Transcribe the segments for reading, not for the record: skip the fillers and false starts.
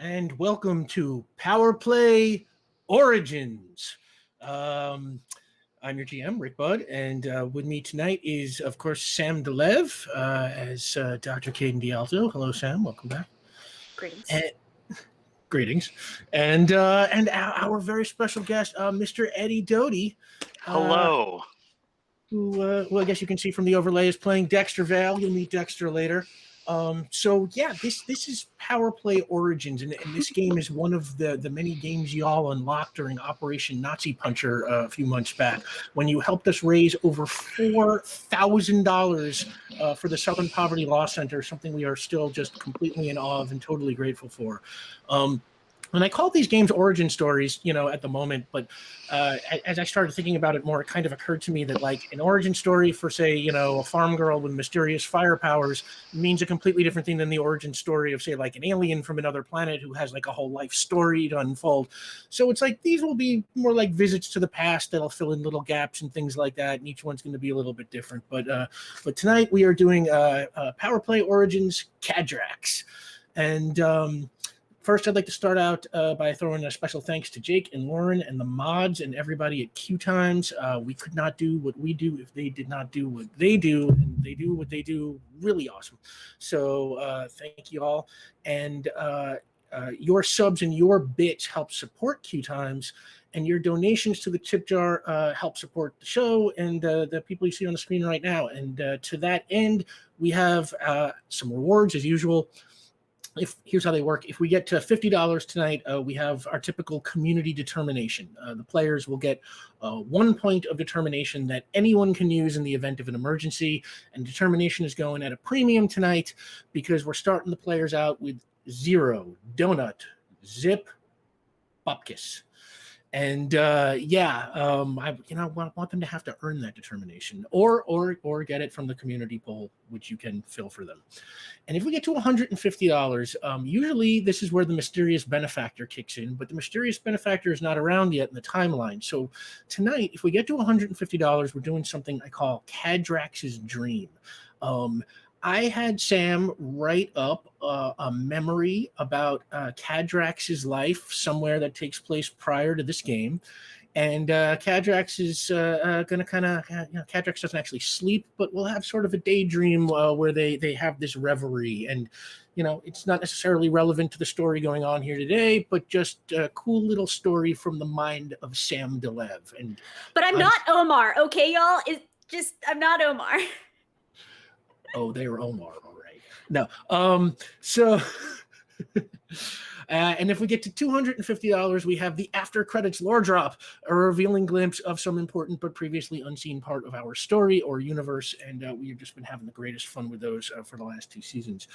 and welcome to Power Play Origins. I'm your GM, Rick Budd, and with me tonight is, of course, Sam DeLev as Doctor Kaden D'Alto. Hello, Sam. Welcome back. Greetings. Greetings. And our very special guest, Mr. Eddie Doty. Hello. Who I guess you can see from the overlay is playing Dexter Vale. You'll meet Dexter later. This is Power Play Origins, and this game is one of the many games y'all unlocked during Operation Nazi Puncher a few months back, when you helped us raise over $4,000 for the Southern Poverty Law Center, something we are still just completely in awe of and totally grateful for. And I call these games origin stories, at the moment, but as I started thinking about it more, it kind of occurred to me that, like, an origin story for, say, a farm girl with mysterious fire powers means a completely different thing than the origin story of, say, like, an alien from another planet who has, like, a whole life story to unfold. So it's like these will be more like visits to the past that'll fill in little gaps and things like that, and each one's going to be a little bit different. But tonight we are doing Power Play Origins Cadrax. And first, I'd like to start out by throwing a special thanks to Jake and Lauren and the mods and everybody at QueueTimes. We could not do what we do if they did not do what they do, and they do what they do really awesome. So thank you all. And your subs and your bits help support QueueTimes, and your donations to the tip jar help support the show and the people you see on the screen right now. And to that end, we have some rewards as usual. Here's how they work. If we get to $50 tonight, we have our typical community determination. The players will get 1 point of determination that anyone can use in the event of an emergency. And determination is going at a premium tonight because we're starting the players out with 0, donut, zip, bupkis. And I want them to have to earn that determination, or get it from the community poll, which you can fill for them. And if we get to $150, usually this is where the mysterious benefactor kicks in, but the mysterious benefactor is not around yet in the timeline. So tonight, if we get to $150, we're doing something I call Cadrax's Dream. I had Sam write up a memory about Cadrax's life somewhere that takes place prior to this game. And Cadrax is going to kind of, Cadrax doesn't actually sleep, but we'll have sort of a daydream where they have this reverie. And, it's not necessarily relevant to the story going on here today, but just a cool little story from the mind of Sam DeLev. But I'm not Omar, okay, y'all? I'm not Omar. Oh, they were Omar, all right. No. And if we get to $250, we have the after credits lore drop, a revealing glimpse of some important but previously unseen part of our story or universe. And we've just been having the greatest fun with those for the last 2 seasons.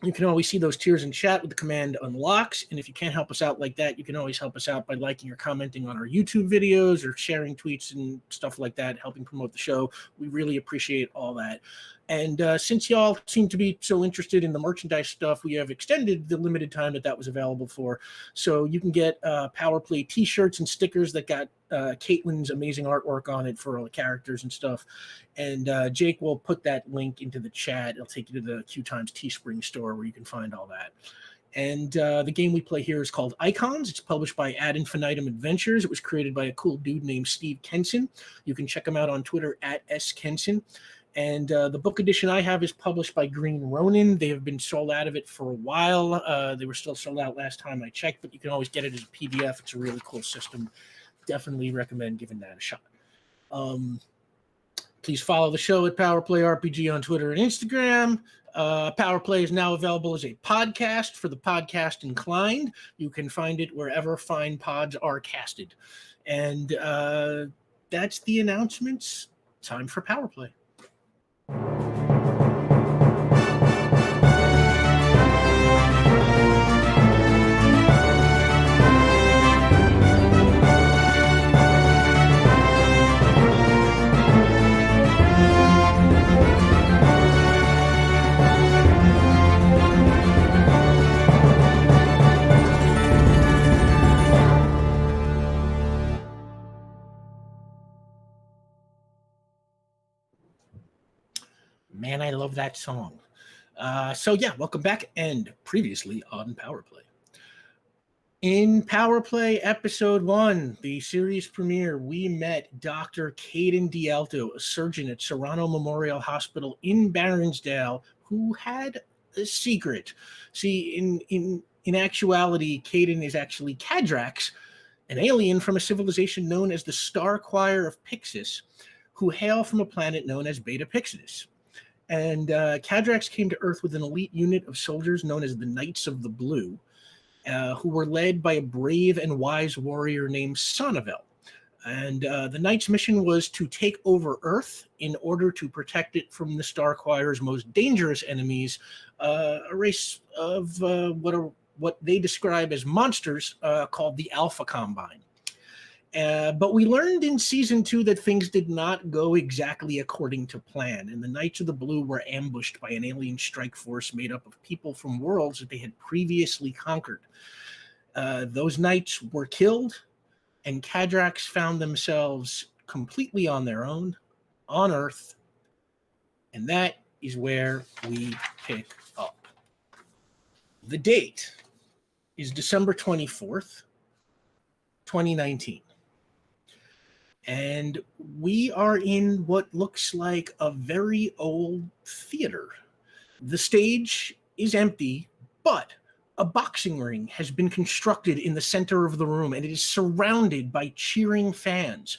You can always see those tiers in chat with the command unlocks. And if you can't help us out like that, you can always help us out by liking or commenting on our YouTube videos or sharing tweets and stuff like that, helping promote the show. We really appreciate all that. And since y'all seem to be so interested in the merchandise stuff, we have extended the limited time that was available for. So you can get Power Play t-shirts and stickers that got Caitlin's amazing artwork on it for all the characters and stuff. And Jake will put that link into the chat. It'll take you to the QueueTimes Teespring store where you can find all that. And the game we play here is called Icons. It's published by Ad Infinitum Adventures. It was created by a cool dude named Steve Kenson. You can check him out on Twitter at @skenson. And the book edition I have is published by Green Ronin. They have been sold out of it for a while. They were still sold out last time I checked, but you can always get it as a PDF. It's a really cool system. Definitely recommend giving that a shot. Please follow the show at Power Play RPG on Twitter and Instagram. Power Play is now available as a podcast for the podcast inclined. You can find it wherever fine pods are casted. And that's the announcements. Time for Power Play. Man, I love that song. So yeah, welcome back, and previously on Power Play. In Power Play Episode 1, the series premiere, we met Dr. Kaden D'Alto, a surgeon at Serrano Memorial Hospital in Baronsdale, who had a secret. See, in actuality, Kaden is actually Cadrax, an alien from a civilization known as the Star Choir of Pixis, who hail from a planet known as Beta Pixidus. And Cadrax came to Earth with an elite unit of soldiers known as the Knights of the Blue, who were led by a brave and wise warrior named Sonnevel. And the Knights' mission was to take over Earth in order to protect it from the Star Choir's most dangerous enemies, a race of what they describe as monsters called the Alpha Combine. But we learned in Season 2 that things did not go exactly according to plan, and the Knights of the Blue were ambushed by an alien strike force made up of people from worlds that they had previously conquered. Those knights were killed, and Cadrax found themselves completely on their own, on Earth, and that is where we pick up. The date is December 24th, 2019. And we are in what looks like a very old theater. The stage is empty, but a boxing ring has been constructed in the center of the room, and it is surrounded by cheering fans.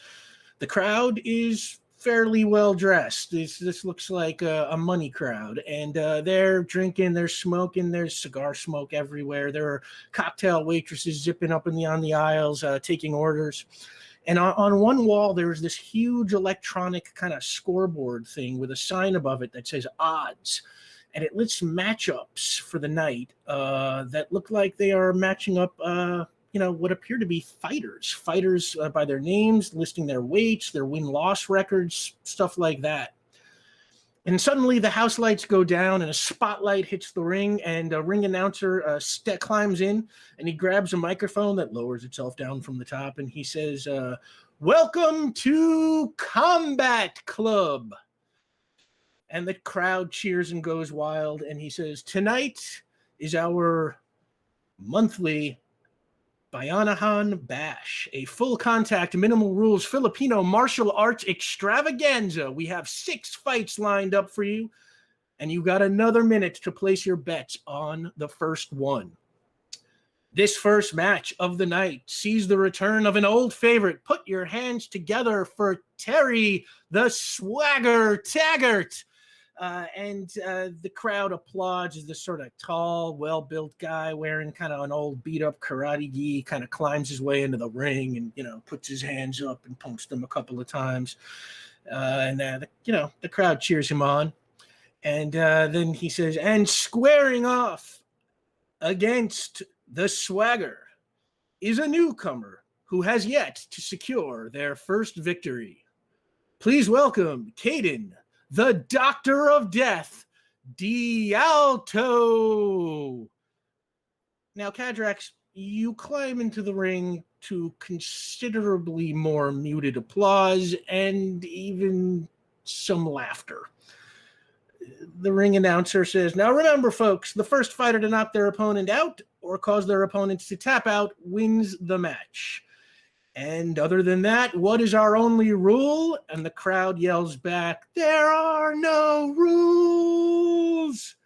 The crowd is fairly well dressed. This looks like a money crowd, and they're drinking, they're smoking, there's cigar smoke everywhere. There are cocktail waitresses zipping up and on the aisles, taking orders. And on one wall, there's this huge electronic kind of scoreboard thing with a sign above it that says odds. And it lists matchups for the night that look like they are matching up, what appear to be fighters. Fighters by their names, listing their weights, their win-loss records, stuff like that. And suddenly the house lights go down and a spotlight hits the ring, and a ring announcer climbs in, and he grabs a microphone that lowers itself down from the top, and he says, "Welcome to Combat Club." And the crowd cheers and goes wild, and he says, "Tonight is our monthly Bayanahan Bash, a full-contact, minimal-rules Filipino martial arts extravaganza. We have 6 fights lined up for you, and you got another minute to place your bets on the first one. This first match of the night sees the return of an old favorite. Put your hands together for Terry the Swagger Taggart." And the crowd applauds as this sort of tall, well-built guy wearing kind of an old beat-up karate gi kind of climbs his way into the ring and, puts his hands up and pumps them a couple of times. The crowd cheers him on. And then he says, "And squaring off against the Swagger is a newcomer who has yet to secure their first victory. Please welcome Kaden, the Doctor of Death, D'Alto." Now, Cadrax, you climb into the ring to considerably more muted applause and even some laughter. The ring announcer says, "Now remember, folks, the first fighter to knock their opponent out or cause their opponents to tap out wins the match. And other than that, what is our only rule?" And the crowd yells back, "There are no rules."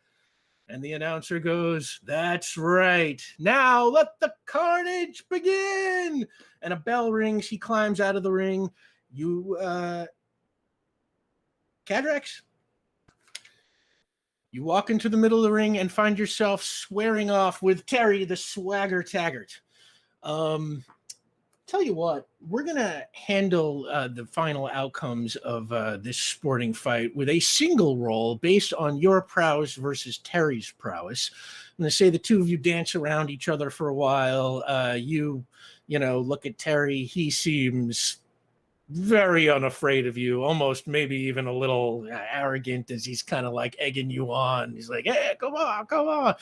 And the announcer goes, "That's right. Now let the carnage begin." And a bell rings. He climbs out of the ring. Cadrax, you walk into the middle of the ring and find yourself squaring off with Terry the Swagger Taggart. Tell you what, we're going to handle the final outcomes of this sporting fight with a single roll based on your prowess versus Terry's prowess. I'm going to say the two of you dance around each other for a while. You look at Terry. He seems very unafraid of you, almost maybe even a little arrogant as he's kind of like egging you on. He's like, "Hey, come on,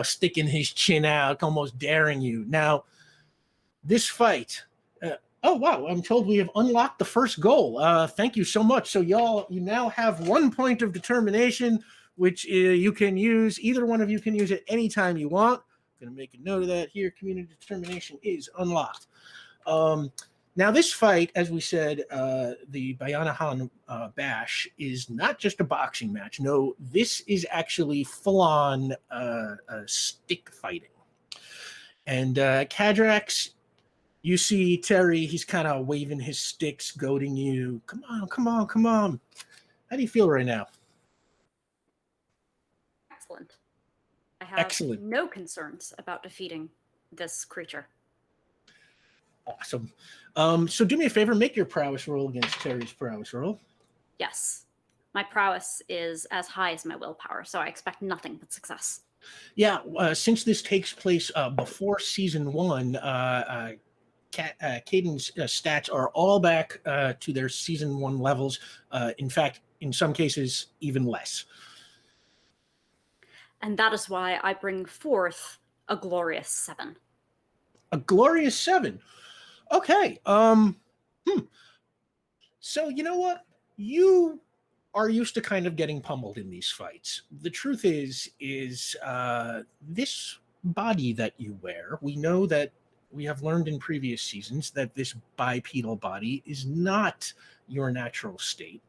sticking his chin out, almost daring you." Now, this fight, oh, wow, I'm told we have unlocked the first goal. Thank you so much. So you now have 1 point of determination which you can use. Either one of you can use it anytime you want. I'm going to make a note of that here. Community determination is unlocked. Now, this fight, as we said, the Bayanahan Bash is not just a boxing match. No, this is actually full-on stick fighting. And Cadrax, you see Terry, he's kind of waving his sticks, goading you. Come on, come on, come on. How do you feel right now? Excellent. I have no concerns about defeating this creature. Awesome. So do me a favor, make your prowess roll against Terry's prowess roll. Yes. My prowess is as high as my willpower, so I expect nothing but success. Yeah, since this takes place before season 1, Kaden's stats are all back to their season 1 levels. In fact, in some cases, even less. And that is why I bring forth a glorious 7. A glorious 7. Okay. So you know what? You are used to kind of getting pummeled in these fights. The truth is this body that you wear, we know that we have learned in previous seasons that this bipedal body is not your natural state.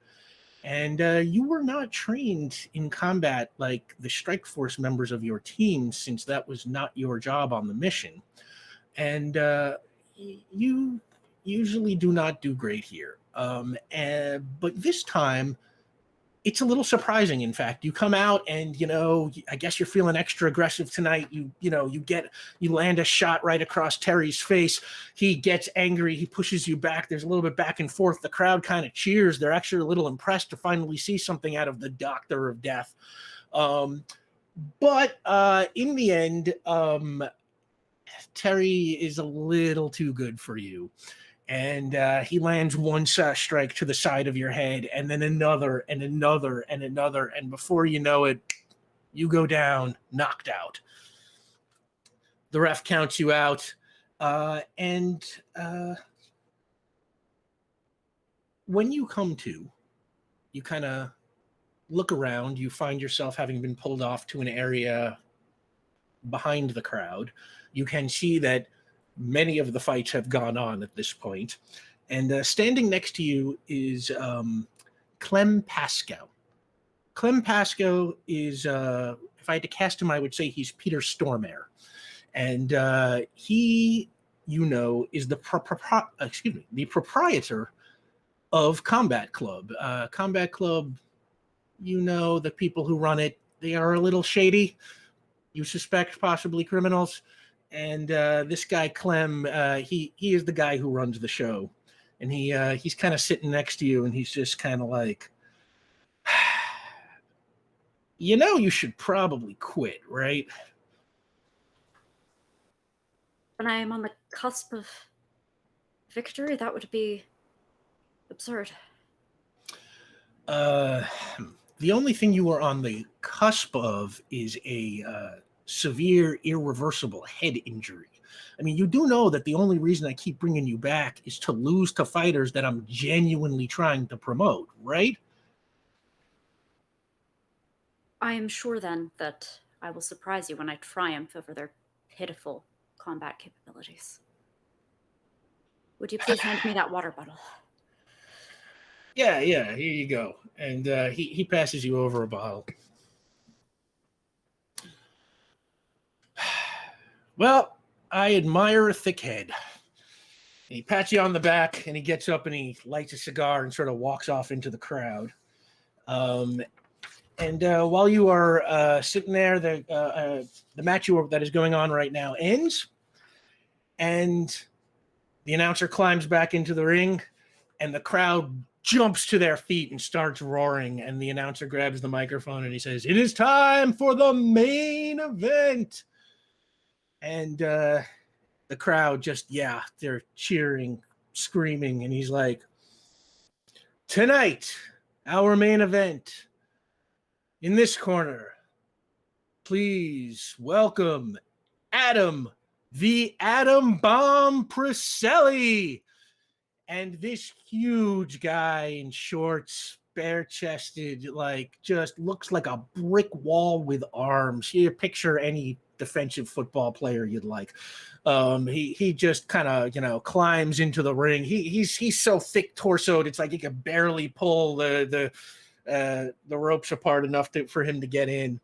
And you were not trained in combat like the Strike Force members of your team, since that was not your job on the mission. And you usually do not do great here. But this time, it's a little surprising. In fact, you come out and, I guess you're feeling extra aggressive tonight. You land a shot right across Terry's face. He gets angry. He pushes you back. There's a little bit back and forth. The crowd kind of cheers. They're actually a little impressed to finally see something out of the Doctor of Death. But in the end, Terry is a little too good for you. And he lands one strike to the side of your head, and then another, and another, and another. And before you know it, you go down, knocked out. The ref counts you out. And when you come to, you kind of look around. You find yourself having been pulled off to an area behind the crowd. You can see that many of the fights have gone on at this point. And standing next to you is Clem Pascoe. Clem Pascoe is, if I had to cast him, I would say he's Peter Stormare. And he, is the proprietor of Combat Club. Combat Club, the people who run it, they are a little shady. You suspect possibly criminals. And this guy, Clem, he is the guy who runs the show. And he's kind of sitting next to you, and he's just kind of like, you should probably quit, right? When I am on the cusp of victory, that would be absurd. The only thing you are on the cusp of is a severe, irreversible head injury. I mean, you do know that the only reason I keep bringing you back is to lose to fighters that I'm genuinely trying to promote, right? I am sure, then, that I will surprise you when I triumph over their pitiful combat capabilities. Would you please hand me that water bottle? Yeah, here you go. And he passes you over a bottle. Well, I admire a thick head. And he pats you on the back, and he gets up and he lights a cigar and sort of walks off into the crowd. And while you are sitting there, the match that is going on right now ends, and the announcer climbs back into the ring, and the crowd jumps to their feet and starts roaring, and the announcer grabs the microphone and he says, "It is time for the main event." And the crowd just, they're cheering, screaming, and he's like, "Tonight, our main event, in this corner, please welcome Adam, the Atom Bomb Priscelli." And this huge guy in shorts, bare-chested, like just looks like a brick wall with arms. You picture any defensive football player you'd like. He just kind of climbs into the ring. He's so thick torsoed, it's like he can barely pull the ropes apart enough for him to get in.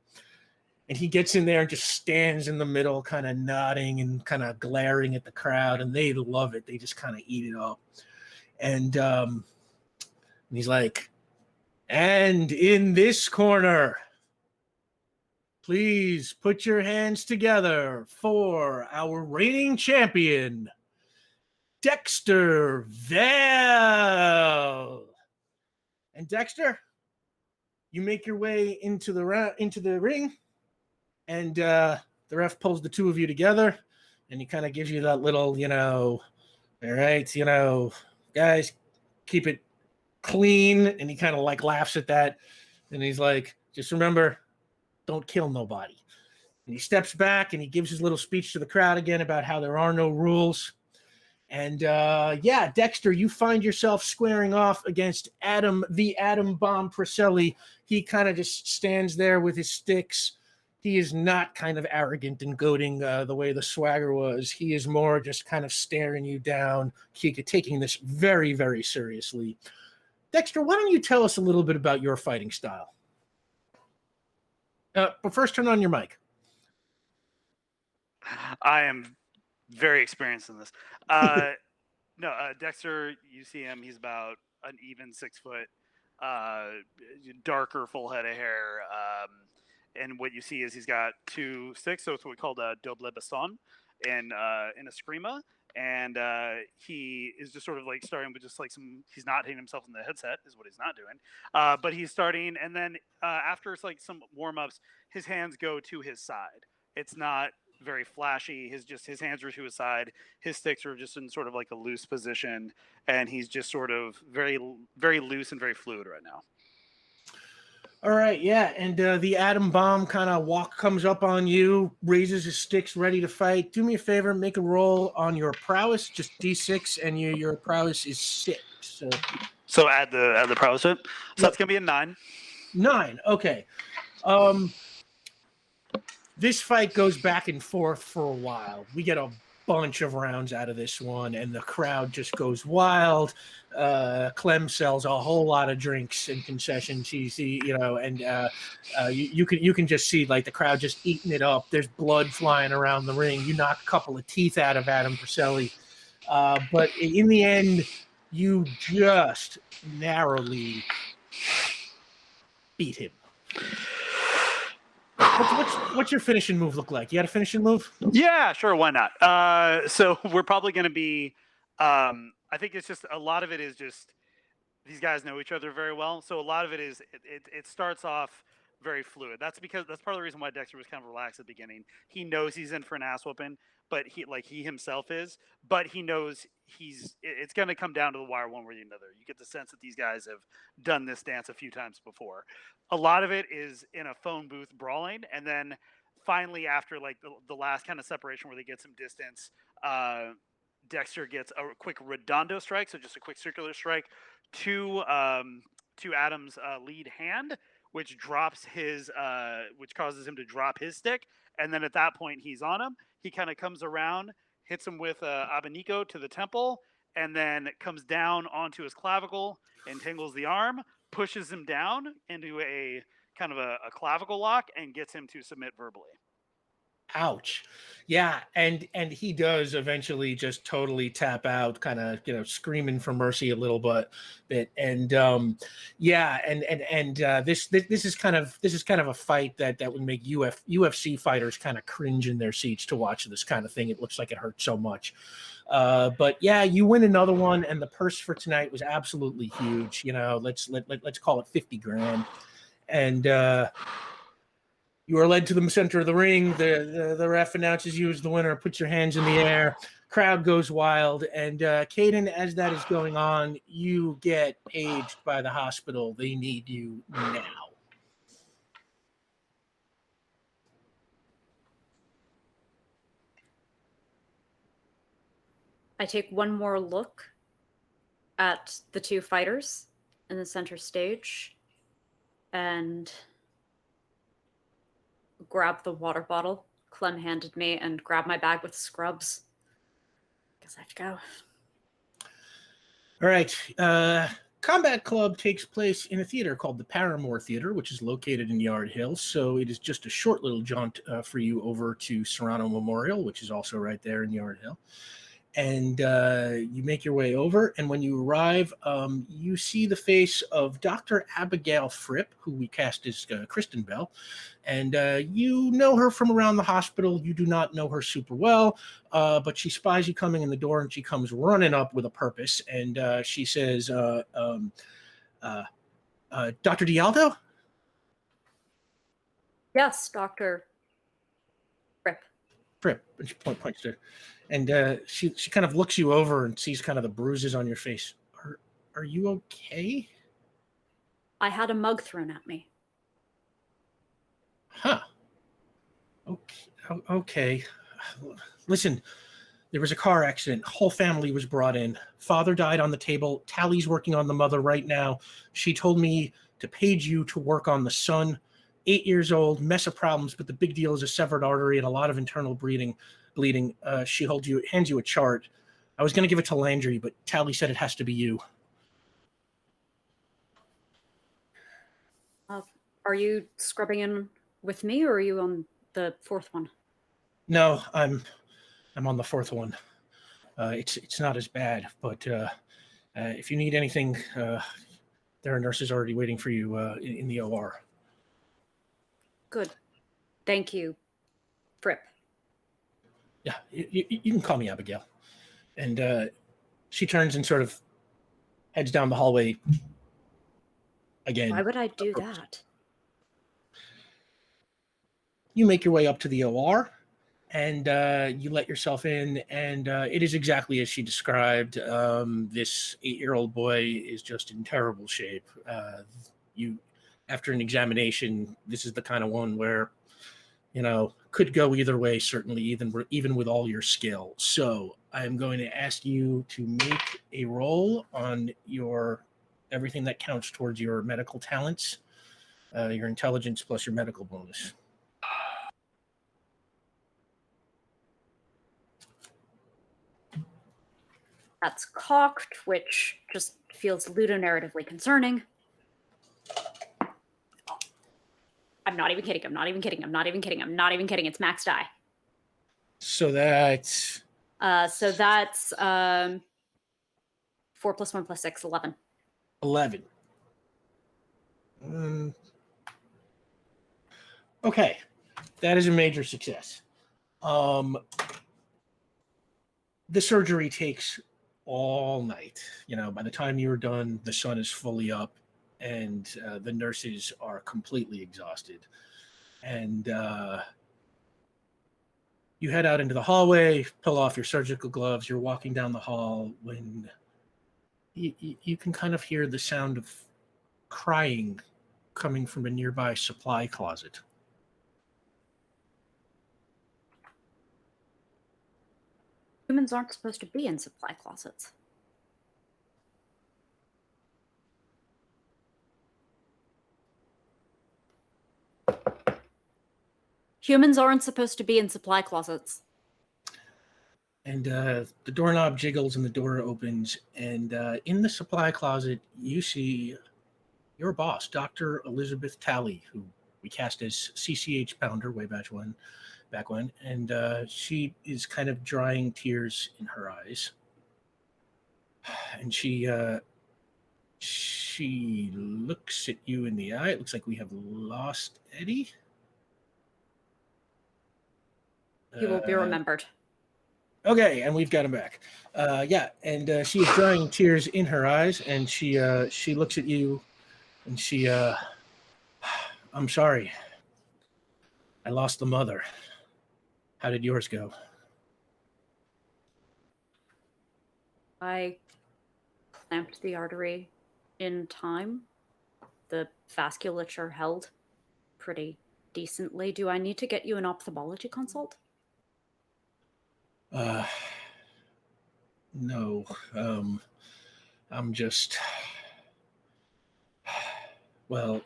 And he gets in there and just stands in the middle, kind of nodding and kind of glaring at the crowd, and they love it. They just kind of eat it up. And he's like, and in this corner, please put your hands together for our reigning champion, Dexter Vale. And Dexter, you make your way into the ring, and the ref pulls the two of you together, and he kind of gives you that little, all right, guys, keep it clean. And he kind of like laughs at that, and he's like, just remember, don't kill nobody. And he steps back and he gives his little speech to the crowd again about how there are no rules. And Dexter, you find yourself squaring off against the Atom Bomb Preselli. He kind of just stands there with his sticks. He is not kind of arrogant and goading the way the Swagger was. He is more just kind of staring you down, taking this very, very seriously. Dexter, why don't you tell us a little bit about your fighting style? But first, turn on your mic. I am very experienced in this. Dexter, you see him. He's about an even 6 foot, darker, full head of hair. And what you see is he's got 2 sticks. So it's what we call a double baston in Eskrima. And he is just sort of like starting with just like he's not hitting himself in the headset is what he's not doing. But he's starting. And then after it's like some warm ups, his hands go to his side. It's not very flashy. His hands are to his side. His sticks are just in sort of like a loose position. And he's just sort of very, very loose and very fluid right now. All right, yeah, and the Atom Bomb kind of comes up on you, raises his sticks, ready to fight. Do me a favor, make a roll on your prowess, just D6, and your prowess is 6. So add the prowess to it. So that's gonna be a 9. 9, okay. This fight goes back and forth for a while. We get a bunch of rounds out of this one, and the crowd just goes wild. Clem sells a whole lot of drinks and concessions. You can just see like the crowd just eating it up. There's blood flying around the ring. You knock a couple of teeth out of Adam Preselli, but in the end, you just narrowly beat him. What's your finishing move look like? You got a finishing move? Yeah, sure. Why not? So we're probably going to be. I think it's just a lot of it is just these guys know each other very well. So a lot of it is it starts off very fluid. That's part of the reason why Dexter was kind of relaxed at the beginning. He knows he's in for an ass whooping, but he himself is. But he knows it's going to come down to the wire one way or the other. You get the sense that these guys have done this dance a few times before. A lot of it is in a phone booth brawling, and then finally after like the last kind of separation where they get some distance, Dexter gets a quick redondo strike, so just a quick circular strike to Adam's lead hand, which drops which causes him to drop his stick, and then at that point he's on him. He kind of comes around, hits him with Abanico to the temple, and then comes down onto his clavicle, entangles the arm, pushes him down into a kind of a clavicle lock, and gets him to submit verbally. Ouch. Yeah, and he does eventually just totally tap out, kind of screaming for mercy a little bit. And this is kind of a fight that would make UFC fighters kind of cringe in their seats to watch this kind of thing. It looks like it hurts so much. But yeah, you win another one, and the purse for tonight was absolutely huge. Let's call it $50,000. And you are led to the center of the ring. The ref announces you as the winner. Put your hands in the air. Crowd goes wild. And Kaden, as that is going on, you get paged by the hospital. They need you now. I take one more look at the two fighters in the center stage and grab the water bottle Clem handed me and grab my bag with scrubs. Guess I have to go. All right. Combat Club takes place in a theater called the Paramore Theater, which is located in Yard Hill. So it is just a short little jaunt for you over to Serrano Memorial, which is also right there in Yard Hill. And you make your way over. And when you arrive, you see the face of Dr. Abigail Fripp, who we cast as Kristen Bell. And you know her from around the hospital. You do not know her super well, but she spies you coming in the door, and she comes running up with a purpose. And she says, Dr. Dialdo? Yes, Dr. Fripp. Fripp. And she points to her. And she kind of looks you over and sees kind of the bruises on your face. Are you okay? I had a mug thrown at me. Huh. Okay. Listen, there was a car accident. Whole family was brought in. Father died on the table. Tally's working on the mother right now. She told me to page you to work on the son. 8 years old, mess of problems, but the big deal is a severed artery and a lot of internal bleeding. She hands you a chart. I was going to give it to Landry, but Tally said it has to be you. Are you scrubbing in with me, or are you on the fourth one? No, I'm on the fourth one. It's not as bad, but if you need anything, there are nurses already waiting for you in the OR. Good. Thank you, Fripp. Yeah, you can call me Abigail. And she turns and sort of heads down the hallway again. Why would I do that? You make your way up to the OR, and you let yourself in, and it is exactly as she described. This 8-year-old boy is just in terrible shape. After an examination, this is the kind of one where, could go either way, certainly, even with all your skill. So I'm going to ask you to make a roll on your everything that counts towards your medical talents, your intelligence plus your medical bonus. That's cocked, which just feels ludonarratively concerning. I'm not even kidding. It's max die. So that's... So that's 4 plus 1 plus 6, 11. 11. Okay. That is a major success. The surgery takes all night. By the time you're done, the sun is fully up, and the nurses are completely exhausted. And you head out into the hallway, pull off your surgical gloves. You're walking down the hall when you can kind of hear the sound of crying coming from a nearby supply closet. Humans aren't supposed to be in supply closets. Humans aren't supposed to be in supply closets. And the doorknob jiggles and the door opens. And in the supply closet, you see your boss, Dr. Elizabeth Tally, who we cast as CCH Pounder way back when. And she is kind of drying tears in her eyes. And she looks at you in the eye. It looks like we have lost Eddie. He will be remembered. Okay, and we've got him back. And she is drying tears in her eyes, and she looks at you, and she, I'm sorry. I lost the mother. How did yours go? I clamped the artery in time. The vasculature held pretty decently. Do I need to get you an ophthalmology consult? No. I'm just... Well,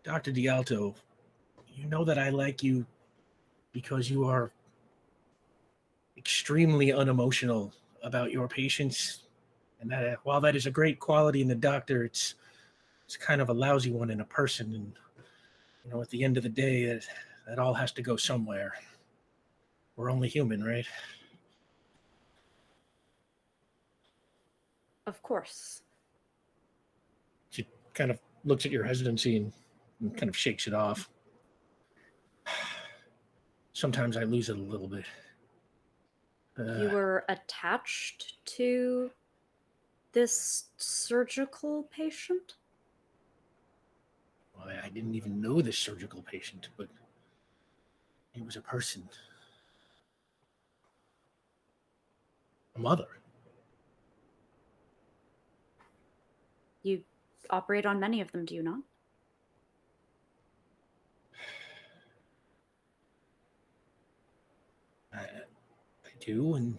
Dr. D'Alto, you know that I like you because you are extremely unemotional about your patients. And that, while that is a great quality in the doctor, it's kind of a lousy one in a person. And at the end of the day, that all has to go somewhere. We're only human, right? Of course. She kind of looks at your hesitancy and kind of shakes it off. Sometimes I lose it a little bit. You were attached to this surgical patient? Well, I didn't even know this surgical patient, but he was a person. A mother. You operate on many of them, do you not? I do, and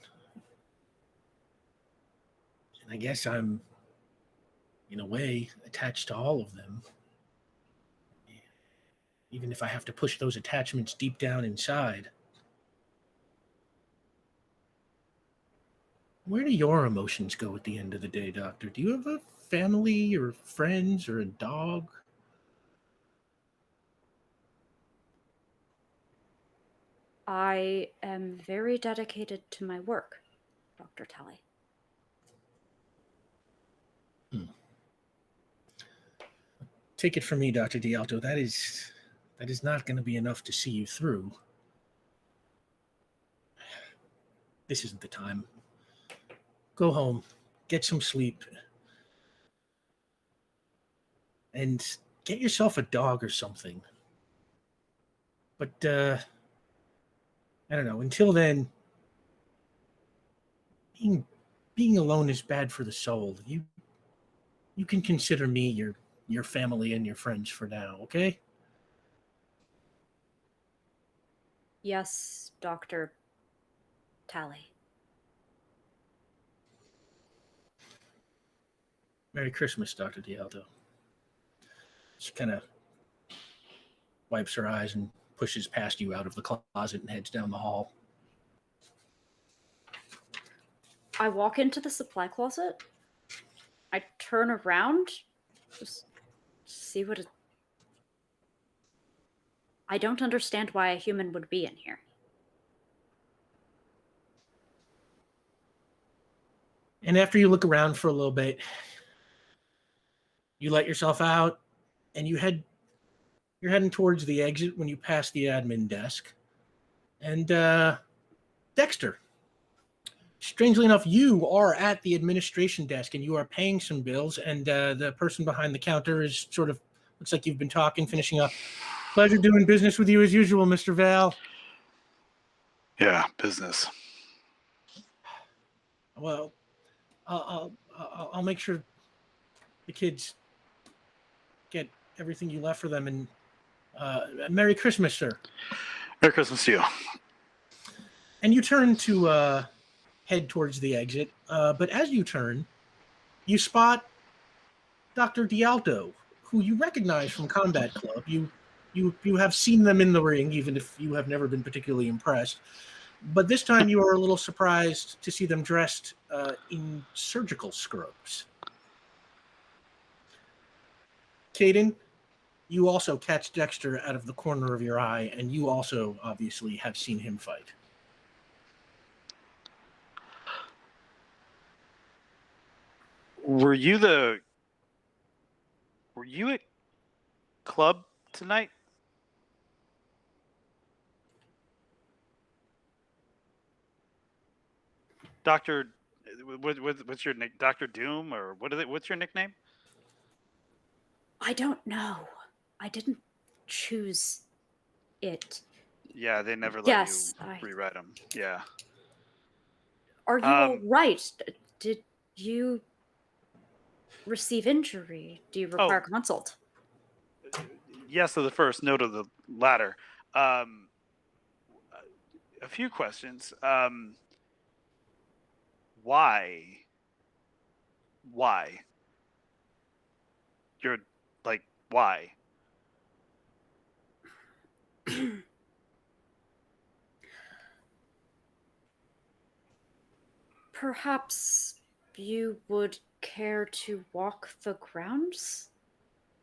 I guess I'm, in a way, attached to all of them. Even if I have to push those attachments deep down inside. Where do your emotions go at the end of the day, Doctor? Do you have a family or friends or a dog? I am very dedicated to my work, Dr. Talley. Take it from me, Dr. D'Alto. That is not going to be enough to see you through. This isn't the time. Go home, get some sleep, and get yourself a dog or something. But, I don't know. Until then, being alone is bad for the soul. You can consider me your family and your friends for now, okay? Yes, Dr. Talley. Merry Christmas, Dr. D'Alto. She kind of wipes her eyes and pushes past you out of the closet and heads down the hall. I walk into the supply closet. I turn around. Just see what it... I don't understand why a human would be in here. And after you look around for a little bit, you let yourself out and you're heading towards the exit when you pass the admin desk. And Dexter, strangely enough, you are at the administration desk and you are paying some bills, and the person behind the counter is sort of, looks like you've been talking, finishing up. Pleasure doing business with you as usual, Mr. Val. Yeah, business. Well, I'll make sure the kids get everything you left for them, and Merry Christmas, sir. Merry Christmas to you. And you turn to head towards the exit, but as you turn, you spot Dr. D'Alto, who you recognize from Combat Club. You have seen them in the ring, even if you have never been particularly impressed. But this time you are a little surprised to see them dressed in surgical scrubs. Kaden, you also catch Dexter out of the corner of your eye, and you also obviously have seen him fight. Were you at club tonight? Doctor, what's your nick? Doctor Doom, or what is it? What's your nickname? I don't know. I didn't choose it. Yeah, they never let Yes, you rewrite them. Yeah. Are you all right? Did you receive injury? Do you require consult? Yes to the first, no to the latter. A few questions. Why? Why? You're like, why? Perhaps you would care to walk the grounds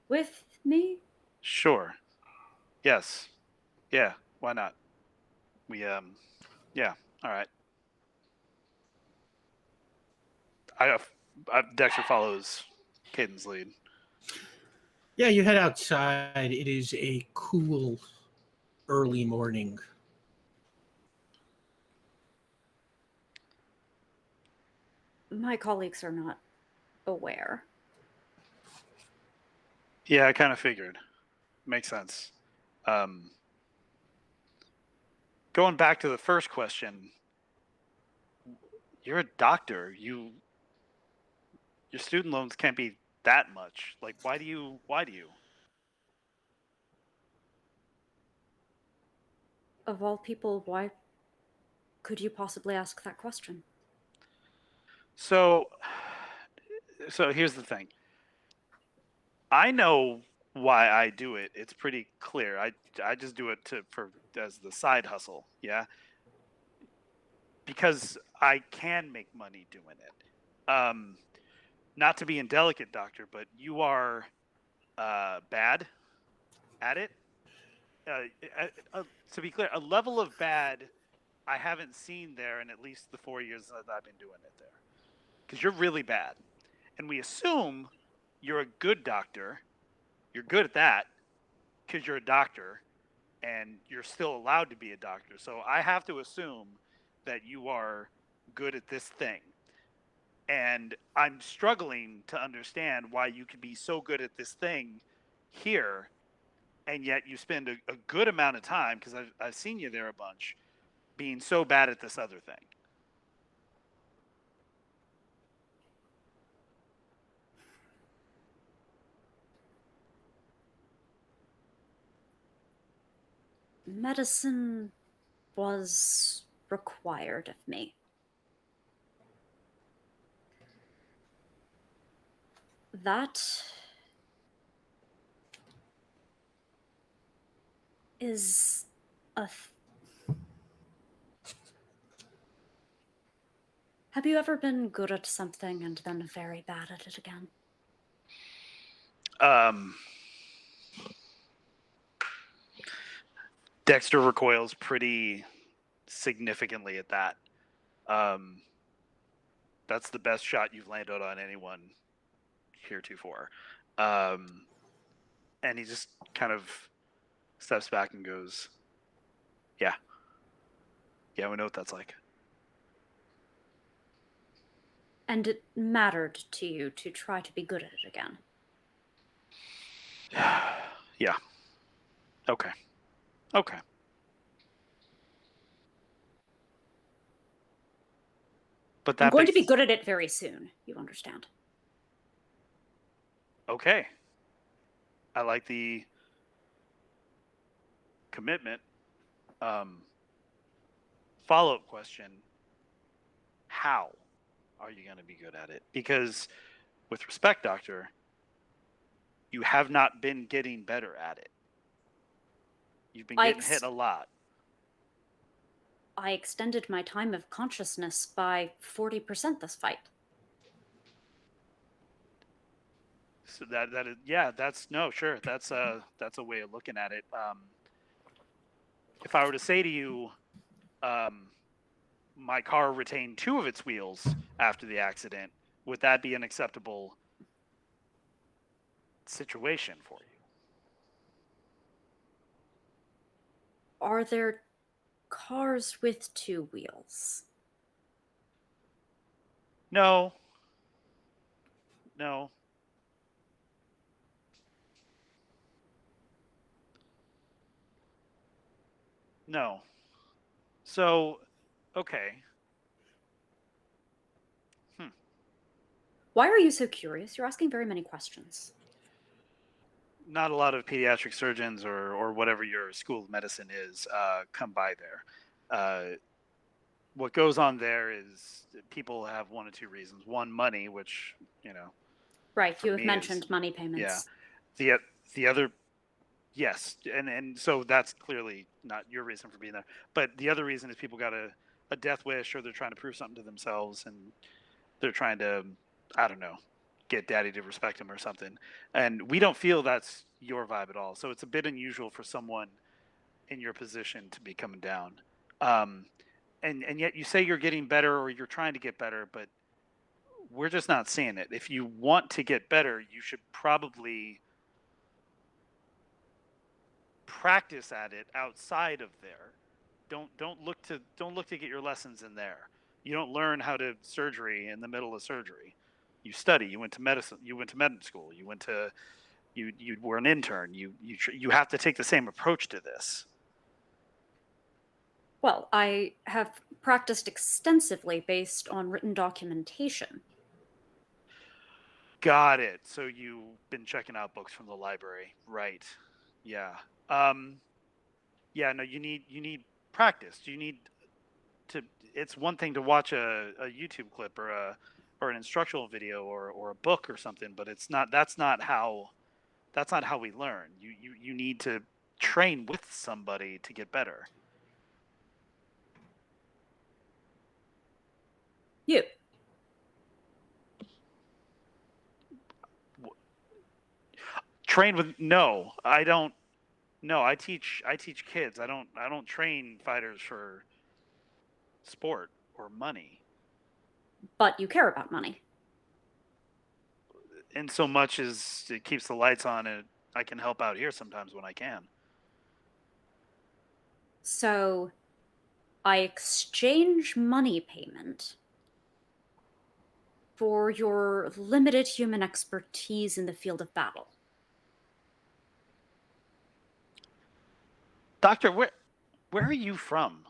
with me? Sure. Yes. Yeah. Why not? We Yeah. All right. Dexter follows Caden's lead. Yeah, you head outside. It is a cool early morning. My colleagues are not aware. Yeah, I kind of figured. Makes sense. Going back to the first question, you're a doctor. Your student loans can't be that much. Like, why do you? Of all people, why could you possibly ask that question? So here's the thing. I know why I do it. It's pretty clear. I just do it as the side hustle. Yeah, because I can make money doing it. Not to be indelicate, doctor, but you are bad at it. To be clear, a level of bad I haven't seen there in at least the 4 years that I've been doing it there. Because you're really bad. And we assume you're a good doctor. You're good at that because you're a doctor and you're still allowed to be a doctor. So I have to assume that you are good at this thing. And I'm struggling to understand why you can be so good at this thing here, and yet you spend a good amount of time, because I've seen you there a bunch, being so bad at this other thing. Medicine was required of me. That is a. Have you ever been good at something and then very bad at it again? Dexter recoils pretty significantly at that. That's the best shot you've landed on anyone heretofore. And he just kind of steps back and goes, yeah, we know what that's like. And it mattered to you to try to be good at it again. Yeah. Okay. But I'm going to be good at it very soon, you understand. Okay. I like the commitment. Follow-up question. How are you going to be good at it? Because, with respect, doctor, you have not been getting better at it. You've been getting hit a lot. I extended my time of consciousness by 40% this fight. So that is, yeah, that's no, sure, that's a way of looking at it. If I were to say to you, my car retained 2 of its wheels after the accident, would that be an acceptable situation for you? Are there cars with 2 wheels? No. So, okay. Why are you so curious? You're asking very many questions. Not a lot of pediatric surgeons or whatever your school of medicine is come by there. What goes on there is people have one of two reasons. One, money, which, Right, for you have me is mentioned money payments. the other. Yes, and so that's clearly not your reason for being there. But the other reason is people got a death wish, or they're trying to prove something to themselves, and they're trying to, I don't know, get daddy to respect them or something. And we don't feel that's your vibe at all. So it's a bit unusual for someone in your position to be coming down. Um, and yet you say you're getting better or you're trying to get better, but we're just not seeing it. If you want to get better, you should probably practice at it outside of there. Don't look to get your lessons in there. You don't learn how to surgery in the middle of surgery. You study. You went to medicine. You went to medical school. You were an intern. You have to take the same approach to this. Well, I have practiced extensively based on written documentation. Got it. So you've been checking out books from the library, right? Yeah. Um, yeah. No, you need practice. You need to. It's one thing to watch a YouTube clip or an instructional video or a book or something, but it's not. That's not how we learn. You need to train with somebody to get better. You. Train with no, I don't. No, I teach kids. I don't train fighters for sport or money. But you care about money. In so much as it keeps the lights on, and I can help out here sometimes when I can. So I exchange money payment for your limited human expertise in the field of battle. Doctor, where are you from?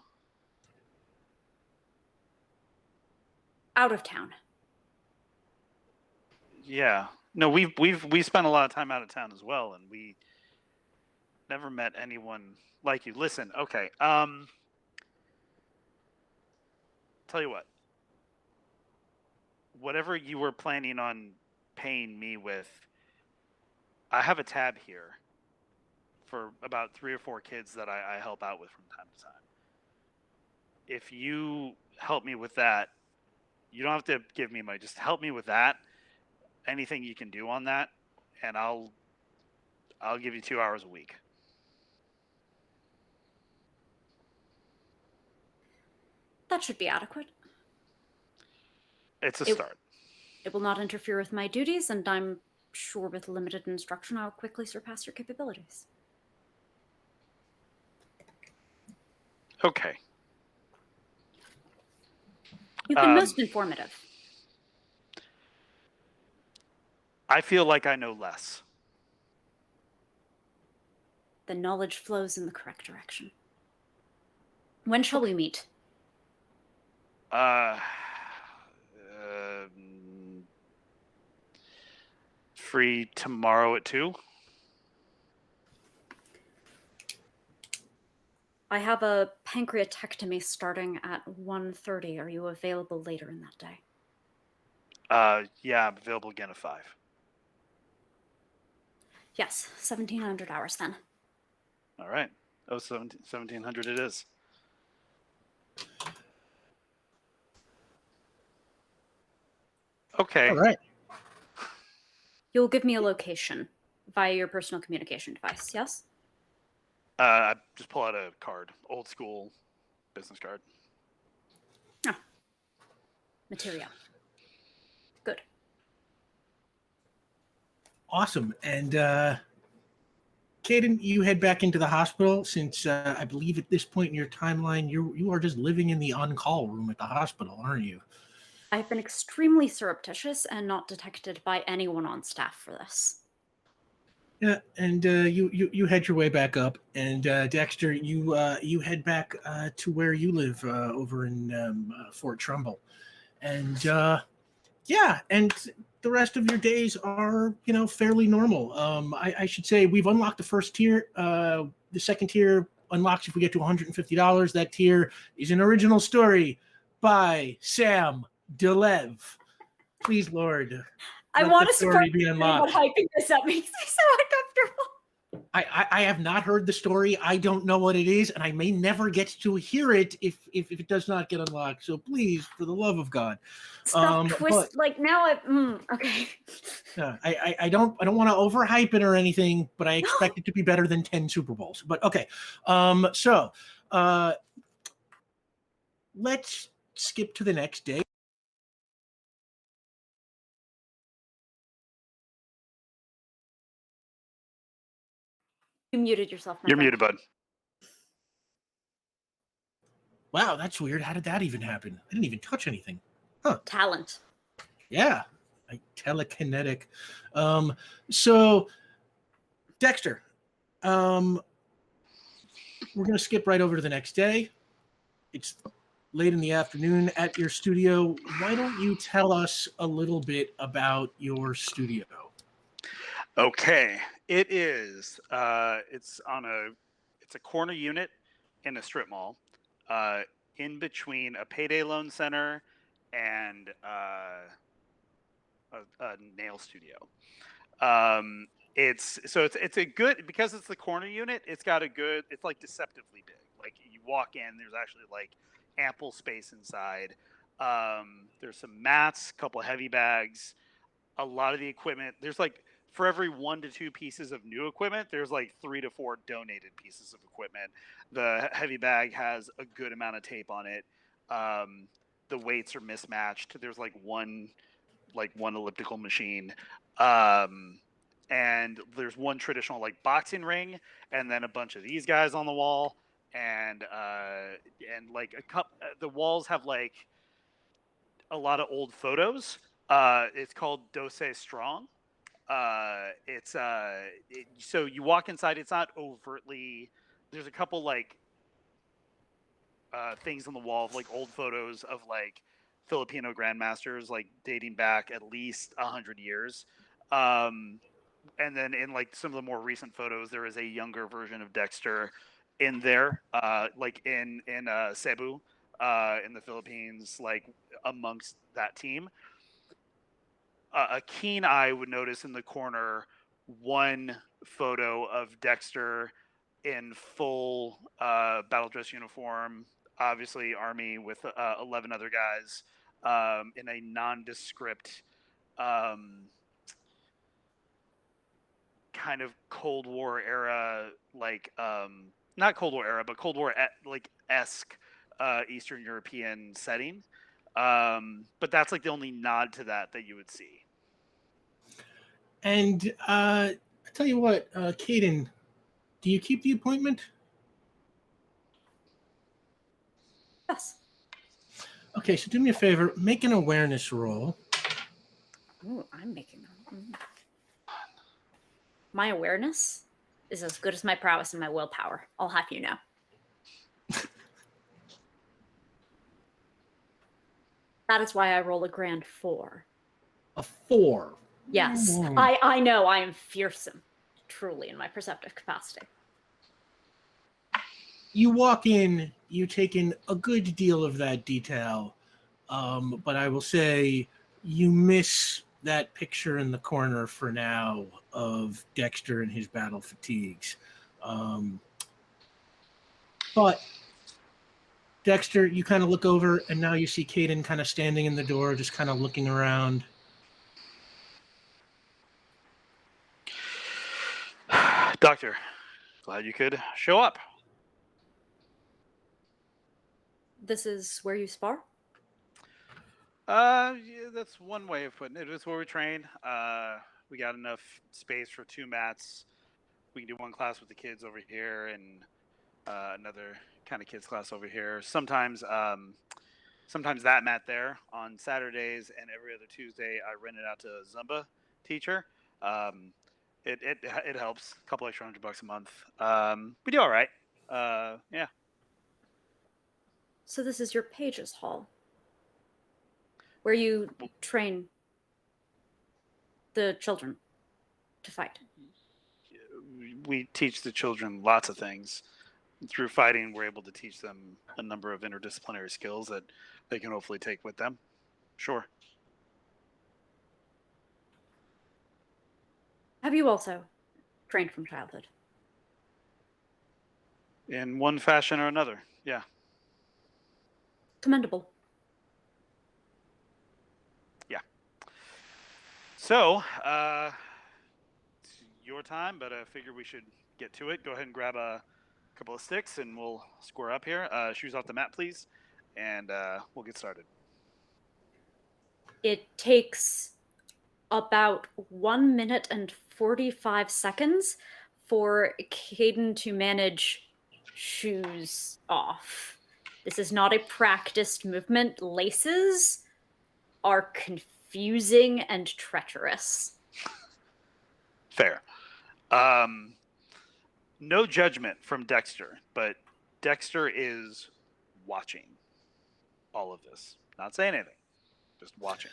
Out of town. Yeah. No, we spent a lot of time out of town as well, and we never met anyone like you. Listen, okay. Tell you what. Whatever you were planning on paying me with, I have a tab here for about 3 or 4 kids that I help out with from time to time. If you help me with that, you don't have to give me money. Just help me with that. Anything you can do on that, and I'll give you 2 hours a week. That should be adequate. It's a start. It will not interfere with my duties, and I'm sure with limited instruction I'll quickly surpass your capabilities. Okay. You've been most informative. I feel like I know less. The knowledge flows in the correct direction. When shall we meet? Free tomorrow at 2. I have a pancreatectomy starting at 1:30. Are you available later in that day? Yeah, I'm available again at 5. Yes, 1,700 hours then. All right. 1700 it is. Okay. All right. You'll give me a location via your personal communication device, yes? I just pull out a card, old school business card. Ah. Material. Good. Awesome. And Kaden, you head back into the hospital since I believe at this point in your timeline, you are just living in the on-call room at the hospital, aren't you? I've been extremely surreptitious and not detected by anyone on staff for this. Yeah, and you head your way back up, and Dexter, you head back to where you live over in Fort Trumbull, and yeah, and the rest of your days are fairly normal. I should say we've unlocked the first tier. The second tier unlocks if we get to $150. That tier is an original story by Sam Delev. Please, Lord. I let want the to story support be you, but unlocked. hyping this up makes me so uncomfortable. I have not heard the story. I don't know what it is, and I may never get to hear it if it does not get unlocked. So please, for the love of God, Stop but like now okay. I don't want to overhype it or anything, but I expect it to be better than 10 Super Bowls. But okay, so let's skip to the next day. You muted yourself, my You're friend. muted, bud. Wow, that's weird. How did that even happen? I didn't even touch anything. Huh. Talent. Yeah, like telekinetic. So Dexter, we're gonna skip right over to the next day. It's late in the afternoon at your studio. Why don't you tell us a little bit about your studio? Okay, it is. It's a corner unit in a strip mall, in between a payday loan center and a nail studio. Um, it's a good, because it's the corner unit. It's got a good. It's like deceptively big. Like you walk in, there's actually like ample space inside. There's some mats, a couple heavy bags, a lot of the equipment. There's like, for every 1 to 2 pieces of new equipment, there's like 3 to 4 donated pieces of equipment. The heavy bag has a good amount of tape on it. The weights are mismatched. There's like one elliptical machine. And there's one traditional like boxing ring, and then a bunch of these guys on the wall, and like a cup. The walls have like a lot of old photos. It's called Dose Strong. So you walk inside. It's not overtly. There's a couple like things on the wall of like old photos of like Filipino grandmasters, like dating back at least 100 years. And then in like some of the more recent photos, there is a younger version of Dexter in there, like in Cebu, in the Philippines, like amongst that team. A keen eye would notice in the corner one photo of Dexter in full battle dress uniform, obviously army with 11 other guys, in a nondescript um, kind of Cold War era, like not Cold War era, but Cold War like esque Eastern European setting. But that's like the only nod to that you would see. And I tell you what, Kaden, do you keep the appointment? Yes. Okay, so do me a favor, make an awareness roll. Ooh, I'm making them. My awareness is as good as my prowess and my willpower. I'll have you know. That is why I roll a grand 4. A 4. Yes, Mm. I know I am fearsome, truly, in my perceptive capacity. You walk in, you take in a good deal of that detail, but I will say you miss that picture in the corner for now of Dexter and his battle fatigues. But Dexter, you kind of look over, and now you see Kaden kind of standing in the door, just kind of looking around. Doctor, glad you could show up. This is where you spar? Yeah, that's one way of putting it. It's where we train. We got enough space for 2 mats. We can do one class with the kids over here and another kind of kids class over here. Sometimes that mat there on Saturdays, and every other Tuesday I rent it out to a Zumba teacher. It helps, a couple extra $100 a month. We do all right. Yeah. So this is your pages hall, where you train the children to fight. We teach the children lots of things. Through fighting, we're able to teach them a number of interdisciplinary skills that they can hopefully take with them. Sure. Have you also trained from childhood? In one fashion or another, yeah. Commendable. So, it's your time, but I figure we should get to it. Go ahead and grab a couple of sticks, and we'll square up here. Shoes off the mat, please, and we'll get started. It takes about 1 minute and 45 seconds for Kaden to manage shoes off. This is not a practiced movement. Laces are confusing and treacherous. Fair. No judgment from Dexter, but Dexter is watching all of this. Not saying anything, just watching.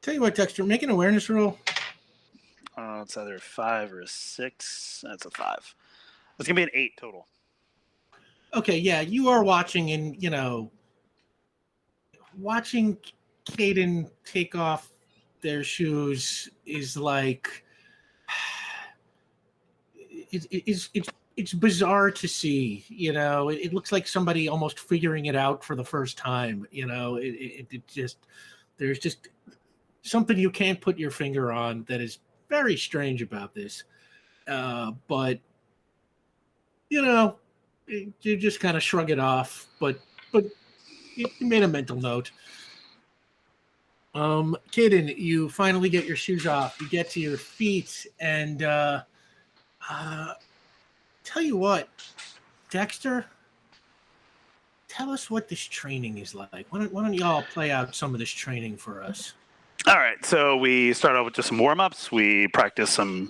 Tell you what, Dexter, make an awareness roll. It's either a 5 or a 6. That's a 5. It's gonna be an 8 total. Okay, yeah, you are watching, and watching Kaden take off their shoes is like it's bizarre to see. It looks like somebody almost figuring it out for the first time. It just there's just something you can't put your finger on that is very strange about this. But you just kind of shrug it off. But you made a mental note. Kaden, you finally get your shoes off. You get to your feet, and tell you what, Dexter, tell us what this training is like. Why don't y'all play out some of this training for us? All right, so we start off with just some warm-ups. We practice some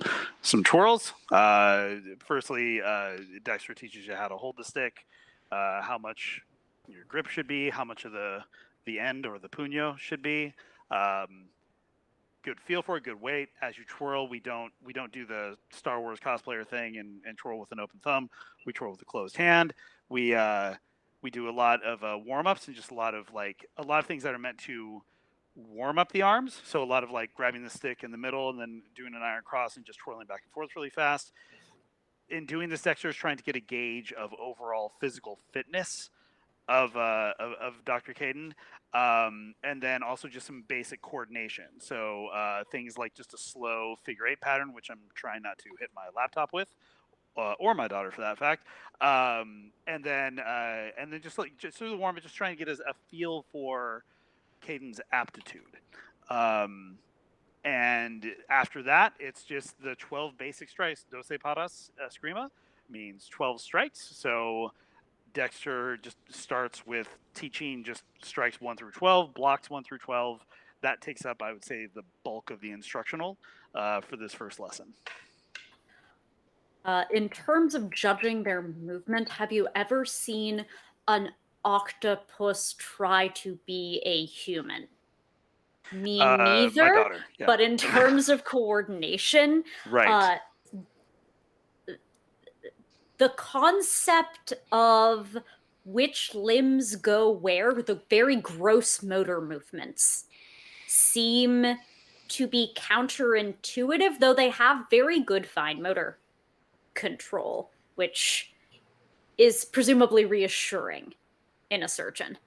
twirls. Firstly, Dexter teaches you how to hold the stick, how much your grip should be, how much of the end or the puño should be. Good feel for it, good weight. As you twirl, we don't do the Star Wars cosplayer thing and twirl with an open thumb. We twirl with a closed hand. We do a lot of warm-ups and just a lot of things that are meant to warm up the arms. So a lot of grabbing the stick in the middle and then doing an iron cross and just twirling back and forth really fast. In doing this, Dexter is trying to get a gauge of overall physical fitness of Dr. Kaden, and then also just some basic coordination. So things like just a slow figure 8 pattern, which I'm trying not to hit my laptop with, or my daughter for that fact. And then just through the warm up, just trying to get a feel for Caden's aptitude. And after that, it's just the 12 basic strikes. Doce paras scrima means 12 strikes. So Dexter just starts with teaching just strikes 1 through 12, blocks 1 through 12. That takes up, I would say, the bulk of the instructional for this first lesson. In terms of judging their movement, have you ever seen an octopus try to be a human? Me neither. My daughter, yeah. But in terms of coordination, right. The concept of which limbs go where, the very gross motor movements, seem to be counterintuitive, though they have very good fine motor control, which is presumably reassuring in a surgeon.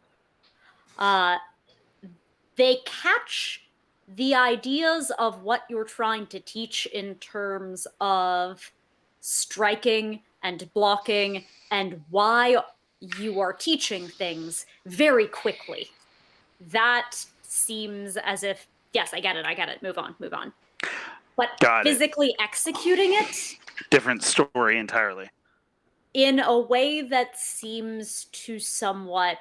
They catch the ideas of what you're trying to teach in terms of striking and blocking and why you are teaching things very quickly. That seems as if, yes, I get it, move on. But physically executing it? Different story entirely. In a way that seems to somewhat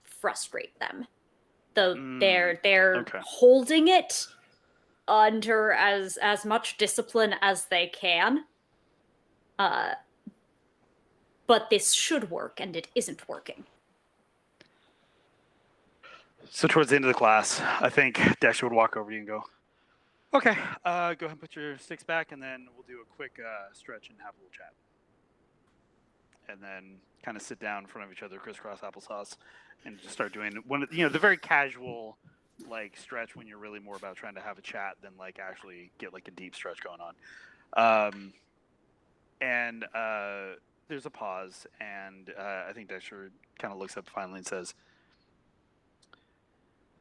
frustrate them. Though they're okay. Holding it under as much discipline as they can. But this should work, and it isn't working. So towards the end of the class, I think Dexter would walk over to you and go, okay, go ahead and put your sticks back, and then we'll do a quick stretch and have a little chat. And then kind of sit down in front of each other, crisscross applesauce, and just start doing the very casual like stretch when you're really more about trying to have a chat than like actually get like a deep stretch going on. And there's a pause, and I think Dexter kind of looks up finally and says,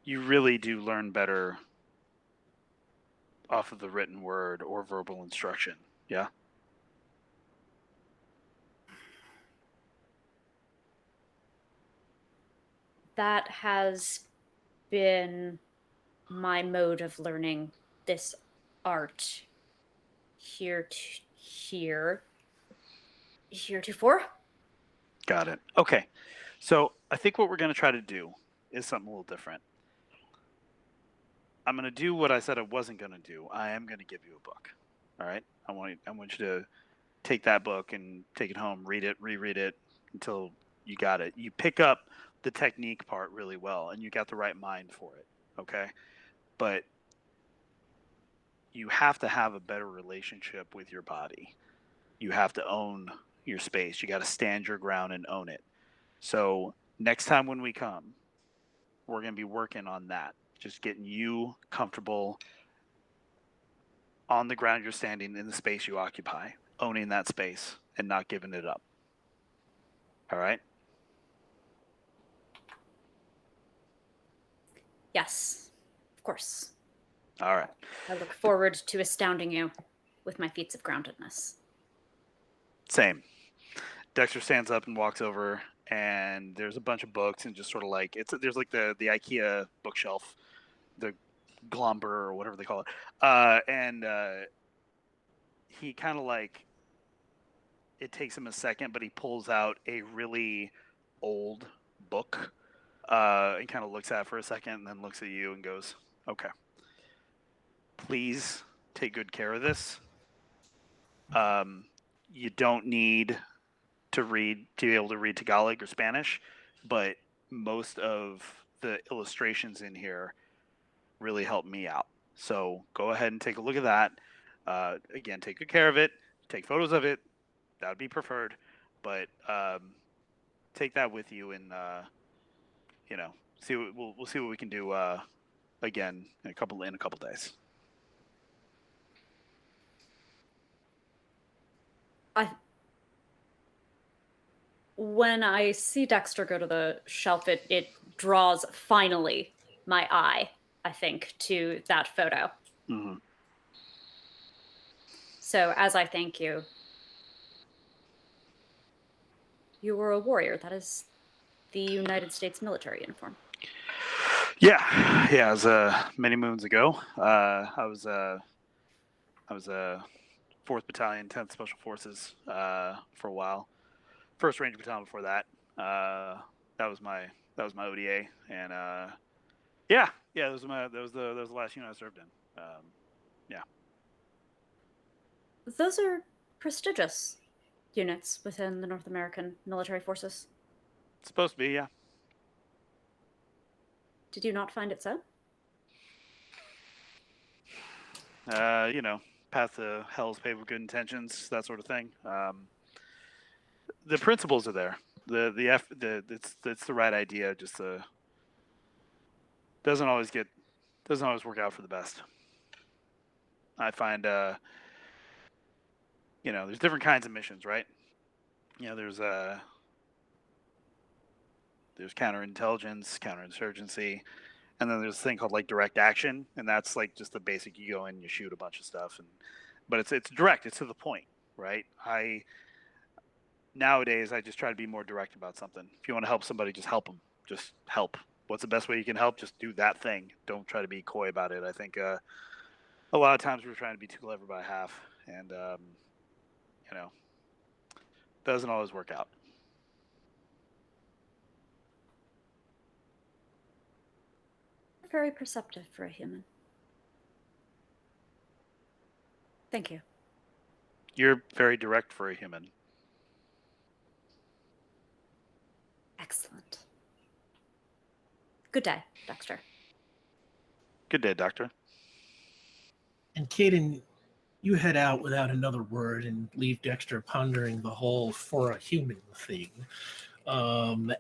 "You really do learn better off of the written word or verbal instruction, yeah?" That has been my mode of learning this art heretofore. Got it. Okay. So I think what we're going to try to do is something a little different. I'm going to do what I said I wasn't going to do. I am going to give you a book. All right. I want you to take that book and take it home, read it, reread it until you got it. You pick up the technique part really well, and you got the right mind for it. Okay. But you have to have a better relationship with your body. You have to own your space. You got to stand your ground and own it. So next time when we come, we're going to be working on that. Just getting you comfortable on the ground you're standing in the space you occupy, owning that space and not giving it up. All right? Yes, of course. All right. I look forward to astounding you with my feats of groundedness. Same. Dexter stands up and walks over, and there's a bunch of books, and just sort of like there's like the IKEA bookshelf, the Glomber or whatever they call it, and he kind of like, it takes him a second, but he pulls out a really old book, and kind of looks at it for a second, and then looks at you and goes, "Okay, please take good care of this. You don't need to be able to read Tagalog or Spanish, but most of the illustrations in here really help me out. So go ahead and take a look at that. Again, take good care of it. Take photos of it. That would be preferred, but take that with you, and see what, we'll see what we can do again in a couple days." When I see Dexter go to the shelf, it draws finally my eye, I think, to that photo. Mm-hmm. So as I thank you, you were a warrior. That is the United States military uniform. Yeah. It was many moons ago. I was 4th Battalion, 10th Special Forces for a while. 1st Ranger Battalion before that. That was my ODA, and that was the last unit I served in. Those are prestigious units within the North American military forces. It's supposed to be, yeah. Did you not find it so? Path to hell's paved with good intentions, that sort of thing. The principles are there. It's the right idea. Just doesn't always work out for the best. I find there's different kinds of missions, right? There's counterintelligence, counterinsurgency, and then there's a thing called like direct action, and that's like just the basic. You go in, you shoot a bunch of stuff, but it's direct. It's to the point, right? Nowadays I just try to be more direct about something. If you want to help somebody, just help them. Just help. What's the best way you can help? Just do that thing. Don't try to be coy about it. I think a lot of times we're trying to be too clever by half, and doesn't always work out. Very perceptive for a human. Thank you. You're very direct for a human. Excellent. Good day, Dexter. Good day, Doctor. And Kaden, you head out without another word and leave Dexter pondering the whole "for a human" thing. I'm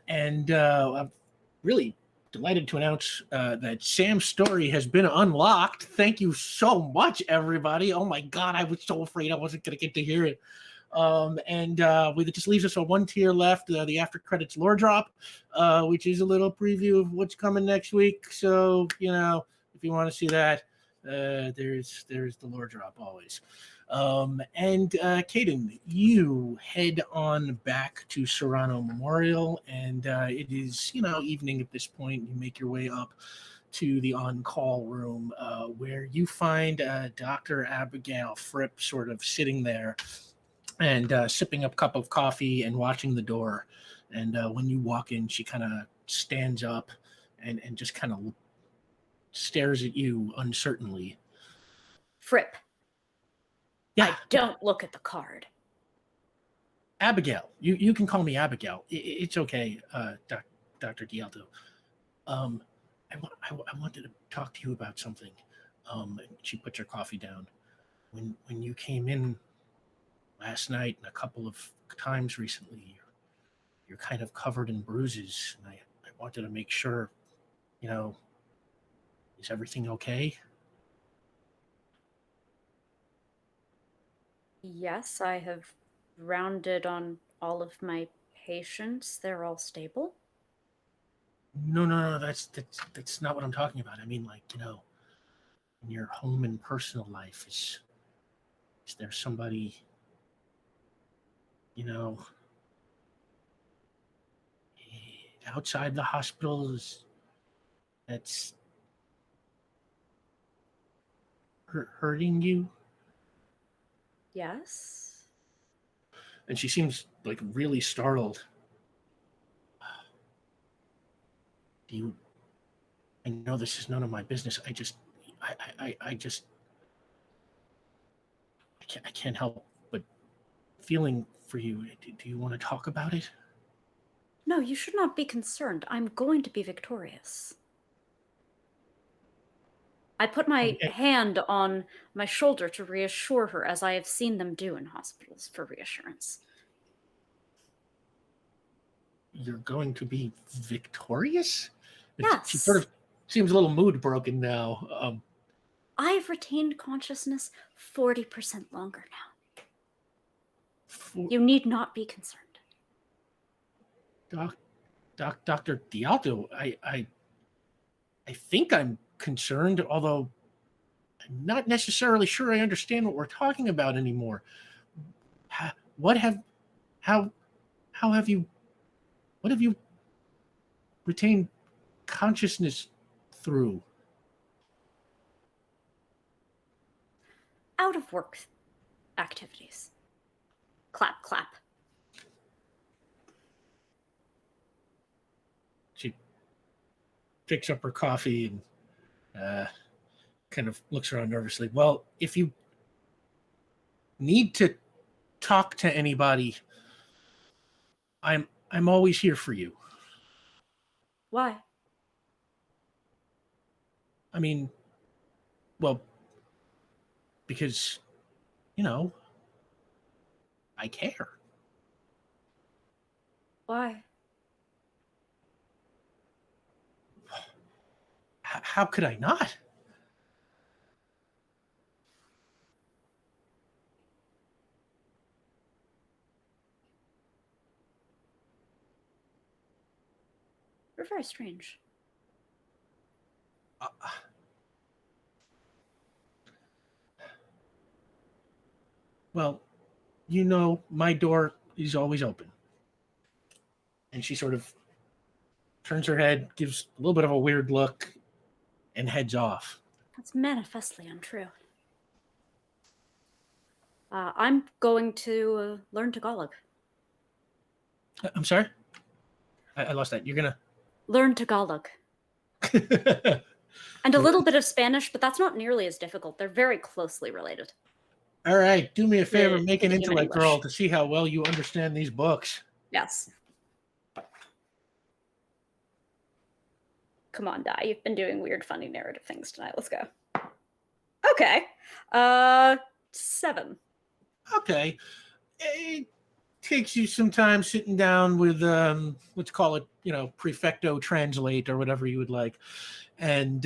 really delighted to announce that Sam's story has been unlocked. Thank you so much, everybody. Oh my God, I was so afraid I wasn't going to get to hear it. It just leaves us a one tier left, the after credits lore drop, which is a little preview of what's coming next week. So, if you want to see that, there's the lore drop always. Kaden, you head on back to Serrano Memorial, and it is, evening at this point. You make your way up to the on-call room where you find Dr. Abigail Fripp sort of sitting there and sipping a cup of coffee and watching the door. And when you walk in, she kind of stands up and just kind of stares at you uncertainly. Fripp. Yeah. I don't look at the card. Abigail. You can call me Abigail. It's okay, Dr. Dialdo. I wanted to talk to you about something. She puts her coffee down. When you came in last night and a couple of times recently, you're kind of covered in bruises, and I wanted to make sure, is everything okay? Yes, I have rounded on all of my patients. They're all stable. No, that's not what I'm talking about. I mean, in your home and personal life, is there somebody, outside the hospital that's hurting you? Yes. And she seems like really startled. I know this is none of my business. I can't help but feeling for you. Do you want to talk about it? No, you should not be concerned. I'm going to be victorious. I put my hand on my shoulder to reassure her, as I have seen them do in hospitals for reassurance. You're going to be victorious? Yes. She sort of seems a little mood broken now. I've retained consciousness 40% longer now. You need not be concerned. Dr. Dialdo, I think I'm concerned, although I'm not necessarily sure I understand what we're talking about anymore. What have you retained consciousness through? Out of work activities. Clap, clap. She picks up her coffee and kind of looks around nervously. Well, if you need to talk to anybody, I'm always here for you. Why? I mean, well, because, I care. Why? How could I not? You're very strange. Well, my door is always open. And she sort of turns her head, gives a little bit of a weird look, and heads off. That's manifestly untrue. I'm going to learn Tagalog. I'm sorry? I lost that. You're going to... Learn Tagalog. And a little bit of Spanish, but that's not nearly as difficult. They're very closely related. All right. Do me a favor. Make an human intellect English. roll to see how well you understand these books. Yes. Come on, Di. You've been doing weird, funny narrative things tonight. Let's go. Okay. 7. Okay. takes you some time sitting down with let's call it, prefecto translate or whatever you would like, and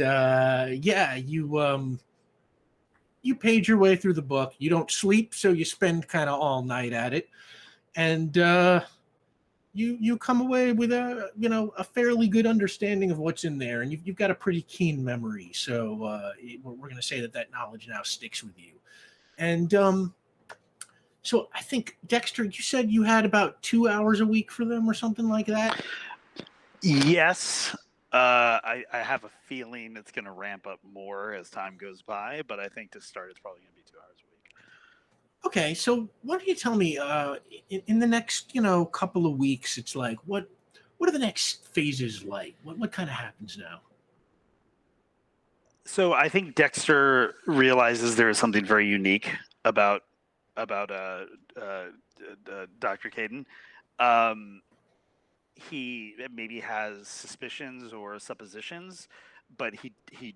you page your way through the book. You don't sleep, so you spend kind of all night at it, and you come away with a fairly good understanding of what's in there, and you've got a pretty keen memory. So we're going to say that knowledge now sticks with you, and so I think, Dexter, you said you had about 2 hours a week for them or something like that? Yes. I have a feeling it's going to ramp up more as time goes by, but I think to start, it's probably going to be 2 hours a week. Okay, so why don't you tell me, in the next, couple of weeks, it's like, what are the next phases like? What kind of happens now? So I think Dexter realizes there is something very unique about Doctor Kaden. He maybe has suspicions or suppositions, but he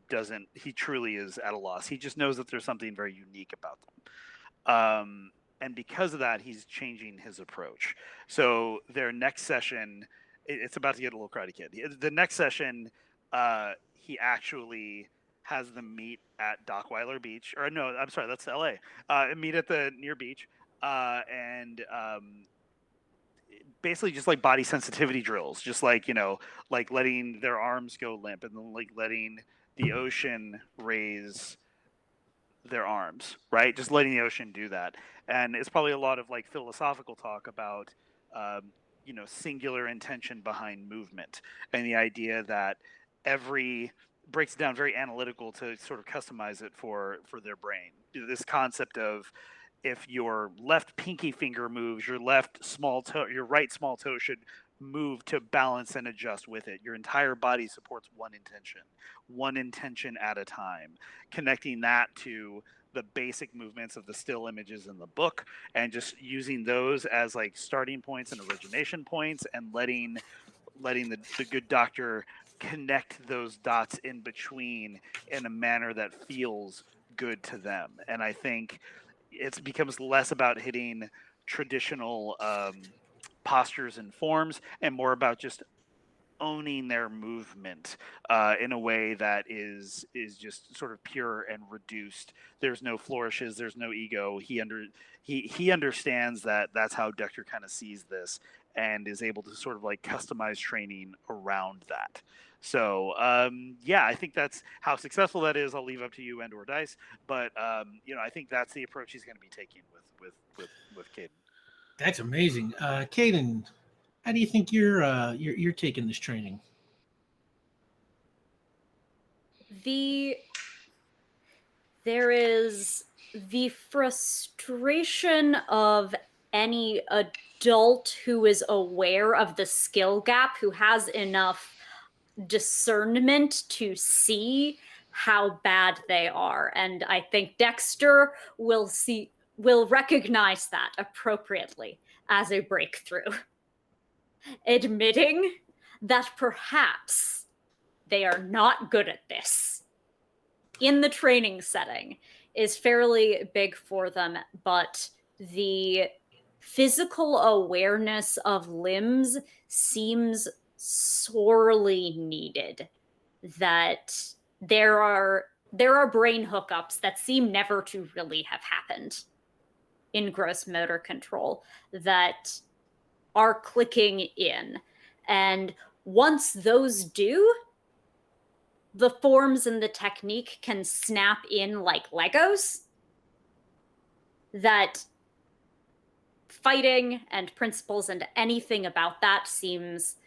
doesn't. He truly is at a loss. He just knows that there's something very unique about them, and because of that, he's changing his approach. So their next session, it's about to get a little crowded, kid. The next session, he actually has them meet at Dockweiler Beach, or no, I'm sorry, that's L.A. Meet at the near beach, and basically just like body sensitivity drills, just like like letting their arms go limp, and then like letting the ocean raise their arms, right? Just letting the ocean do that. And it's probably a lot of like philosophical talk about singular intention behind movement, and the idea that every breaks it down very analytical to sort of customize it for their brain. This concept of, if your left pinky finger moves, your right small toe should move to balance and adjust with it. Your entire body supports one intention at a time, connecting that to the basic movements of the still images in the book, and just using those as like starting points and origination points, and letting the good doctor connect those dots in between in a manner that feels good to them. And I think it becomes less about hitting traditional postures and forms, and more about just owning their movement in a way that is just sort of pure and reduced. There's no flourishes, there's no ego. He understands that that's how Dector kind of sees this, and is able to sort of like customize training around that. So I think that's how successful that is. I'll leave up to you and or Dice, but I think that's the approach he's going to be taking with Kaden. That's amazing. Kaden, how do you think you're taking this training? There is the frustration of any adult who is aware of the skill gap, who has enough discernment to see how bad they are. And I think Dexter will recognize that appropriately as a breakthrough. Admitting that perhaps they are not good at this in the training setting is fairly big for them, but the physical awareness of limbs seems sorely needed. That there are brain hookups that seem never to really have happened in gross motor control that are clicking in. And once those do, the forms and the technique can snap in like Legos. That fighting and principles and anything about that seems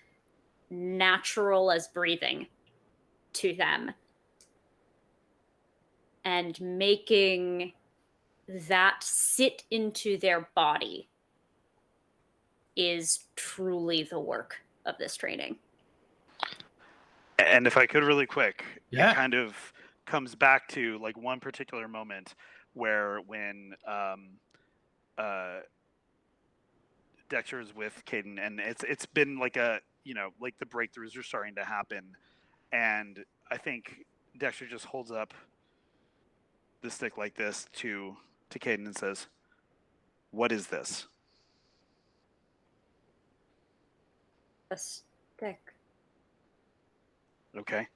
natural as breathing to them. And making that sit into their body is truly the work of this training. And if I could really quick, Yeah. It kind of comes back to like one particular moment where when Dexter is with Kaden, and it's been like like the breakthroughs are starting to happen, and I think Dexter just holds up the stick like this to Kaden and says, "What is this?" A stick. Okay.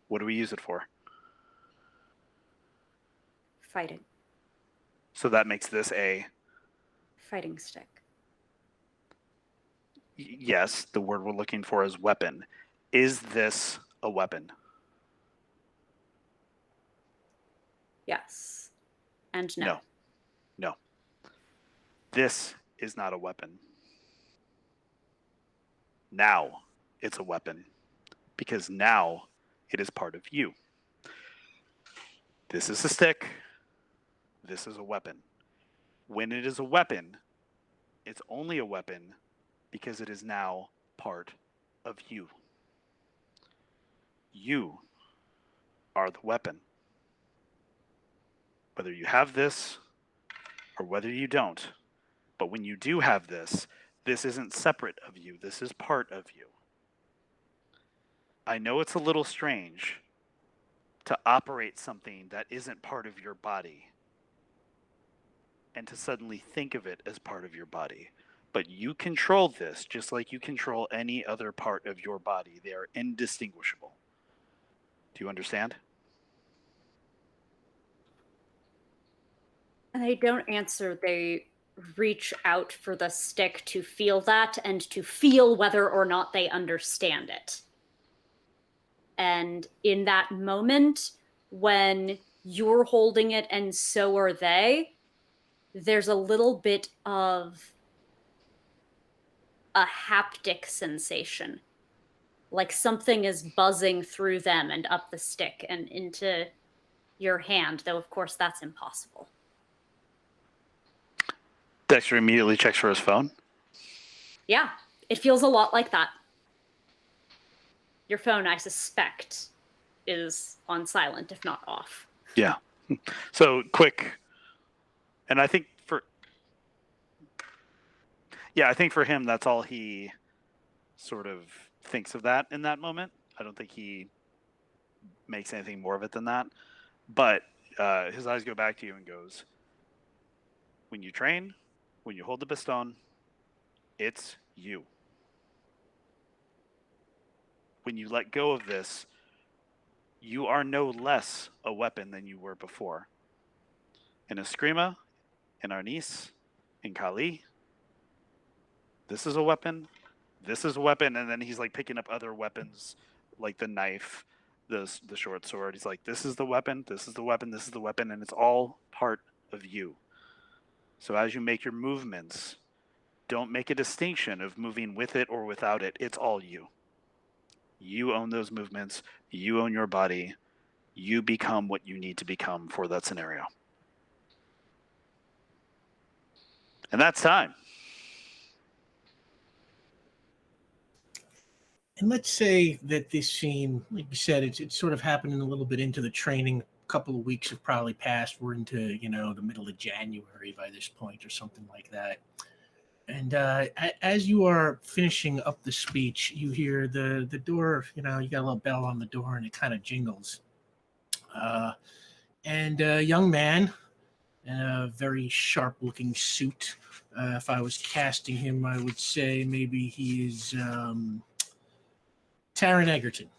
What do we use it for? Fighting. So that makes this a... Fighting stick. Yes, the word we're looking for is weapon. Is this a weapon? Yes. And no. No. No. This is not a weapon. Now it's a weapon because now it is part of you. This is a stick. This is a weapon. When it is a weapon, it's only a weapon because it is now part of you. You are the weapon. Whether you have this or whether you don't. But when you do have this, this isn't separate of you. This is part of you. I know it's a little strange to operate something that isn't part of your body and to suddenly think of it as part of your body. But you control this just like you control any other part of your body. They are indistinguishable. Do you understand? And they don't answer. They reach out for the stick to feel that and to feel whether or not they understand it. And in that moment, when you're holding it and so are they, there's a little bit of a haptic sensation. Like something is buzzing through them and up the stick and into your hand, though of course that's impossible. Dexter immediately checks for his phone. Yeah, it feels a lot like that. Your phone, I suspect, is on silent, if not off. Yeah. So quick. And I think for him, that's all he sort of thinks of that in that moment. I don't think he makes anything more of it than that. But his eyes go back to you and goes, when you train, when you hold the baston, it's you. When you let go of this, you are no less a weapon than you were before. In Eskrima, in Arnis, in Kali, this is a weapon, this is a weapon, and then he's like picking up other weapons, like the knife, the short sword. He's like, this is the weapon, this is the weapon, this is the weapon, and it's all part of you. So as you make your movements, don't make a distinction of moving with it or without it. It's all you. You own those movements. You own your body. You become what you need to become for that scenario. And that's time. And let's say that this scene, like you said, it's sort of happening a little bit into the training. A couple of weeks have probably passed. We're into, the middle of January by this point or something like that. And as you are finishing up the speech, you hear the door, you got a little bell on the door and it kind of jingles. And a young man in a very sharp looking suit. If I was casting him, I would say maybe he is Taron Egerton.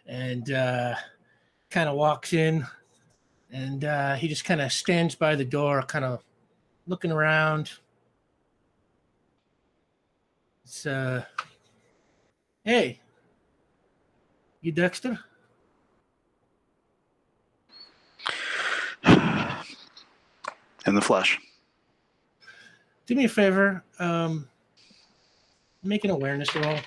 And kind of walks in and he just kind of stands by the door, kind of looking around. It's, hey, you Dexter? In the flesh. Do me a favor. Make an awareness roll.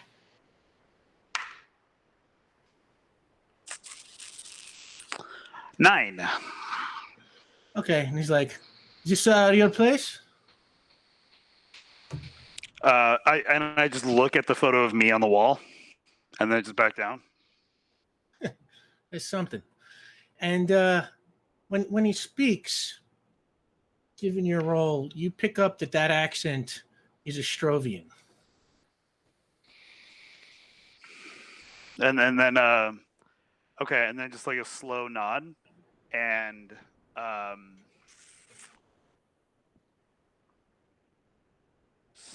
Nine. Okay, and he's like, "Is this your place?" I just look at the photo of me on the wall, and then just back down. There's something. And when he speaks, given your role, you pick up that accent is Estrovian. And then okay, and then just like a slow nod, and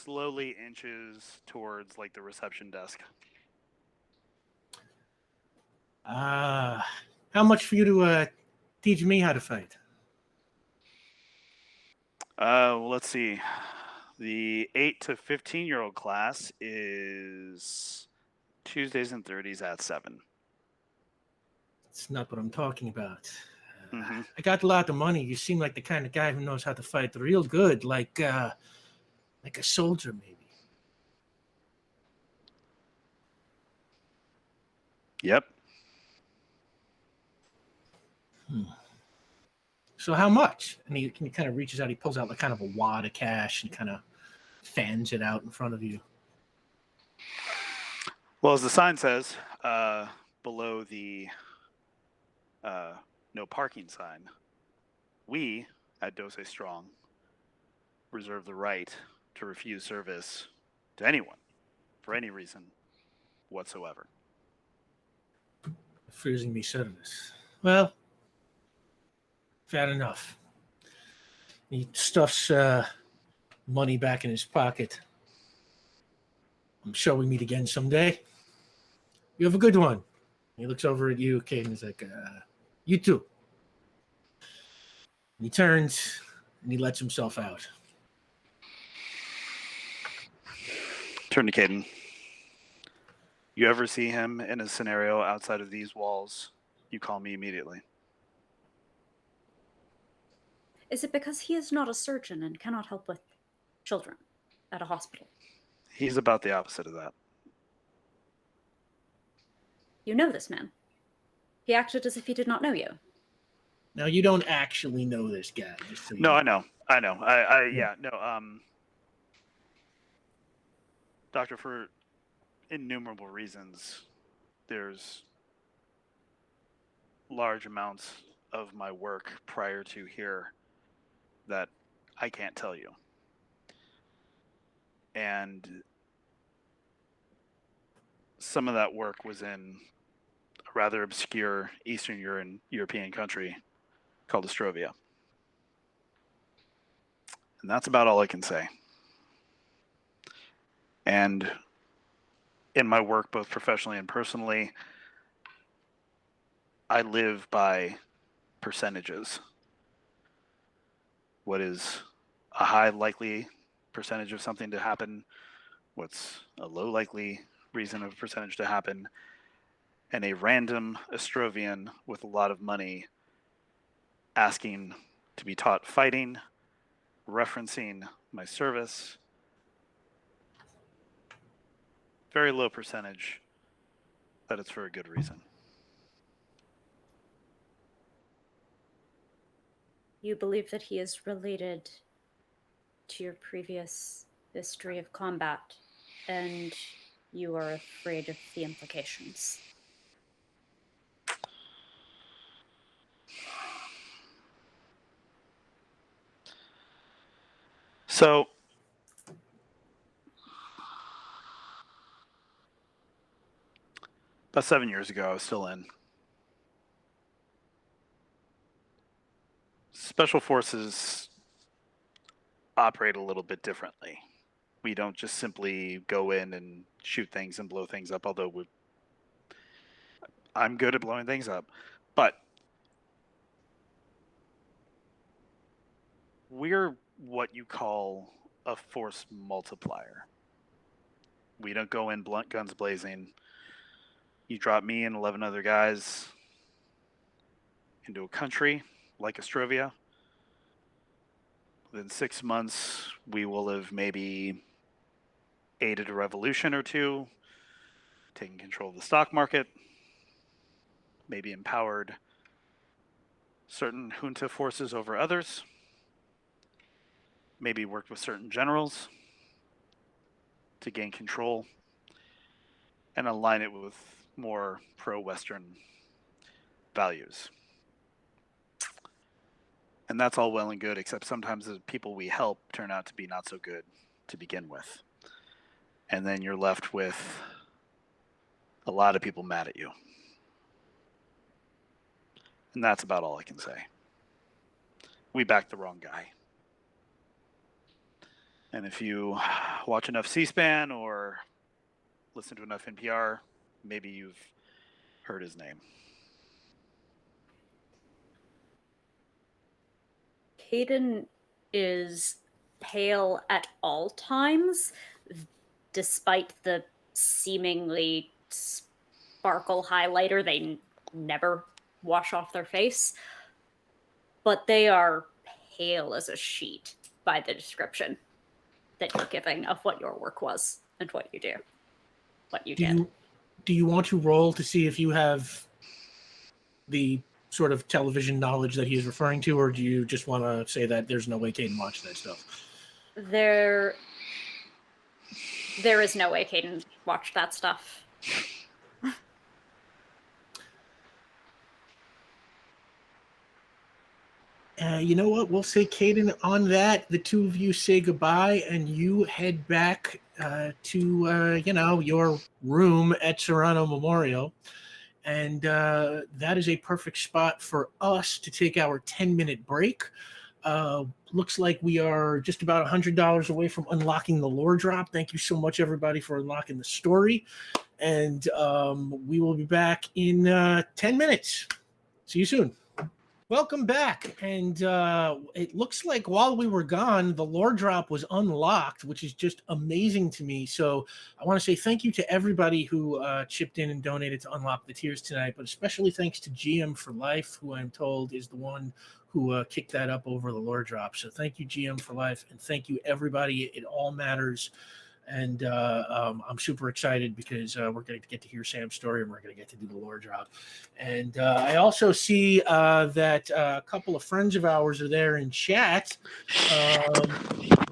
slowly inches towards like the reception desk. How much for you to teach me how to fight? Well, let's see. The 8 to 15-year-old class is Tuesdays and Thursdays at 7. That's not what I'm talking about. Mm-hmm. I got a lot of money. You seem like the kind of guy who knows how to fight real good, like a soldier, maybe. Yep. So how much? And he kind of reaches out. He pulls out like kind of a wad of cash and kind of fans it out in front of you. Well, as the sign says, below the no parking sign, we at Dose Strong reserve the right to refuse service to anyone for any reason whatsoever. Refusing me service. Well, fair enough. He stuffs money back in his pocket. I'm sure we meet again someday. You have a good one. He looks over at you, Kaden. He's like, you too. And he turns and he lets himself out. Turn to Kaden. You ever see him in a scenario outside of these walls, you call me immediately. Is it because he is not a surgeon and cannot help with children at a hospital? He's about the opposite of that. You know this man. He acted as if he did not know you. Now, you don't actually know this guy. Just so you No, know. I know. Yeah, no. Doctor, for innumerable reasons, there's large amounts of my work prior to here that I can't tell you. And some of that work was in a rather obscure Eastern European country called Ostrovia. And that's about all I can say. And in my work, both professionally and personally, I live by percentages. What is a high likely percentage of something to happen? What's a low likely reason of percentage to happen? And a random Ostrovian with a lot of money asking to be taught fighting, referencing my service. Very low percentage that it's for a good reason. You believe that he is related to your previous history of combat, and you are afraid of the implications. So, about 7 years ago, I was still in. Special forces operate a little bit differently. We don't just simply go in and shoot things and blow things up, although I'm good at blowing things up. But we're what you call a force multiplier. We don't go in blunt guns blazing. You drop me and 11 other guys into a country like Ostrovia. Within 6 months, we will have maybe aided a revolution or two, taken control of the stock market, maybe empowered certain junta forces over others, maybe worked with certain generals to gain control and align it with more pro-Western values. And that's all well and good, except sometimes the people we help turn out to be not so good to begin with. And then you're left with a lot of people mad at you. And that's about all I can say. We backed the wrong guy. And if you watch enough C-SPAN or listen to enough NPR, maybe you've heard his name. Kaden is pale at all times, despite the seemingly sparkle highlighter they never wash off their face. But they are pale as a sheet by the description that you're giving of what your work was and what you do. What you did. Do you want to roll to see if you have the sort of television knowledge that he is referring to, or do you just want to say that there's no way Kaden watched that stuff? There is no way Kaden watched that stuff. You know what? We'll say, Kaden, on that, the two of you say goodbye, and you head back to your room at Serrano Memorial. And that is a perfect spot for us to take our 10-minute break. Looks like we are just about $100 away from unlocking the lore drop. Thank you so much, everybody, for unlocking the story. And we will be back in 10 minutes. See you soon. Welcome back. And it looks like while we were gone, the lore drop was unlocked, which is just amazing to me. So I want to say thank you to everybody who chipped in and donated to unlock the tiers tonight, but especially thanks to GM for Life, who I'm told is the one who kicked that up over the lore drop. So thank you, GM for Life, and thank you, everybody. It all matters. And I'm super excited because we're going to get to hear Sam's story, and we're going to get to do the lore drop. And I also see that a couple of friends of ours are there in chat.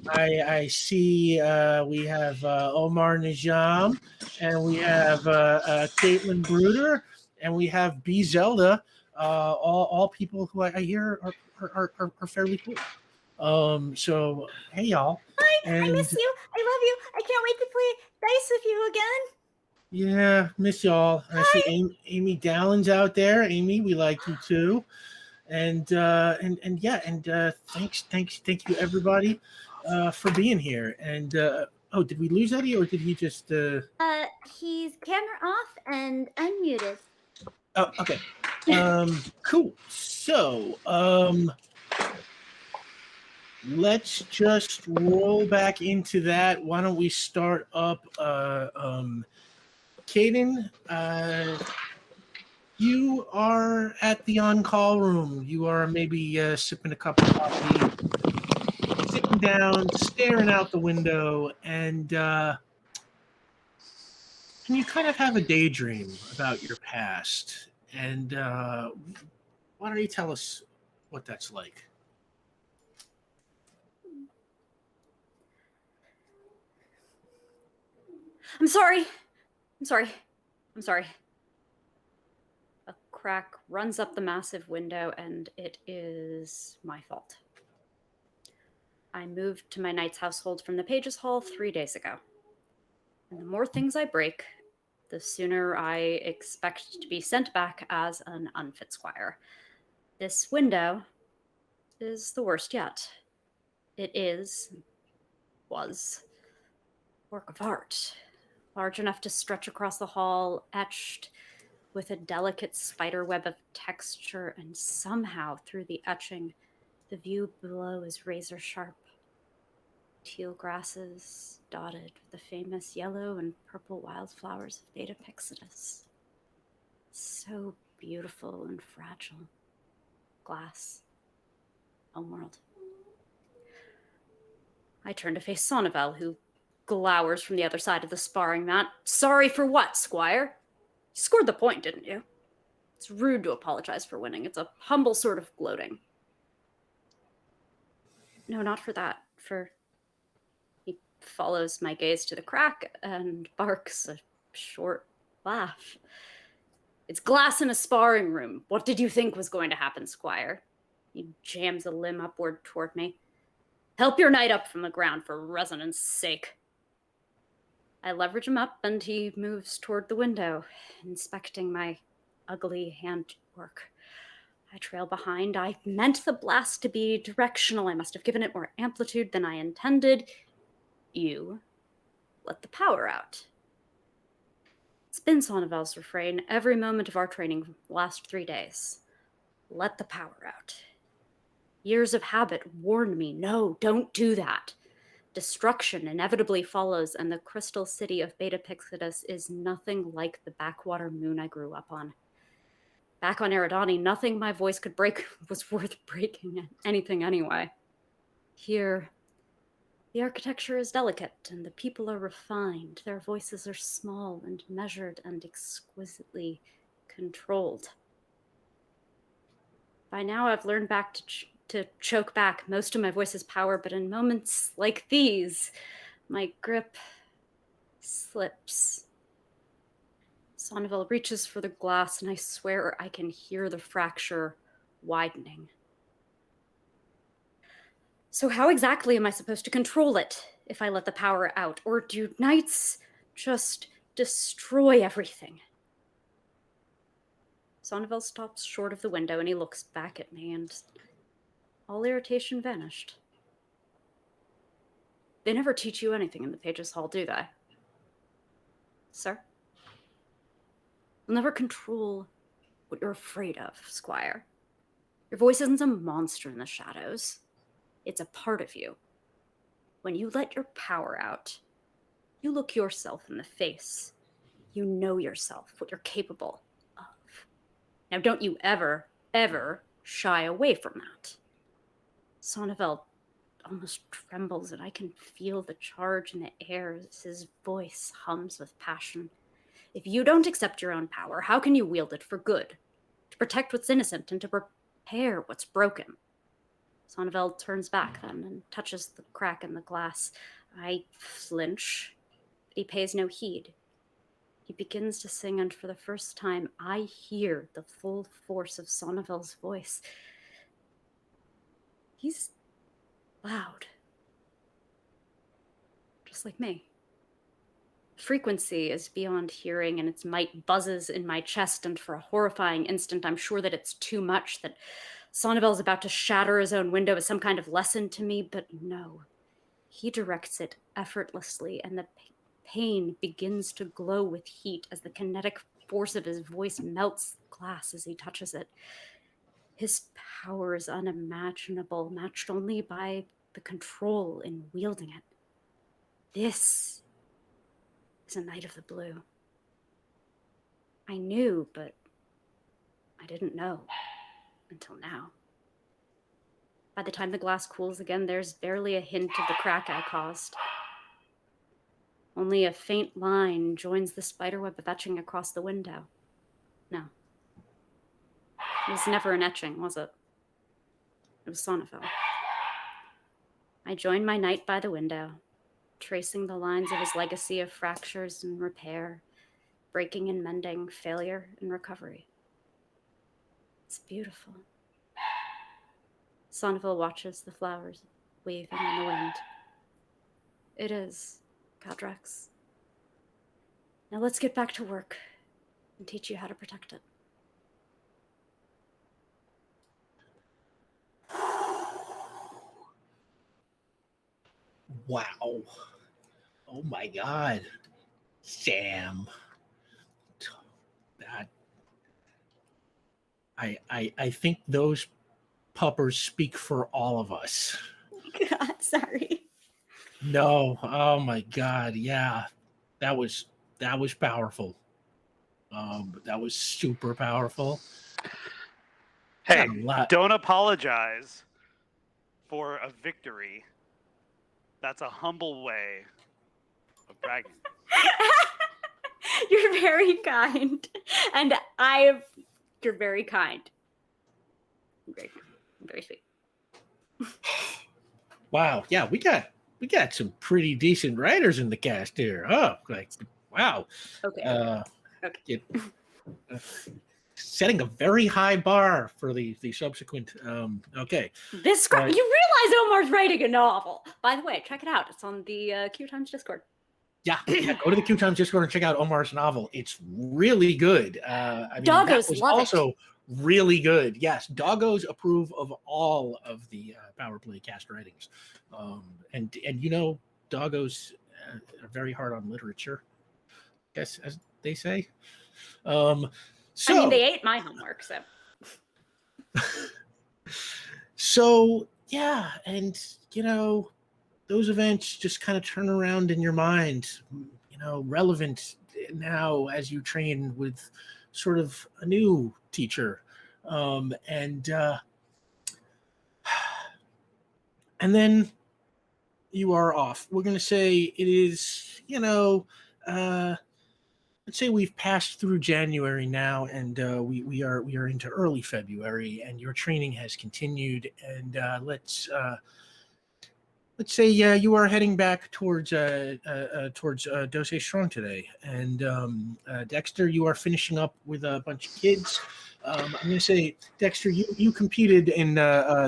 I see we have Omar Najam, and we have Caitlin Bruder, and we have B Zelda. All people who I hear are fairly cool. So hey y'all. I miss you. I love you. I can't wait to play dice with you again. Yeah, miss y'all. I see Amy Dallins out there. Amy, we like you too. And thank you everybody for being here. And did we lose Eddie, or did he just He's camera off and unmuted. Oh, okay. Cool. So, let's just roll back into that. Why don't we start up Kaden, you are at the on-call room. You are maybe sipping a cup of coffee, sitting down, staring out the window, and you kind of have a daydream about your past. And why don't you tell us what that's like? I'm sorry. A crack runs up the massive window, and it is my fault. I moved to my knight's household from the Pages Hall 3 days ago. And the more things I break, the sooner I expect to be sent back as an unfit squire. This window is the worst yet. It was, work of art. Large enough to stretch across the hall, etched with a delicate spider web of texture, and somehow through the etching, the view below is razor sharp. Teal grasses dotted with the famous yellow and purple wildflowers of Beta Pixidus. So beautiful and fragile. Glass. Homeworld. I turn to face Sonnevel, who glowers from the other side of the sparring mat. Sorry for what, Squire? You scored the point, didn't you? It's rude to apologize for winning. It's a humble sort of gloating. No, not for that. He follows my gaze to the crack and barks a short laugh. It's glass in a sparring room. What did you think was going to happen, Squire? He jams a limb upward toward me. Help your knight up from the ground for resonance sake. I leverage him up, and he moves toward the window, inspecting my ugly handwork. I trail behind. I meant the blast to be directional. I must have given it more amplitude than I intended. You let the power out. It's been Sonnevel's refrain every moment of our training the last 3 days. Let the power out. Years of habit warned me, no, don't do that. Destruction inevitably follows, and the crystal city of Beta Pixidus is nothing like the backwater moon I grew up on. Back on Eridani, nothing my voice could break was worth breaking anything anyway. Here, the architecture is delicate, and the people are refined. Their voices are small and measured and exquisitely controlled. By now, I've learned back to choke back most of my voice's power, but in moments like these, my grip slips. Sonnevel reaches for the glass, and I swear I can hear the fracture widening. So how exactly am I supposed to control it if I let the power out? Or do knights just destroy everything? Sonnevel stops short of the window and he looks back at me, and all irritation vanished. They never teach you anything in the Pages Hall, do they? Sir? You'll never control what you're afraid of, Squire. Your voice isn't a monster in the shadows. It's a part of you. When you let your power out, you look yourself in the face. You know yourself, what you're capable of. Now, don't you ever, ever shy away from that. Sonnevel almost trembles, and I can feel the charge in the air as his voice hums with passion. If you don't accept your own power, how can you wield it for good? To protect what's innocent and to repair what's broken? Sonnevel turns back then and touches the crack in the glass. I flinch, but he pays no heed. He begins to sing, and for the first time, I hear the full force of Sonnevel's voice. He's loud. Just like me. Frequency is beyond hearing, and its might buzzes in my chest, and for a horrifying instant, I'm sure that it's too much, that Sonnevel's about to shatter his own window as some kind of lesson to me, but no. He directs it effortlessly, and the pain begins to glow with heat as the kinetic force of his voice melts glass as he touches it. His power is unimaginable, matched only by the control in wielding it. This is a Knight of the Blue. I knew, but I didn't know until now. By the time the glass cools again, there's barely a hint of the crack I caused. Only a faint line joins the spiderweb of etching across the window. No. It was never an etching, was it? It was Sonnevel. I joined my knight by the window, tracing the lines of his legacy of fractures and repair, breaking and mending, failure and recovery. It's beautiful. Sonnevel watches the flowers waving in the wind. It is, Cadrax. Now let's get back to work and teach you how to protect it. Wow. Oh my God. Sam. That I think those puppers speak for all of us. God, sorry. No. Oh my God. Yeah. That was powerful. That was super powerful. Hey, Got a lot. don't apologize for a victory. That's a humble way of bragging. You're very kind. And you're very kind. Very sweet. Wow. Yeah, we got some pretty decent writers in the cast here. Oh, like wow. Okay. Okay. Setting a very high bar for the subsequent. Okay. This you realize Omar's writing a novel. By the way, check it out. It's on the QueueTimes Discord. Yeah, go to the QueueTimes Discord and check out Omar's novel. It's really good. I mean, Doggos that was love also really good. Yes, Doggos approve of all of the Power Play cast writings. And you know, doggos are very hard on literature, I guess, as they say. So, I mean, they ate my homework, so. So, yeah, and, those events just kind of turn around in your mind, relevant now as you train with sort of a new teacher. And then you are off. We're going to say it is, let's say we've passed through January now, and we are into early February, and your training has continued. And let's say you are heading back towards Dose Strong today, and Dexter, you are finishing up with a bunch of kids. I'm going to say, Dexter, you competed in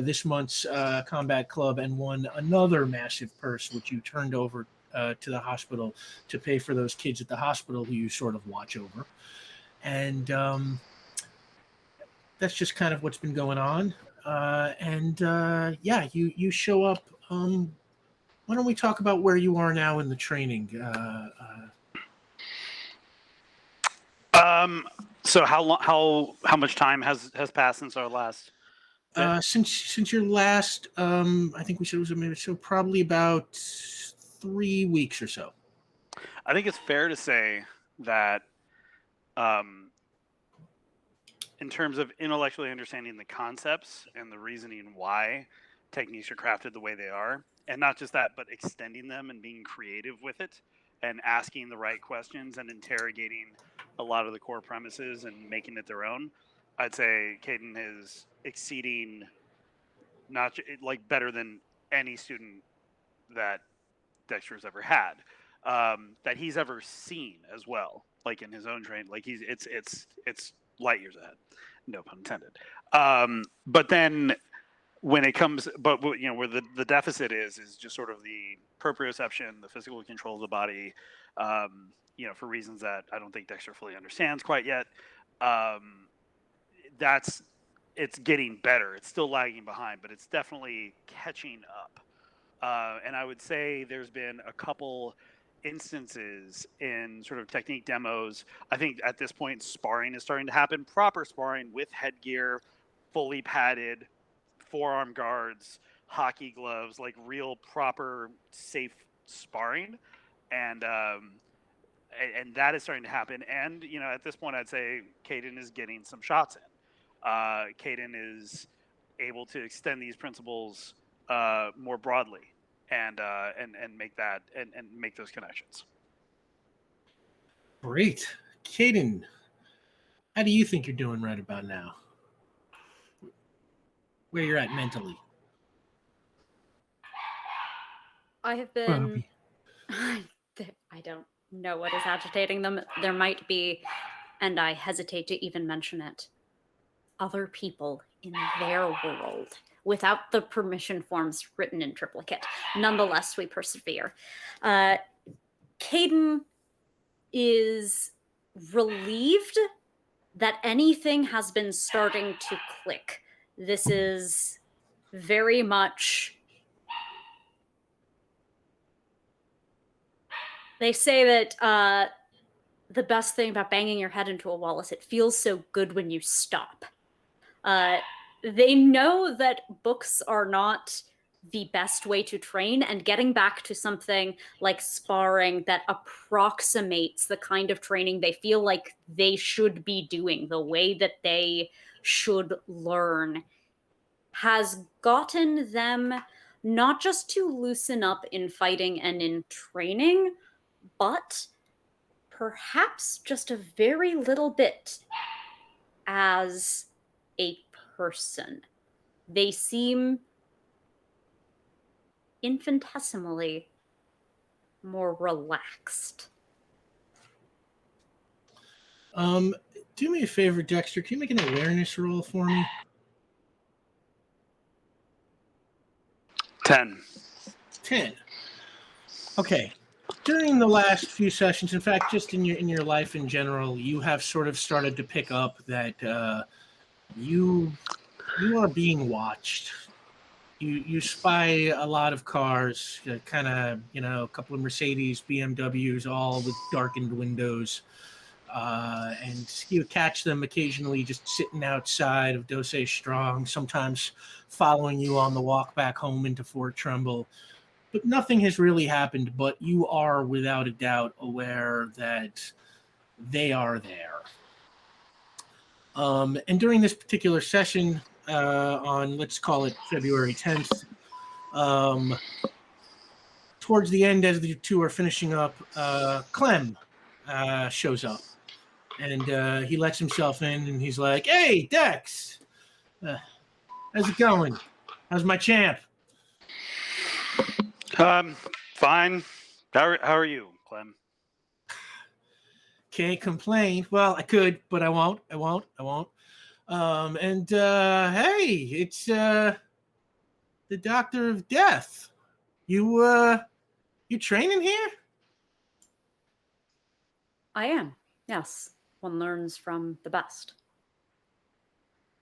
this month's combat club and won another massive purse, which you turned over to the hospital to pay for those kids at the hospital who you sort of watch over. And that's just kind of what's been going on. You show up. Why don't we talk about where you are now in the training? So how much time has passed since our last? Since your last, I think we said it was maybe so probably about 3 weeks or so. I think it's fair to say that, in terms of intellectually understanding the concepts and the reasoning why techniques are crafted the way they are, and not just that, but extending them and being creative with it and asking the right questions and interrogating a lot of the core premises and making it their own, I'd say Kaden is exceeding better than any student that Dexter's ever had, that he's ever seen as well, like in his own train. Like it's light years ahead, no pun intended. But then when it comes, but where the deficit is just sort of the proprioception, the physical control of the body, for reasons that I don't think Dexter fully understands quite yet. It's getting better. It's still lagging behind, but it's definitely catching up. And I would say there's been a couple instances in sort of technique demos. I think at this point, sparring is starting to happen. Proper sparring with headgear, fully padded, forearm guards, hockey gloves, like real proper safe sparring. And that is starting to happen. And, at this point, I'd say Kaden is getting some shots in. Kaden is able to extend these principles more broadly and make that and make those connections. Great. Kaden, how do you think you're doing right about now? Where you're at mentally? I have been... I don't know what is agitating them. There might be, and I hesitate to even mention it, other people in their world without the permission forms written in triplicate. Nonetheless, we persevere. Kaden is relieved that anything has been starting to click. This is very much... They say that the best thing about banging your head into a wall is it feels so good when you stop. They know that books are not the best way to train, and getting back to something like sparring that approximates the kind of training they feel like they should be doing, the way that they should learn, has gotten them not just to loosen up in fighting and in training, but perhaps just a very little bit as a person. They seem infinitesimally more relaxed. Do me a favor, Dexter. Can you make an awareness roll for me? 10. 10. Okay. During the last few sessions, in fact, just in your life in general, you have sort of started to pick up that you are being watched you spy a lot of cars, kind of, a couple of Mercedes, BMWs, all with darkened windows. And you catch them occasionally just sitting outside of Dose Strong, sometimes following you on the walk back home into Fort Trumbull. But nothing has really happened, but you are without a doubt aware that they are there. And during this particular session, on, let's call it February 10th, towards the end, as the two are finishing up, Clem shows up. And he lets himself in, and he's like, "Hey, Dex, how's it going? How's my champ?" Fine. How are you, Clem? Can't complain. Well, I could, but I won't. Hey, it's the Doctor of Death. You training here? I am. Yes. One learns from the best.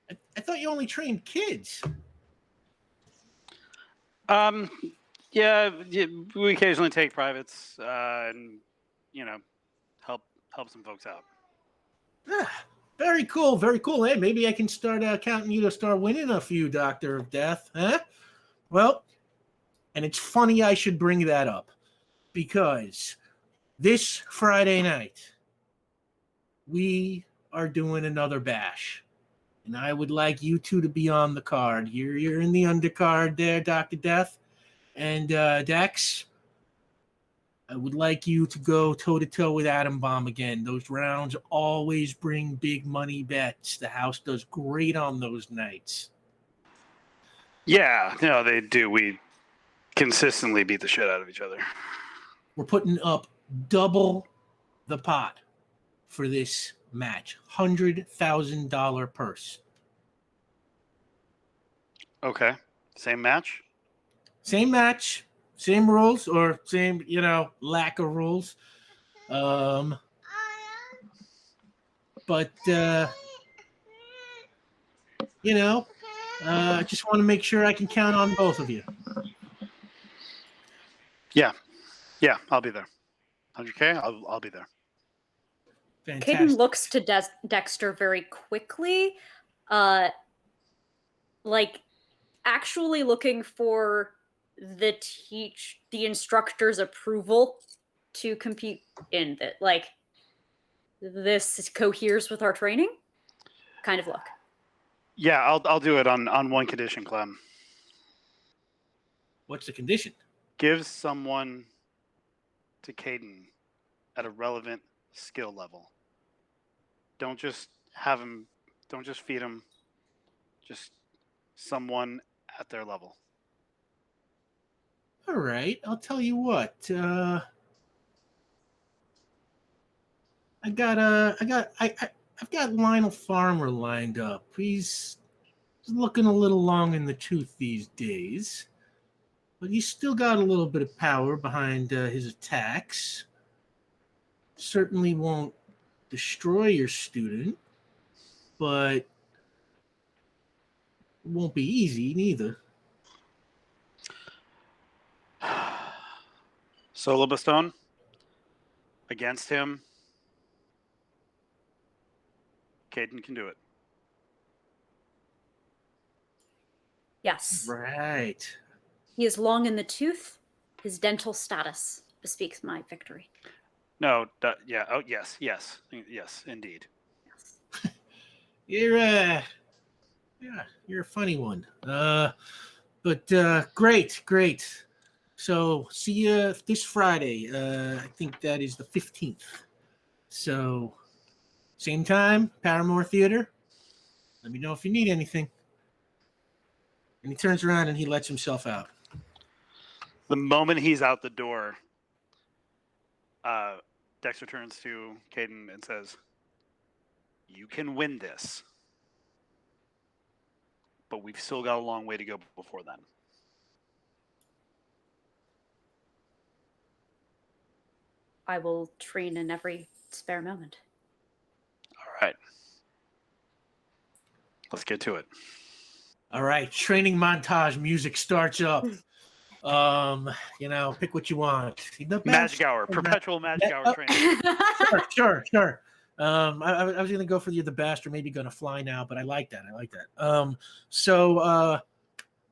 I thought you only trained kids. Yeah, we occasionally take privates, and help some folks out. Very cool, very cool. Hey, maybe I can start counting you to start winning a few Doctor of Death, huh? Well, and it's funny I should bring that up, because this Friday night, we are doing another bash. And I would like you two to be on the card. You're in the undercard there, Dr. Death. And Dex, I would like you to go toe-to-toe with Atom Bomb again. Those rounds always bring big money bets. The house does great on those nights. Yeah, they do. We consistently beat the shit out of each other. We're putting up double the pot for this match. $100,000 purse. Okay. Same match? Same match, same rules, or same, lack of rules. But I just want to make sure I can count on both of you. Yeah, I'll be there. 100K, I'll be there. Fantastic. Kaden looks to Dexter very quickly, like actually looking for the instructor's approval to compete in that. Like, this coheres with our training kind of look. Yeah, I'll do it on one condition, Clem. What's the condition? Give someone to Kaden at a relevant skill level. Don't just feed him. Just someone at their level. All right, I'll tell you what. I've got Lionel Farmer lined up. He's looking a little long in the tooth these days, but he's still got a little bit of power behind his attacks. Certainly won't destroy your student, but it won't be easy neither. Solo Bastone against him. Kaden can do it. Yes. Right. He is long in the tooth. His dental status bespeaks my victory. No, yeah. Oh, yes, indeed. Yes. You're a funny one. But great. So see you this Friday. I think that is the 15th. So same time, Paramore Theater. Let me know if you need anything. And he turns around and he lets himself out. The moment he's out the door, Dexter turns to Kaden and says, "You can win this, but we've still got a long way to go before then." I will train in every spare moment. All right. Let's get to it. All right, training montage music starts up. Pick what you want. The Magic hour, perpetual magic hour training. Sure. I was gonna go for the best, or maybe gonna fly now, but I like that.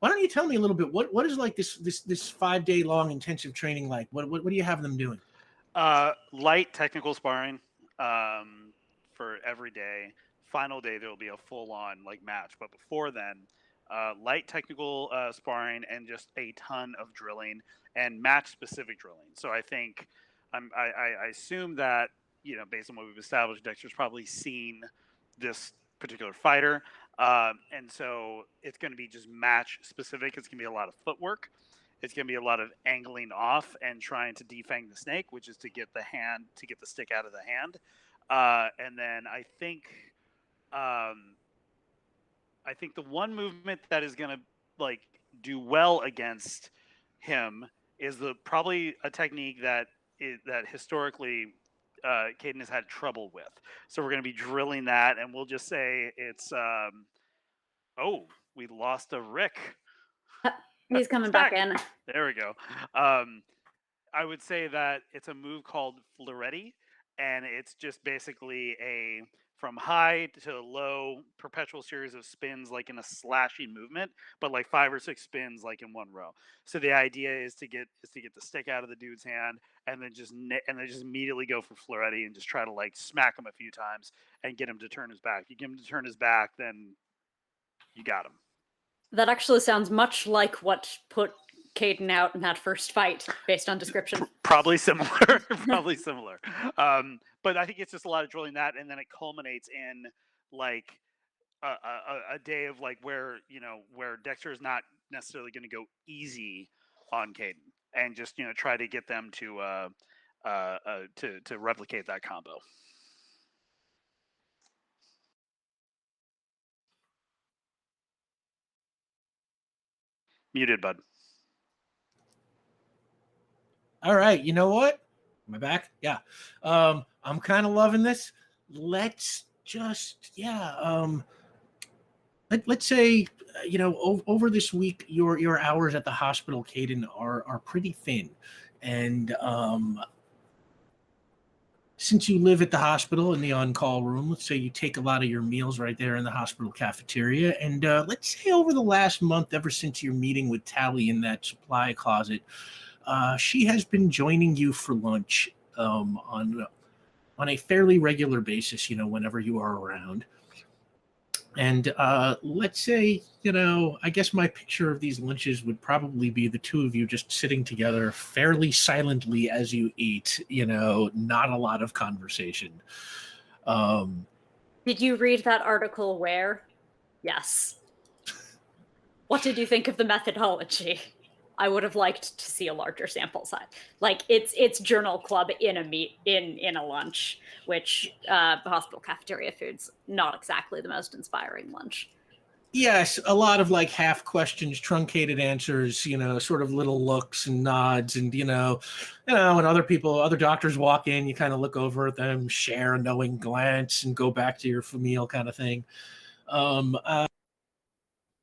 Why don't you tell me a little bit? What is like this 5-day long intensive training like? What do you have them doing? Light technical sparring for every day. Final day there will be a full on like match, but before then, light technical sparring and just a ton of drilling and match specific drilling. So I think I assume that based on what we've established, Dexter's probably seen this particular fighter, and so it's going to be just match specific. It's going to be a lot of footwork. It's going to be a lot of angling off and trying to defang the snake, which is to get the stick out of the hand. And then I think the one movement that is going to like do well against him is probably a technique that historically Kaden has had trouble with. So we're going to be drilling that, and we'll just say it's we lost a Rick. He's coming back in. There we go. I would say that it's a move called Floretti, and it's just basically a from high to low perpetual series of spins, like in a slashing movement, but like 5 or 6 spins, like in one row. So the idea is to get the stick out of the dude's hand, and then just immediately go for Floretti and just try to like smack him a few times and get him to turn his back. You get him to turn his back, then you got him. That actually sounds much like what put Kaden out in that first fight, based on description. Probably similar. But I think it's just a lot of drilling that, and then it culminates in like a day of like where Dexter is not necessarily going to go easy on Kaden, and just try to get them to replicate that combo. Muted, bud. All right, you know what? Am I back? Yeah. I'm kind of loving this. Let's just let's say over this week your hours at the hospital, Kaden, are pretty thin, and since you live at the hospital in the on-call room, let's say you take a lot of your meals right there in the hospital cafeteria, and let's say over the last month, ever since your meeting with Tally in that supply closet, she has been joining you for lunch on a fairly regular basis, whenever you are around. And let's say, I guess my picture of these lunches would probably be the two of you just sitting together fairly silently as you eat, not a lot of conversation. Did you read that article where? Yes. What did you think of the methodology? I would have liked to see a larger sample size. Like it's journal club in a lunch, which hospital cafeteria food's not exactly the most inspiring lunch. Yes, a lot of like half questions, truncated answers, sort of little looks and nods, and when other doctors walk in, you kind of look over at them, share a knowing glance, and go back to your familial kind of thing.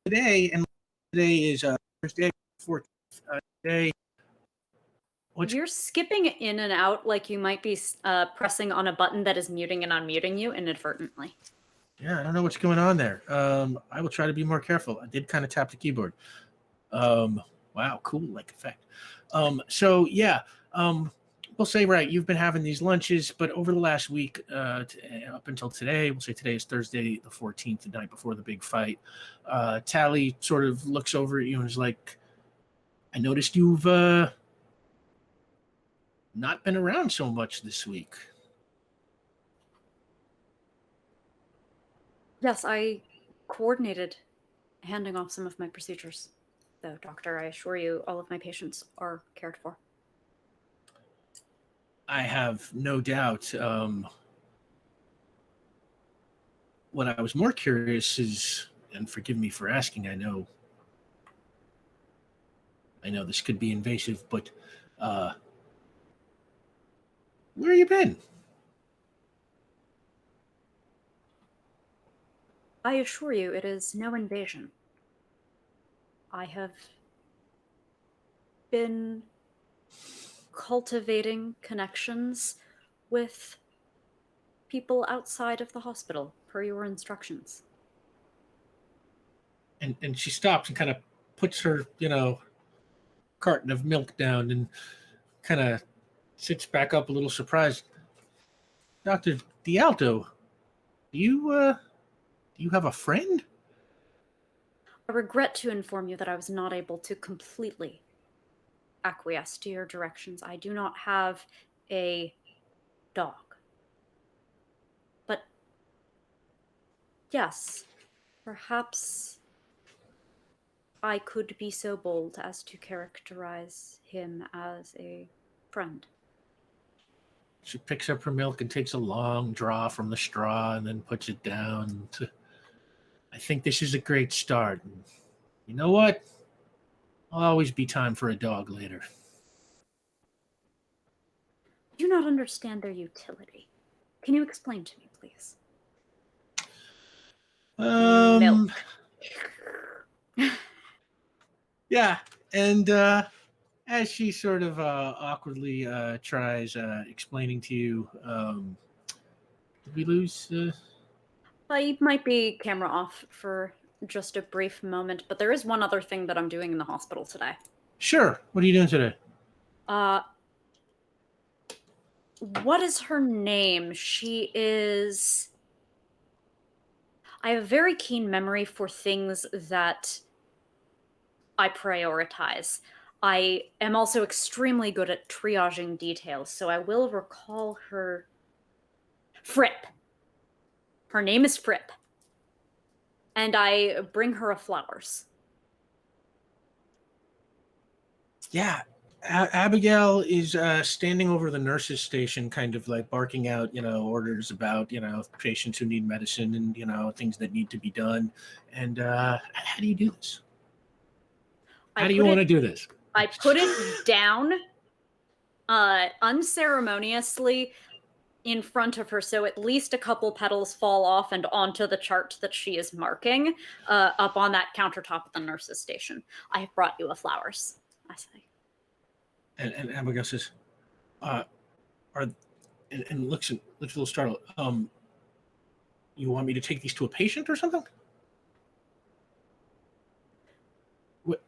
Today is Thursday, 14th day. You're skipping in and out like you might be pressing on a button that is muting and unmuting you inadvertently. Yeah, I don't know what's going on there. I will try to be more careful. I did kind of tap the keyboard. Wow, cool, like effect. We'll say, right, you've been having these lunches, but over the last week, up until today, we'll say today is Thursday the 14th, the night before the big fight, Tally sort of looks over at you and is like, I noticed you've not been around so much this week. Yes, I coordinated handing off some of my procedures. Though, doctor, I assure you, all of my patients are cared for. I have no doubt. What I was more curious is, and forgive me for asking, I know this could be invasive, but where you been? I assure you, it is no invasion. I have been cultivating connections with people outside of the hospital, per your instructions. And she stops and kind of puts her, carton of milk down and kind of sits back up a little surprised. Dr. D'Alto, do you have a friend? I regret to inform you that I was not able to completely acquiesce to your directions. I do not have a dog. But yes, perhaps I could be so bold as to characterize him as a friend. She picks up her milk and takes a long draw from the straw and then puts it down. I think this is a great start. And you know what? I'll always be time for a dog later. I do not understand their utility. Can you explain to me, please? Milk. Yeah, and as she sort of awkwardly tries explaining to you, did we lose? I might be camera off for just a brief moment, but there is one other thing that I'm doing in the hospital today. Sure. What are you doing today? What is her name? She is... I have a very keen memory for things that I prioritize. I am also extremely good at triaging details, so I will recall her... Fripp. Her name is Fripp. And I bring her a flowers. Yeah. Abigail is standing over the nurse's station, kind of like barking out, orders about, patients who need medicine and, things that need to be done. And how do you do this? How do you want to do this? I put it down unceremoniously in front of her, so at least a couple petals fall off and onto the chart that she is marking up on that countertop at the nurse's station. I have brought you a flowers, I say. And Abigail says, and looks a little startled. You want me to take these to a patient or something? What?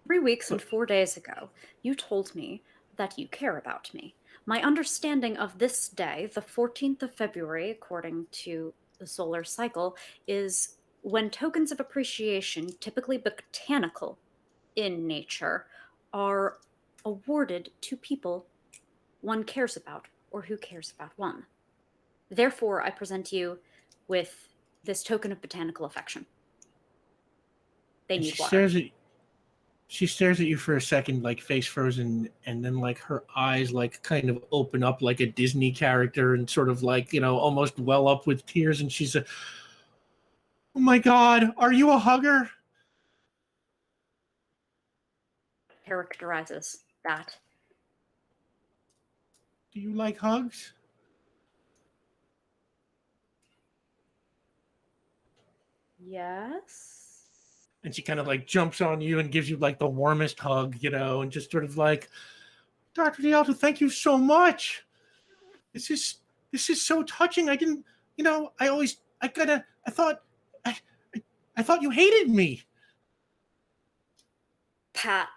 3 weeks and 4 days ago, you told me that you care about me. My understanding of this day, the 14th of February, according to the solar cycle, is when tokens of appreciation, typically botanical in nature, are awarded to people one cares about or who cares about one. Therefore, I present you with this token of botanical affection. They need water. She stares at you for a second, like face frozen, and then like her eyes like kind of open up like a Disney character and sort of like, almost well up with tears. And she's oh my God, are you a hugger? Characterizes that. Do you like hugs? Yes. And she kind of like jumps on you and gives you like the warmest hug, and just sort of like, Dr. D'Alto, thank you so much. This is so touching. I didn't, I thought you hated me. Pat.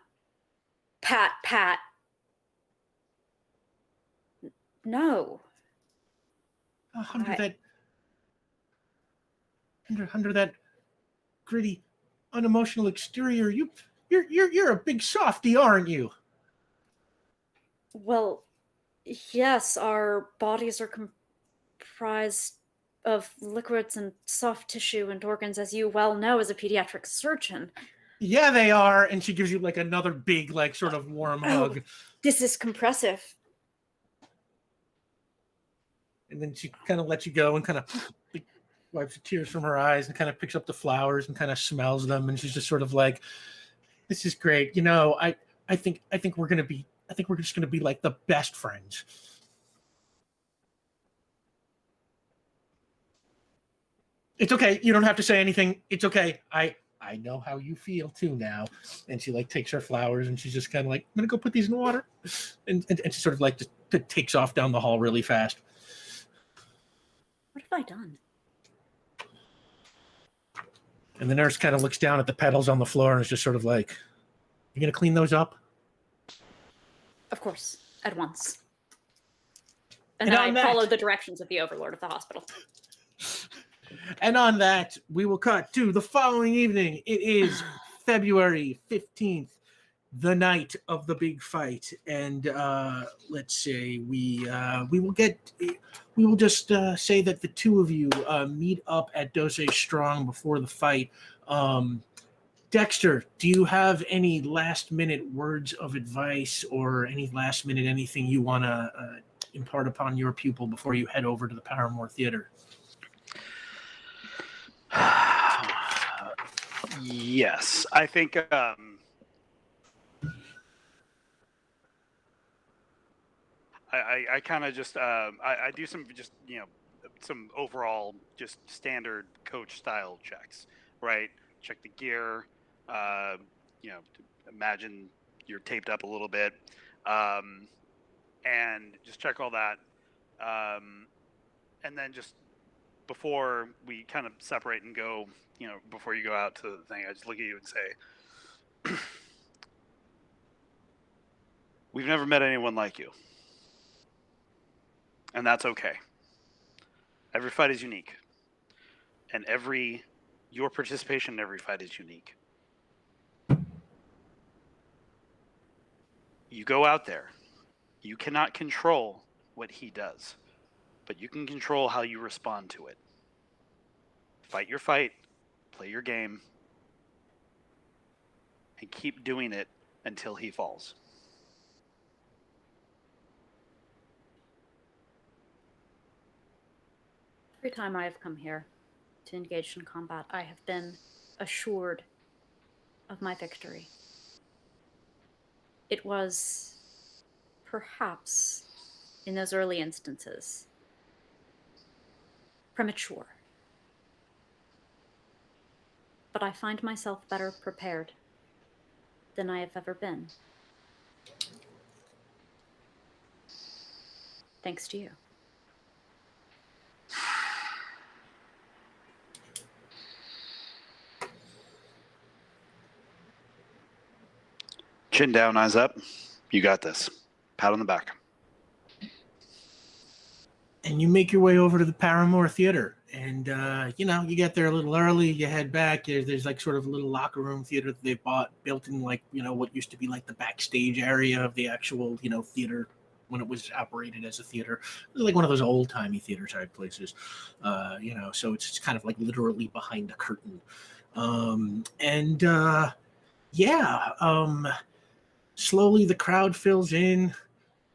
No. Under that gritty, unemotional exterior, you're a big softy, aren't you? Well, yes, our bodies are comprised of liquids and soft tissue and organs, as you well know as a pediatric surgeon. Yeah, they are. And she gives you like another big, like sort of warm hug. This is compressive. And then she kind of lets you go and kind of wipes the tears from her eyes and kind of picks up the flowers and kind of smells them. And she's just sort of like, this is great. I think we're just going to be like the best friends. It's okay. You don't have to say anything. It's okay. I know how you feel too now. And she like takes her flowers and she's just kind of like, I'm gonna go put these in the water, and she sort of like just takes off down the hall really fast. What have I done? And the nurse kind of looks down at the petals on the floor and is just sort of like, you gonna clean those up? Of course, at once. And then I follow the directions of the overlord of the hospital. And on that, we will cut to the following evening. It is February 15th, the night of the big fight. And let's say we will just say that the two of you meet up at Dose Strong before the fight. Dexter, do you have any last minute words of advice or any last minute anything you want to impart upon your pupil before you head over to the Paramore Theater? Yes, I think I kind of just I do some just some overall just standard coach style checks, right? Check the gear, imagine you're taped up a little bit, and just check all that, and then just before we kind of separate and go, before you go out to the thing, I just look at you and say, we've never met anyone like you. And that's okay. Every fight is unique. And your participation in every fight is unique. You go out there. You cannot control what he does, but you can control how you respond to it. Fight your fight, play your game, and keep doing it until he falls. Every time I have come here to engage in combat, I have been assured of my victory. It was perhaps, in those early instances, premature. But I find myself better prepared than I have ever been. Thanks to you. Chin down, eyes up. You got this. Pat on the back. And you make your way over to the Paramore Theater. And, you get there a little early. You head back. There's like sort of a little locker room theater that they built in like, what used to be like the backstage area of the actual, theater when it was operated as a theater. It was like one of those old-timey theater type places, so it's kind of like literally behind a curtain. Slowly the crowd fills in.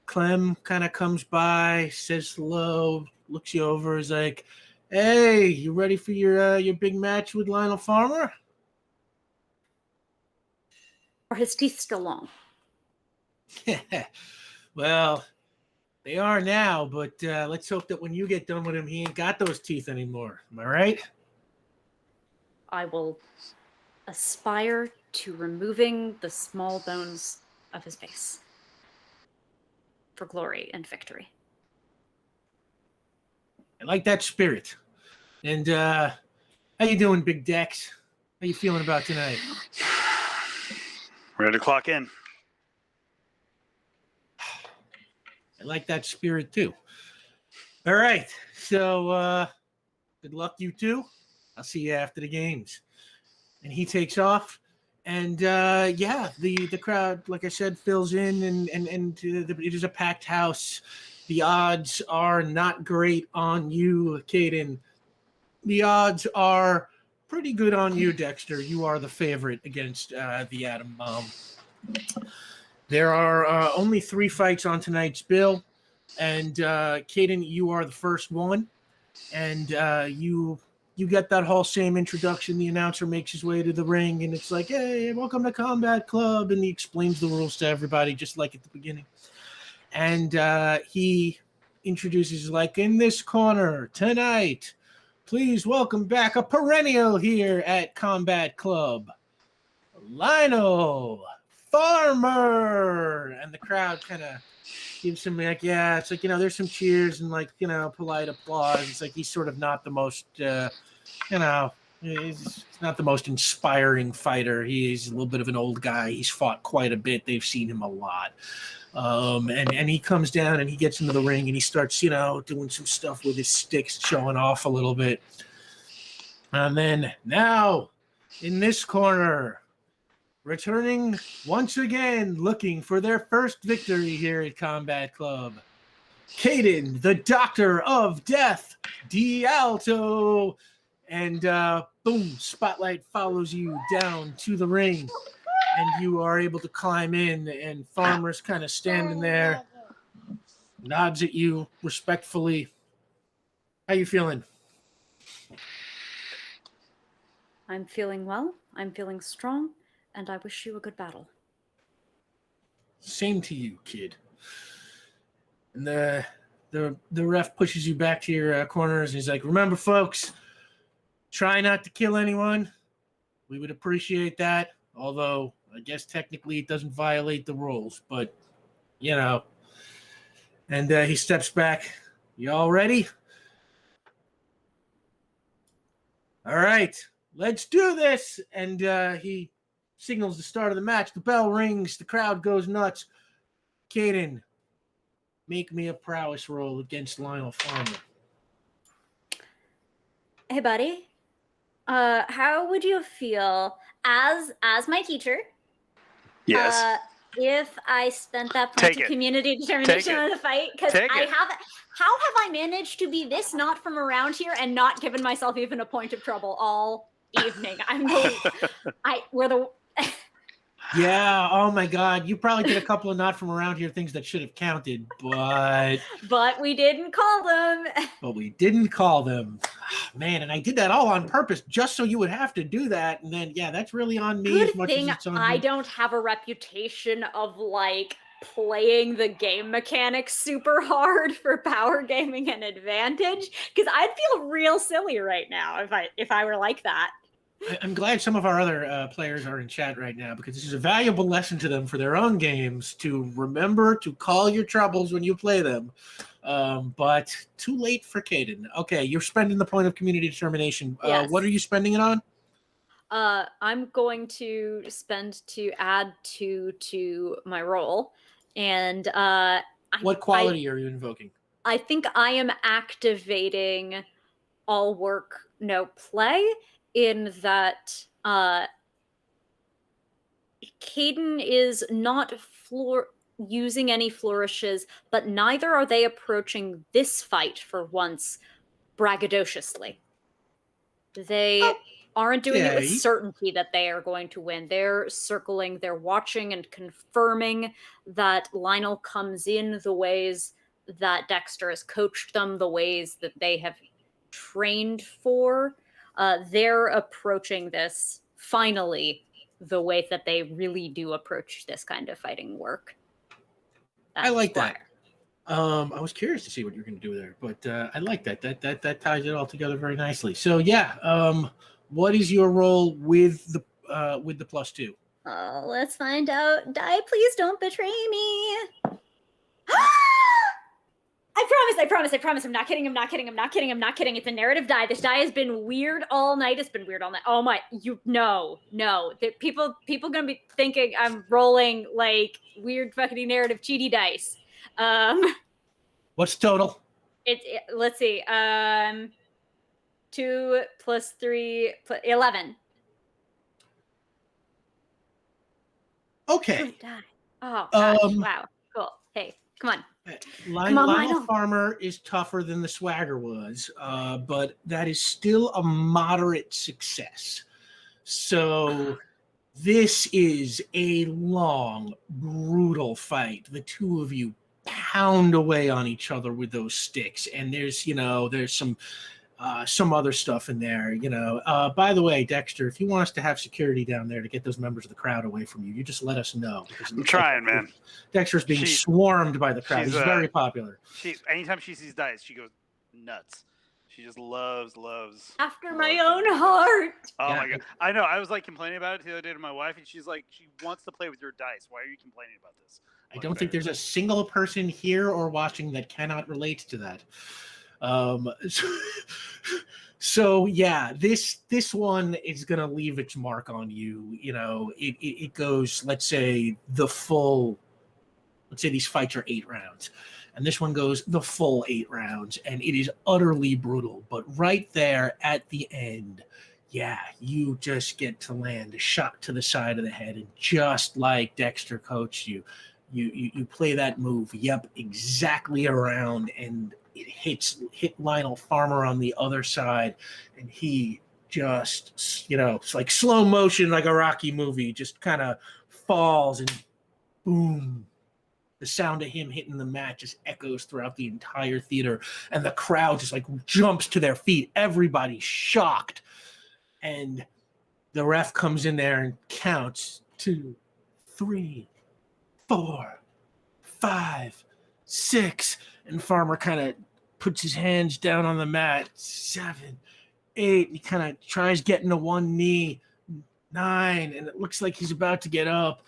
Clem kind of comes by, says hello, looks you over, is like, "Hey, you ready for your big match with Lionel Farmer?" Are his teeth still long? Well, they are now, but let's hope that when you get done with him, he ain't got those teeth anymore. Am I right? I will aspire to removing the small bones of his face for glory and victory. I like that spirit. And how you doing, Big Dex? How you feeling about tonight? Ready to clock in. I like that spirit too. All right. So good luck, you two. I'll see you after the games. And he takes off. And the crowd, like I said, fills in, and it is a packed house. The odds are not great on you, Kaden. The odds are pretty good on you, Dexter. You are the favorite against the Atom Bomb. There are only 3 fights on tonight's bill, and Kaden, you are the first one, and you get that whole same introduction. The announcer makes his way to the ring, and it's like, "Hey, welcome to Combat Club," and he explains the rules to everybody, just like at the beginning. And he introduces, like, in this corner tonight, please welcome back a perennial here at Combat Club, Lionel Farmer. And the crowd kind of gives him like, yeah, it's like, there's some cheers and like, polite applause. It's like he's sort of not the most, he's not the most inspiring fighter. He's a little bit of an old guy. He's fought quite a bit. They've seen him a lot. And he comes down and he gets into the ring and he starts, doing some stuff with his sticks, showing off a little bit. And then now in this corner, returning once again, looking for their first victory here at Combat Club, Kaden, the Doctor of Death, D'Alto. And boom, spotlight follows you down to the ring. And you are able to climb in, and Farmer's kind of standing there, nods at you respectfully. How you feeling? I'm feeling well. I'm feeling strong, and I wish you a good battle. Same to you, kid. And the ref pushes you back to your corners, and he's like, remember, folks, try not to kill anyone. We would appreciate that, although I guess technically it doesn't violate the rules, but, And he steps back. You all ready? All right, let's do this. And he signals the start of the match. The bell rings. The crowd goes nuts. Kaden, make me a prowess roll against Lionel Farmer. Hey, buddy. How would you feel as my teacher? Yes. If I spent that point Take of it. community determination Take it. on the fight, because Take I it. haven't. How have I managed to be this not from around here and not given myself even a point of trouble all evening? We're the. Yeah, oh my God. You probably did a couple of not from around here things that should have counted, but we didn't call them. we didn't call them. Man, and I did that all on purpose just so you would have to do that. And then, yeah, that's really on me Good as much thing as it's on I you. don't have a reputation of playing the game mechanics super hard for power gaming and advantage, because I'd feel real silly right now if I were like that. I'm glad some of our other players are in chat right now, because this is a valuable lesson to them for their own games, to remember to call your troubles when you play them. But too late for Kaden. Okay, you're spending the point of community determination. Yes. What are you spending it on? I'm going to spend to add 2 to my roll. And What quality are you invoking? I think I am activating all work, no play, in that Kaden is not using any flourishes, but neither are they approaching this fight for once braggadociously. They aren't doing it with certainty that they are going to win. They're circling, they're watching and confirming that Lionel comes in the ways that Dexter has coached them, the ways that they have trained for. They're approaching this finally the way that they really do approach this kind of fighting work. I like that. I was curious to see what you're going to do there, but I like that. That ties it all together very nicely. So yeah, what is your role with the +2? Oh, let's find out. Die, please don't betray me. I promise. I'm not kidding. It's a narrative die. This die has been weird all night. It's been weird all night. Oh my, no. People gonna be thinking I'm rolling weird fucking narrative cheaty dice. What's total? Let's see. 2 plus 3 plus 11. Okay. Good die. Oh gosh, wow. Cool. Hey, come on. Lionel Farmer is tougher than the Swagger was, but that is still a moderate success. So this is a long, brutal fight. The two of you pound away on each other with those sticks, and there's some other stuff in there. By the way, Dexter, if you want us to have security down there to get those members of the crowd away from you, you just let us know. I'm trying, man. Dexter's being swarmed by the crowd. He's very popular. Anytime she sees dice, she goes nuts. She just loves. After loves my playing own with dice. heart. Oh Yeah. my god! I know. I was like complaining about it the other day to my wife, and she's like, she wants to play with your dice. Why are you complaining about this? I don't think there's a single person here or watching that cannot relate to that. So yeah, this one is gonna leave its mark on you. You know, it goes. Let's say these fights are 8 rounds, and this one goes the full 8 rounds, and it is utterly brutal. But right there at the end, yeah, you just get to land a shot to the side of the head, and just like Dexter coached you, you play that move, yep, exactly around, and it hit Lionel Farmer on the other side, and he just, it's like slow motion, like a Rocky movie, just kind of falls, and boom. The sound of him hitting the mat just echoes throughout the entire theater, and the crowd just like jumps to their feet. Everybody's shocked, and the ref comes in there and counts 2, 3, 4, 5, 6, and Farmer kind of puts his hands down on the mat. 7, 8. He kind of tries getting to one knee. 9, and it looks like he's about to get up.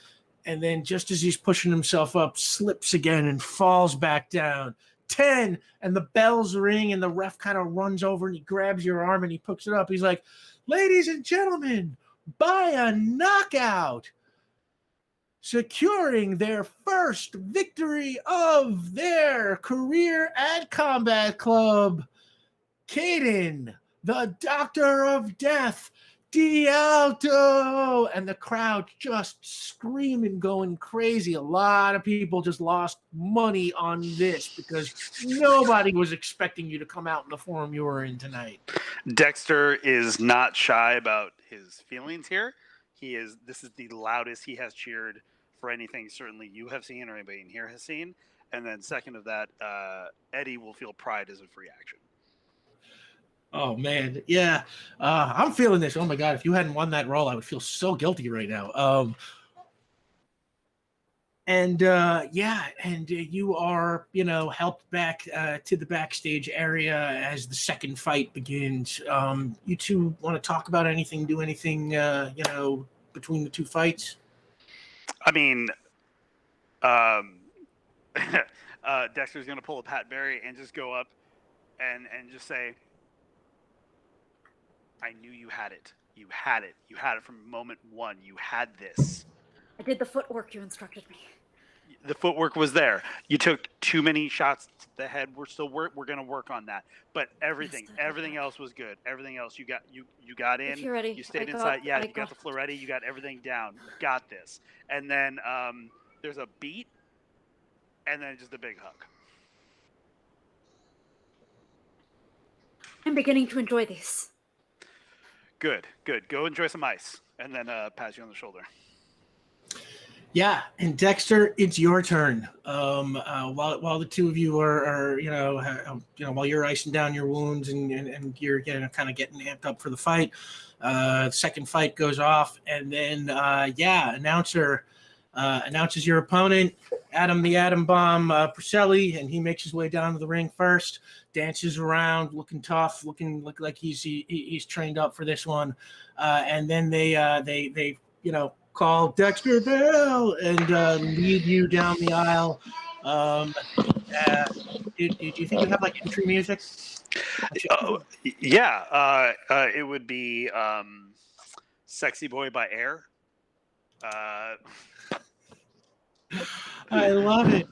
And then just as he's pushing himself up, slips again and falls back down. 10, and the bells ring, and the ref kind of runs over and he grabs your arm and he picks it up. He's like, ladies and gentlemen, by a knockout, securing their first victory of their career at Combat Club, Kaden, the Doctor of Death, D'Alto, and the crowd just screaming, going crazy. A lot of people just lost money on this because nobody was expecting you to come out in the form you were in tonight. Dexter is not shy about his feelings here. This is the loudest he has cheered for anything certainly you have seen or anybody in here has seen. And then second of that, Eddie will feel pride as a free action. Oh man, yeah, I'm feeling this. Oh my god, if you hadn't won that role, I would feel so guilty right now. And you are, helped back to the backstage area as the second fight begins. You two want to talk about anything, do anything, between the two fights? I mean, Dexter's going to pull a Pat Barry and just go up and just say, I knew you had it. You had it. You had it from moment one. You had this. I did the footwork you instructed me. The footwork was there. You took too many shots to the head. We're going to work on that. But everything else was good. Everything else you got in. If you're ready, you stayed inside. Yeah, you got the Floretti. You got everything down. You got this. And then there's a beat, and then just a big hug. I'm beginning to enjoy this. Good. Go enjoy some ice, and then pat you on the shoulder. Yeah, and Dexter, it's your turn. While the two of you are while you're icing down your wounds and you're kind of getting amped up for the fight, second fight goes off, and then announcer announces your opponent, Adam the Atom Bomb Priscelli, and he makes his way down to the ring first, dances around, looking tough, looking like he's trained up for this one, and then they call Dexter Bell and lead you down the aisle. Do you think you have like entry music? Yeah, it would be "Sexy Boy" by Air. I love it.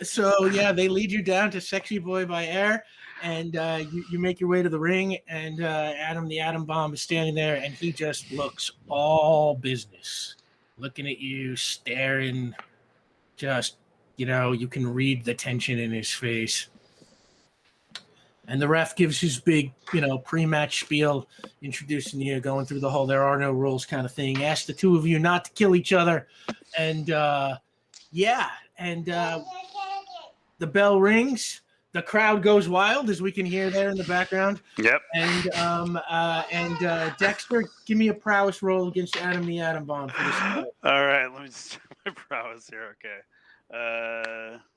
So yeah, they lead you down to "Sexy Boy" by Air, and you make your way to the ring, and Adam the Atom Bomb is standing there, and he just looks all business, looking at you, staring, just, you can read the tension in his face. And the ref gives his big, pre-match spiel, introducing you, going through the whole "there are no rules" kind of thing. Ask the two of you not to kill each other, and the bell rings. The crowd goes wild, as we can hear there in the background. Yep. And Dexter, give me a prowess roll against Adam the Atom Bomb for this fight. All right, let me just check my prowess here. Okay.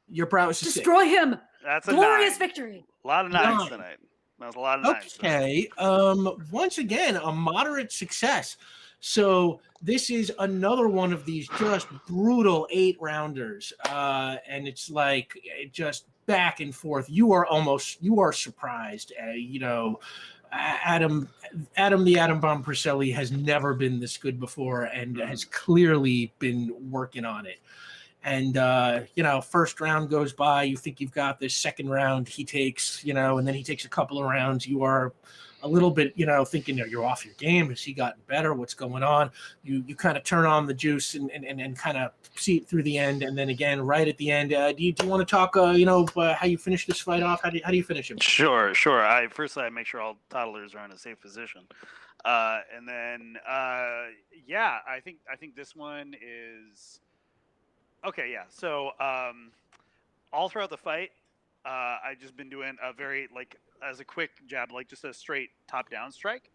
Your prowess is Destroy him. That's a Glorious 9. victory. A lot of 9s 9. tonight. That was a lot of nines. Okay. Once again, a moderate success. So this is another one of these just brutal 8-rounders. And it's like just back and forth. You are surprised. Adam the Atom Bomb Priscelli has never been this good before and has clearly been working on it. And, first round goes by, you think you've got this. Second round, he takes, and then he takes a couple of rounds. You are a little bit, thinking you're off your game. Has he gotten better? What's going on? You kind of turn on the juice and kind of see it through the end. And then again, right at the end, do you want to talk, how you finish this fight off? How do you finish him? Sure. Firstly, I make sure all toddlers are in a safe position. And then, I think this one is... Okay, yeah. So all throughout the fight, I've just been doing a very, as a quick jab, just a straight top-down strike.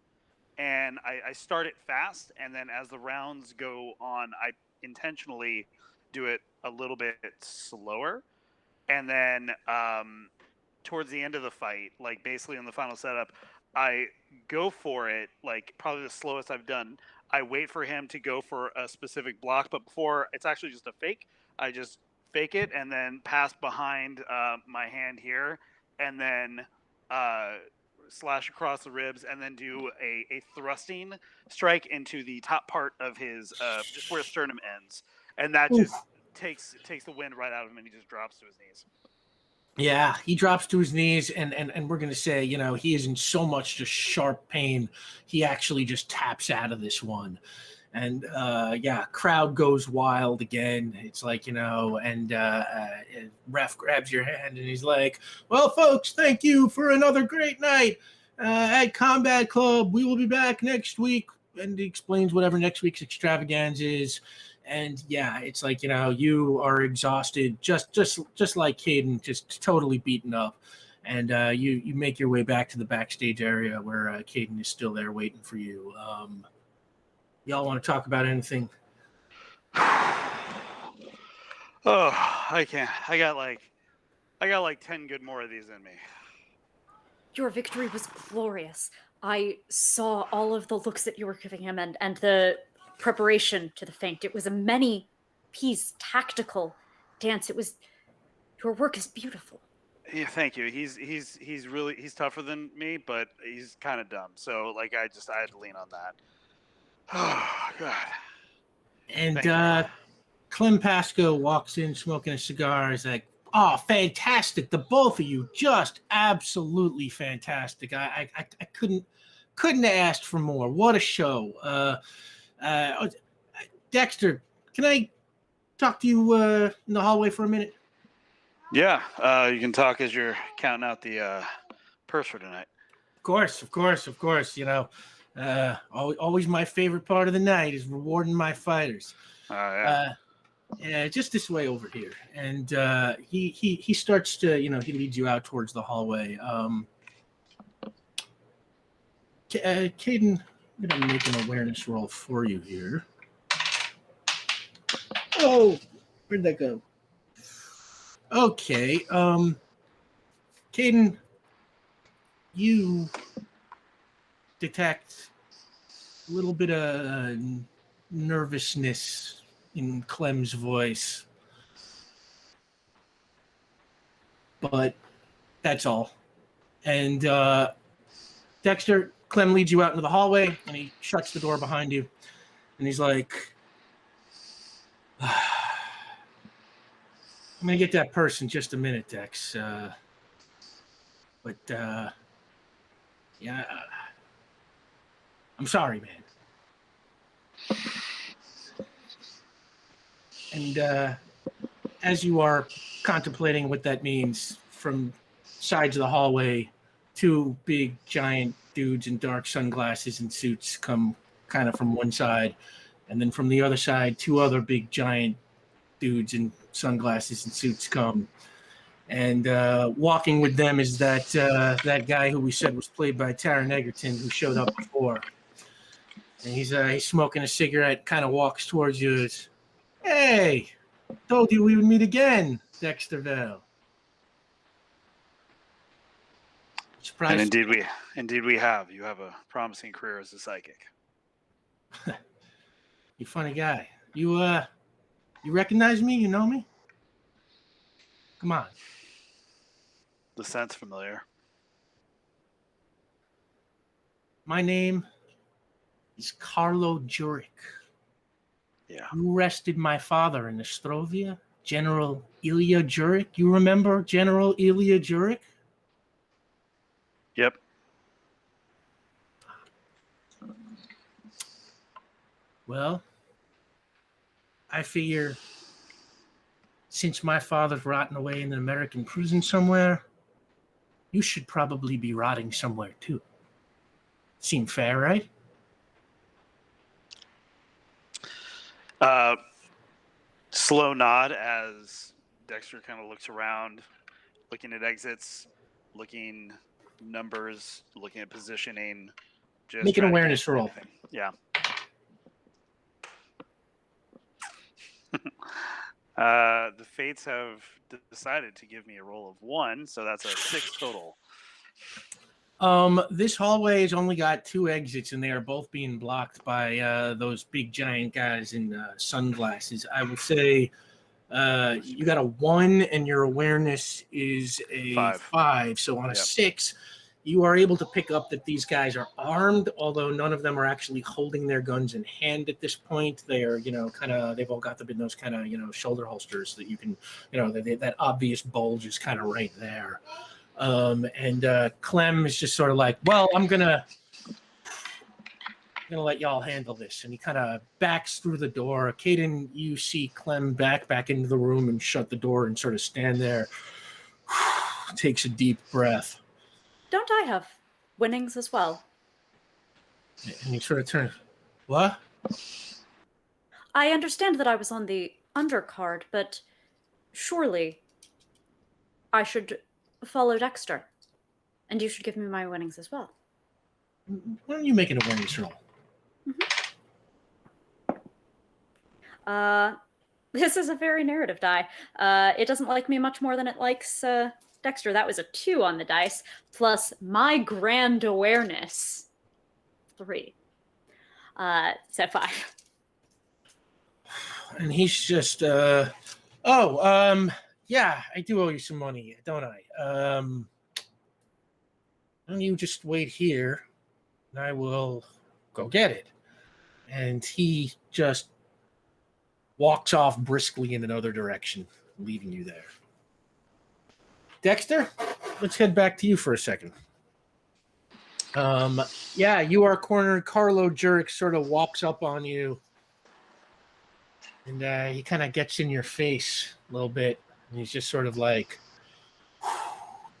And I start it fast, and then as the rounds go on, I intentionally do it a little bit slower. And then towards the end of the fight, basically in the final setup, I go for it, probably the slowest I've done. I wait for him to go for a specific block, but before it's actually just a fake, I just fake it and then pass behind my hand here and then slash across the ribs and then do a thrusting strike into the top part of his, just where sternum ends. And that just takes the wind right out of him and he just drops to his knees. Yeah, he drops to his knees, and we're going to say, he is in so much just sharp pain, he actually just taps out of this one. And, crowd goes wild again. It's and ref grabs your hand, and he's like, well, folks, thank you for another great night at Combat Club. We will be back next week. And he explains whatever next week's extravaganza is. And it's you are exhausted, just like Kaden, just totally beaten up. And you make your way back to the backstage area where Kaden is still there waiting for you. Y'all want to talk about anything? Oh, I can't. I got 10 good more of these in me. Your victory was glorious. I saw all of the looks that you were giving him and the preparation to the feint. It was a many-piece tactical dance. Your work is beautiful. Yeah, thank you. He's tougher than me, but he's kind of dumb. So I had to lean on that. Oh God. And Clem Pasco walks in smoking a cigar. He's like, oh, fantastic. The both of you, just absolutely fantastic. I couldn't have asked for more. What a show. Dexter, can I talk to you in the hallway for a minute? Yeah, you can talk as you're counting out the purse for tonight. Of course. Always my favorite part of the night is rewarding my fighters. Just this way over here. And he starts to, he leads you out towards the hallway. Kaden, I'm going to make an awareness roll for you here. Oh, where'd that go? Okay. Kaden, you detect a little bit of nervousness in Clem's voice. But that's all. And Dexter, Clem leads you out into the hallway, and he shuts the door behind you. And he's like, I'm going to get that purse in just a minute, Dex. I'm sorry, man. And as you are contemplating what that means, from sides of the hallway, two big, giant dudes in dark sunglasses and suits come kind of from one side. And then from the other side, two other big, giant dudes in sunglasses and suits come. And walking with them is that guy who we said was played by Taron Egerton, who showed up before. And he's smoking a cigarette, kind of walks towards you. Hey, told you we would meet again, Dexterville. And Surprised. indeed we have. You have a promising career as a psychic. You funny guy. You recognize me? You know me? Come on. The scent's familiar. My name is Carlo Jurek. Yeah. You arrested my father in Ostrovia, General Ilya Jurek. You remember General Ilya Jurek? Yep. Well, I figure since my father's rotting away in an American prison somewhere, you should probably be rotting somewhere too. Seem fair, right? Slow nod as Dexter kind of looks around, looking at exits, looking numbers, looking at positioning. Just Make an trying to awareness catch roll. anything. Yeah. The fates have decided to give me a roll of 1, so that's a 6 total. This hallway has only got 2 exits, and they are both being blocked by those big giant guys in sunglasses. I would say you got a 1, and your awareness is a 5. So on a 6, you are able to pick up that these guys are armed, although none of them are actually holding their guns in hand at this point. They are, they've all got them in those kind of, shoulder holsters that you can, that obvious bulge is kind of right there. And Clem is just sort of like, well, I'm gonna let y'all handle this, and he kind of backs through the door. Kaden, you see Clem back into the room and shut the door and sort of stand there, takes a deep breath. Don't I have winnings as well? And he sort of turns, what? I understand that I was on the undercard, but surely I should follow Dexter, and you should give me my winnings as well. Why don't you make an awareness roll? This is a very narrative die. It doesn't like me much more than it likes Dexter. That was a 2 on the dice, plus my grand awareness, 3. So 5. And he's just, yeah, I do owe you some money, don't I? Don't you just wait here, and I will go get it. And he just walks off briskly in another direction, leaving you there. Dexter, let's head back to you for a second. Yeah, you are cornered. Carlo Jurek sort of walks up on you, and he kind of gets in your face a little bit, and he's just sort of like,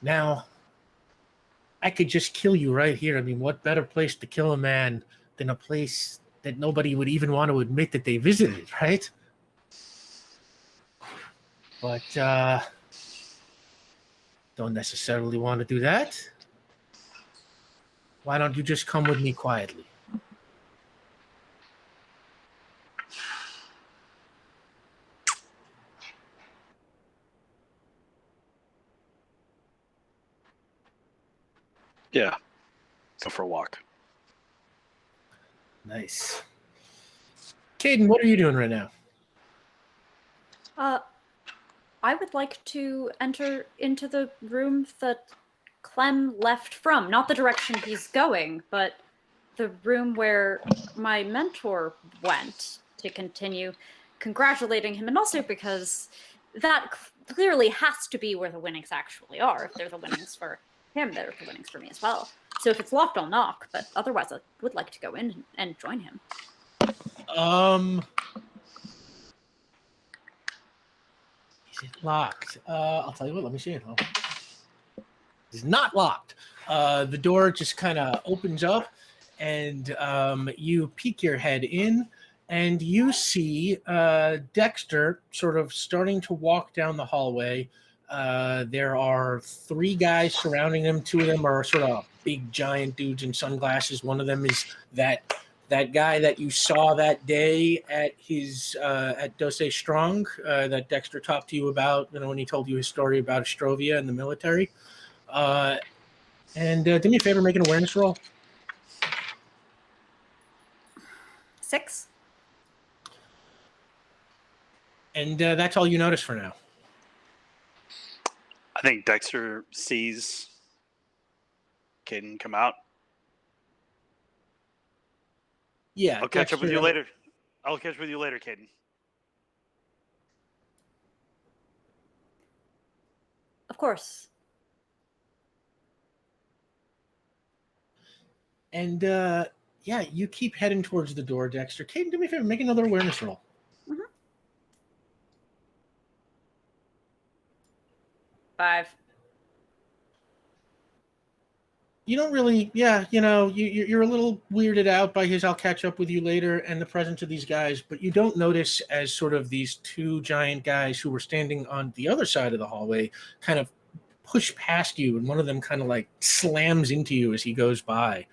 now, I could just kill you right here. I mean, what better place to kill a man than a place that nobody would even want to admit that they visited, right? But don't necessarily want to do that. Why don't you just come with me quietly? Yeah. Go for a walk. Nice. Kaden, what are you doing right now? I would like to enter into the room that Clem left from. Not the direction he's going, but the room where my mentor went to continue congratulating him, and also because that clearly has to be where the winnings actually are. If they're the winnings for him, they're the winnings for me as well. So if it's locked, I'll knock, but otherwise I would like to go in and join him. Is it locked? I'll tell you what, let me see it. It's not locked. The door just kind of opens up, and you peek your head in, and you see Dexter sort of starting to walk down the hallway. There are 3 guys surrounding him. 2 of them are sort of big, giant dudes in sunglasses. One of them is that guy that you saw that day at his at Dose Strong that Dexter talked to you about, when he told you his story about Ostrovia and the military. And do me a favor, make an awareness roll. 6. And that's all you notice for now. I think Dexter sees Kaden come out. Yeah. I'll catch up with Dexter- you later. I'll catch up with you later, Kaden. Of course. And yeah, you keep heading towards the door, Dexter. Kaden, do me a favor, make another awareness roll. 5. You don't really, yeah, you're a little weirded out by his "I'll catch up with you later" and the presence of these guys, but you don't notice as sort of these two giant guys who were standing on the other side of the hallway kind of push past you, and one of them kind of like slams into you as he goes by.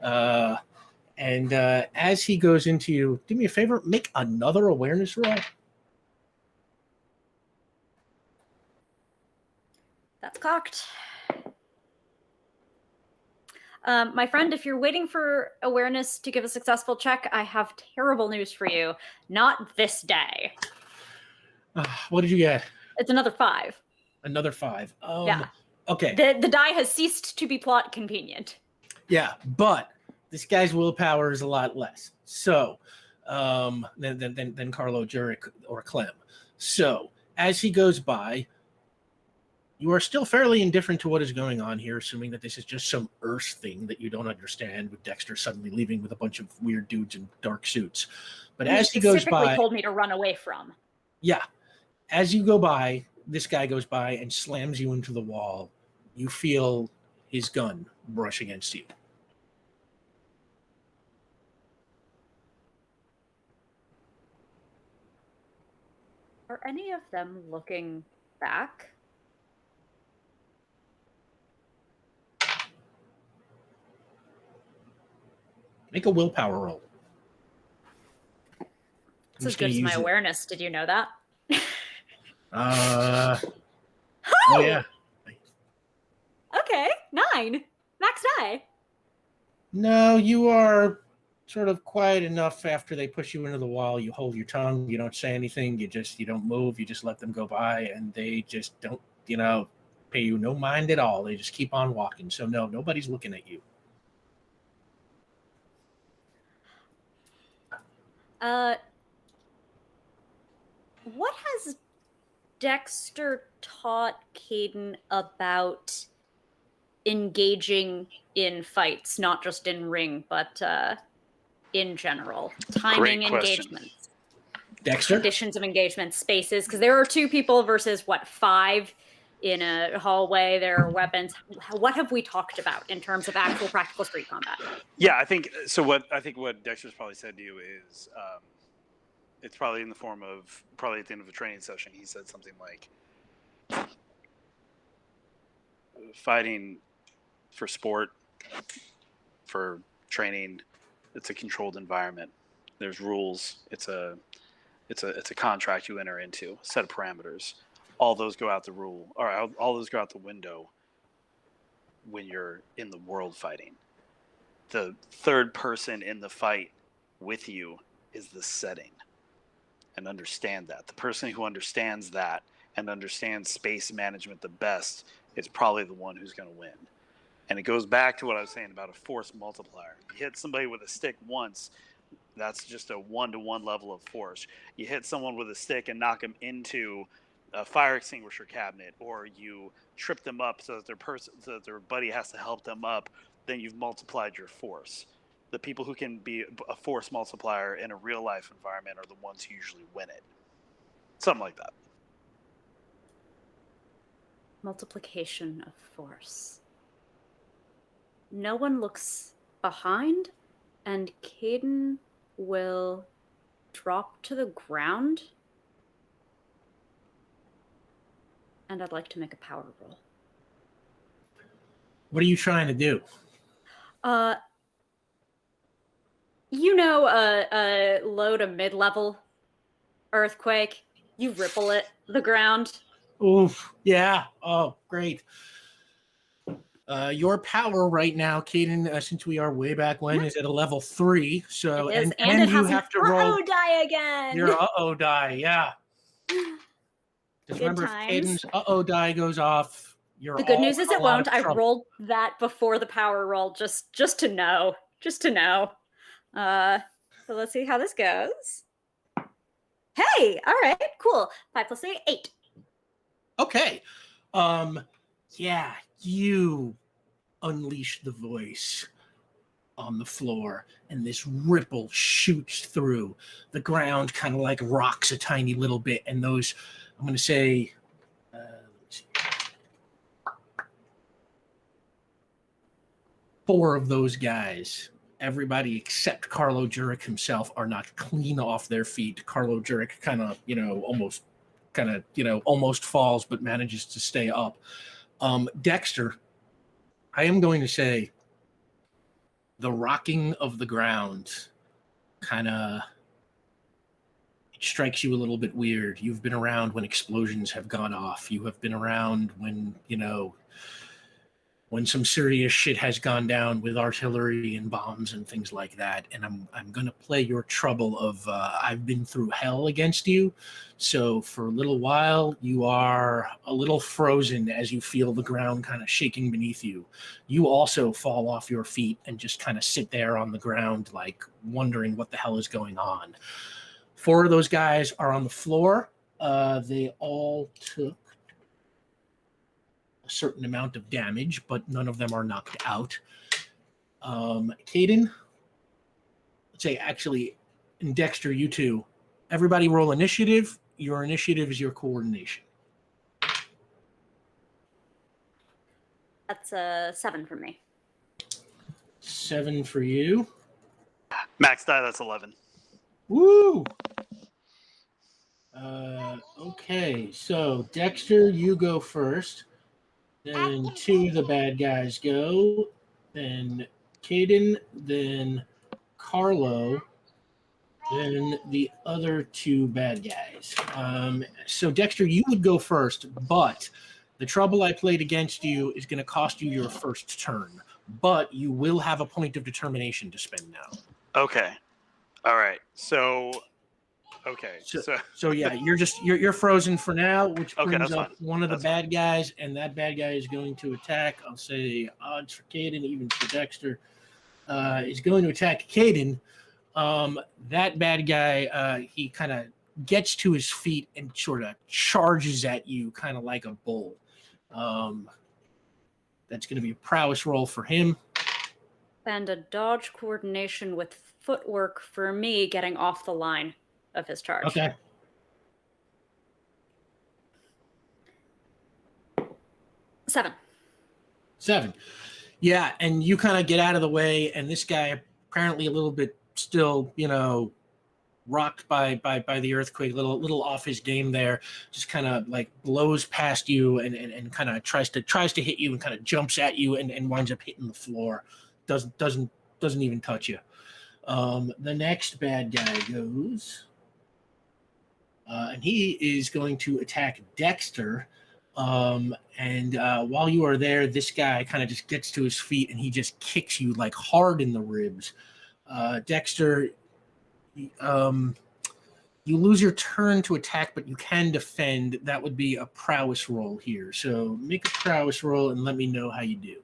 And as he goes into you, do me a favor, make another awareness roll. That's cocked. My friend, if you're waiting for awareness to give a successful check, I have terrible news for you. Not this day. What did you get? It's another 5. Another 5. Yeah. Okay. The die has ceased to be plot convenient. Yeah, but this guy's willpower is a lot less. So, than Carlo, Jurek, or Clem. So, as he goes by, you are still fairly indifferent to what is going on here, assuming that this is just some Earth thing that you don't understand, with Dexter suddenly leaving with a bunch of weird dudes in dark suits. But as he goes by, told me to run away from. yeah, as you go by, this guy goes by and slams you into the wall. You feel his gun brush against you. Are any of them looking back? Make a willpower roll. It's as good as my awareness. Did you know that? Oh yeah. Okay, 9. Max die. No, you are sort of quiet enough after they push you into the wall. You hold your tongue. You don't say anything. You don't move. You just let them go by, and they just don't, pay you no mind at all. They just keep on walking. So no, nobody's looking at you. What has Dexter taught Kaden about engaging in fights, not just in ring, but in general? Timing engagements. Dexter? Conditions of engagement, spaces, because there are 2 people versus, 5 in a hallway. There are weapons. What have we talked about in terms of actual practical street combat? Yeah, I think so. What Dexter's probably said to you is, it's probably in the form of, probably at the end of a training session, he said something like, fighting for sport, for training, it's a controlled environment. There's rules. It's a contract you enter into, a set of parameters. All those go out all those go out the window when you're in the world fighting. The third person in the fight with you is the setting. And understand that. The person who understands that and understands space management the best is probably the one who's going to win. And it goes back to what I was saying about a force multiplier. You hit somebody with a stick once, that's just a 1-to-1 level of force. You hit someone with a stick and knock them into a fire extinguisher cabinet, or you trip them up so that their buddy has to help them up, then you've multiplied your force. The people who can be a force multiplier in a real life environment are the ones who usually win it. Something like that. Multiplication of force. No one looks behind, and Kaden will drop to the ground. And I'd like to make a power roll. What are you trying to do? A low to mid-level earthquake. You ripple the ground. Oof. Yeah. Oh, great. Your power right now, Kaden, since we are way back when, is at a level 3. So It is, and it you has have an to roll uh-oh die again. your uh-oh die. Yeah. Just Good remember, if times. Caden's uh-oh die goes off, you're The good all news is in a it lot won't. of I trouble. rolled that before the power roll, just to know. Just to know. So let's see how this goes. Hey, all right, cool. 5 + 3, 8. Okay. Yeah, you unleash the voice on the floor, and this ripple shoots through. The ground kind of like rocks a tiny little bit, and those, I'm going to say, let me see. 4 of those guys, everybody except Carlo Jurek himself, are knocked clean off their feet. Carlo Jurek kind of, almost falls, but manages to stay up. Dexter, I am going to say the rocking of the ground kind of strikes you a little bit weird. You've been around when explosions have gone off. You have been around when, when some serious shit has gone down with artillery and bombs and things like that. And I'm going to play your trouble of I've been through hell against you. So for a little while, you are a little frozen as you feel the ground kind of shaking beneath you. You also fall off your feet and just kind of sit there on the ground, like wondering what the hell is going on. 4 of those guys are on the floor. They all took a certain amount of damage, but none of them are knocked out. Kaden, let's say actually, and Dexter, you two, everybody roll initiative. Your initiative is your coordination. That's a 7 for me. 7 for you. Max die, that's 11. Woo! Okay, so Dexter, you go first. Then 2 of the bad guys go. Then Kaden. Then Carlo. Then the other 2 bad guys. So Dexter, you would go first, but the trouble I played against you is going to cost you your first turn. But you will have a point of determination to spend now. Okay. All right. So yeah, you're frozen for now, which Okay, brings that's up fine. one of the That's bad guys, and that bad guy is going to attack. I'll say odds for Kaden, even for Dexter, is going to attack Kaden. That bad guy, he kind of gets to his feet and sort of charges at you, kind of like a bull. That's going to be a prowess roll for him. And a dodge coordination with footwork for me getting off the line of his charge. Okay. Seven. Yeah, and you kind of get out of the way, and this guy apparently a little bit still, rocked by the earthquake, little off his game there, just kind of like blows past you and kind of tries to hit you and kind of jumps at you and winds up hitting the floor. Doesn't even touch you. The next bad guy goes, and he is going to attack Dexter. And while you are there, this guy kind of just gets to his feet and he just kicks you like hard in the ribs. Dexter, you lose your turn to attack, but you can defend. That would be a prowess roll here. So make a prowess roll and let me know how you do.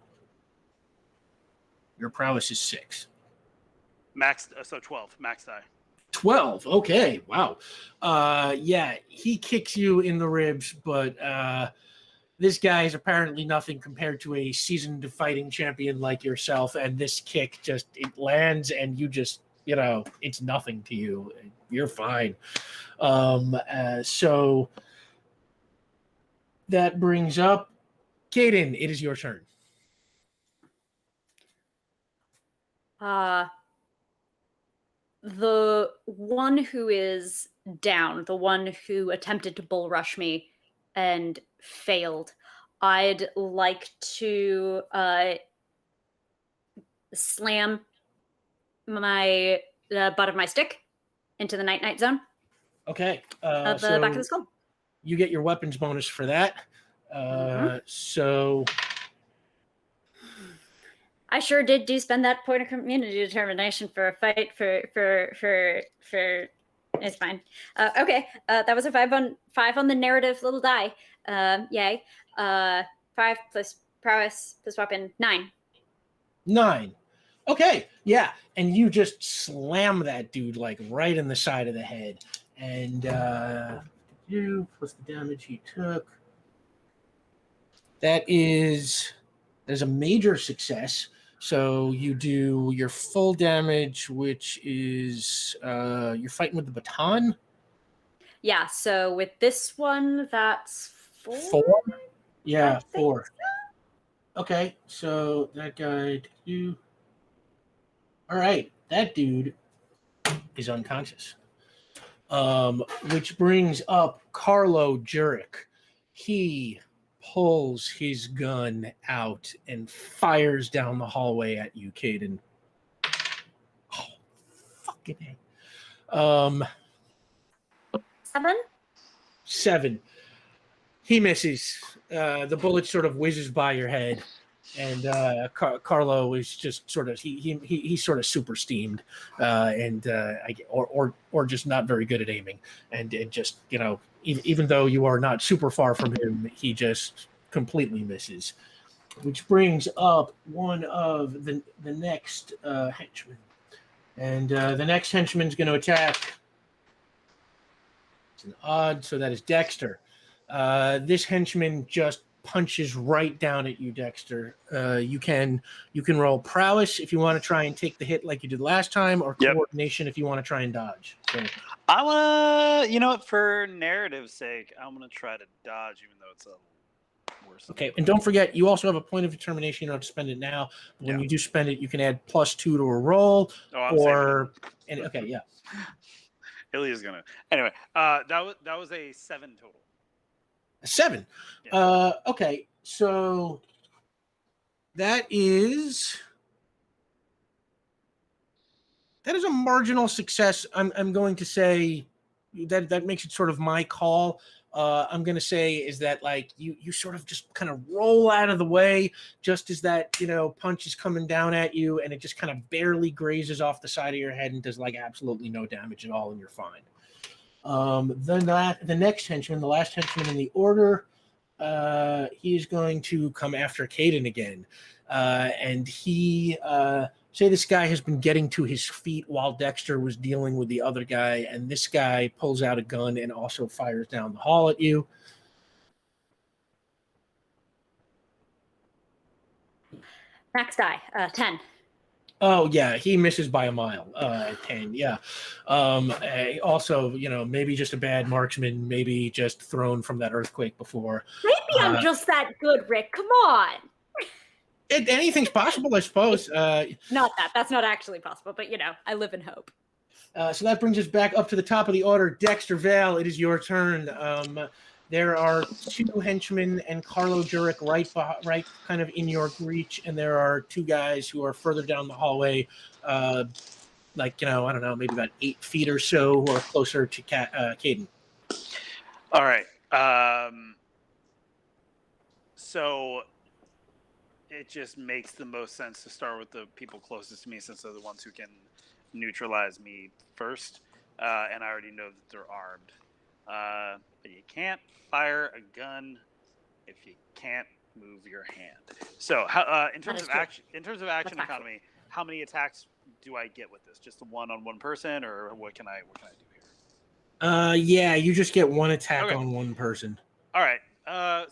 Your prowess is 6. Max, so 12. Max die. 12. Okay. Wow. Yeah, he kicks you in the ribs, but this guy is apparently nothing compared to a seasoned fighting champion like yourself. And this kick it lands and you just, it's nothing to you. You're fine. So that brings up Kaden. It is your turn. The one who is down, the one who attempted to bull rush me and failed, I'd like to slam my the butt of my stick into the night zone Okay. of the back of the skull. You get your weapons bonus for that. So I sure did spend that point of community determination for a fight for. It's fine. Okay, that was a 5 on the narrative little die. Yay. 5 plus prowess plus weapon 9. 9. Okay, yeah, and you just slam that dude like right in the side of the head, and you plus the damage he took. There's a major success. So you do your full damage, which is you're fighting with the baton. Yeah, so with this one, that's 4. 4? Yeah, I think 4. Okay, so that guy, you. All right, that dude is unconscious. Which brings up Carlo Jurek. He pulls his gun out and fires down the hallway at you, Kaden. Oh, fucking A. 7. 7. He misses. The bullet sort of whizzes by your head, and Carlo is just sort of he's sort of super steamed, or just not very good at aiming, and it just even though you are not super far from him, he just completely misses. Which brings up one of the next henchmen, and the next henchman is going to attack. It's an odd, so that is Dexter. This henchman just punches right down at you, Dexter. You can roll prowess if you want to try and take the hit like you did last time, or coordination if you want to try and dodge. So I want to, for narrative's sake, I'm going to try to dodge, even though it's a worse. Okay, and don't forget, you also have a point of determination. You don't have to spend it now. But when you do spend it, you can add +2 to a roll. Okay, yeah. Ilya's gonna. Anyway, that was a 7 total. 7. Yeah. Okay, so that is a marginal success. I'm going to say that makes it sort of my call. I'm going to say is that like you sort of just kind of roll out of the way just as that punch is coming down at you, and it just kind of barely grazes off the side of your head and does like absolutely no damage at all, and you're fine. The next henchman, the last henchman in the order, he's going to come after Kaden again, and he say this guy has been getting to his feet while Dexter was dealing with the other guy, and this guy pulls out a gun and also fires down the hall at you. Max die, 10. Oh yeah, he misses by a mile. 10, yeah. Also, maybe just a bad marksman, maybe just thrown from that earthquake before. Maybe I'm just that good, Rick. Come on. Anything's possible, I suppose. Not that. That's not actually possible, but I live in hope. So that brings us back up to the top of the order. Dexter Vale, it is your turn. There are 2 henchmen and Carlo Jurek right kind of in your reach, and there are 2 guys who are further down the hallway, I don't know, maybe about 8 feet or so, who are closer to Kaden. All right. So it just makes the most sense to start with the people closest to me, since they're the ones who can neutralize me first, and I already know that they're armed. But you can't fire a gun if you can't move your hand. So, in terms of action economy, how many attacks do I get with this? Just the one on one person, or what can I do here? Yeah, you just get 1 attack on 1 person. All right.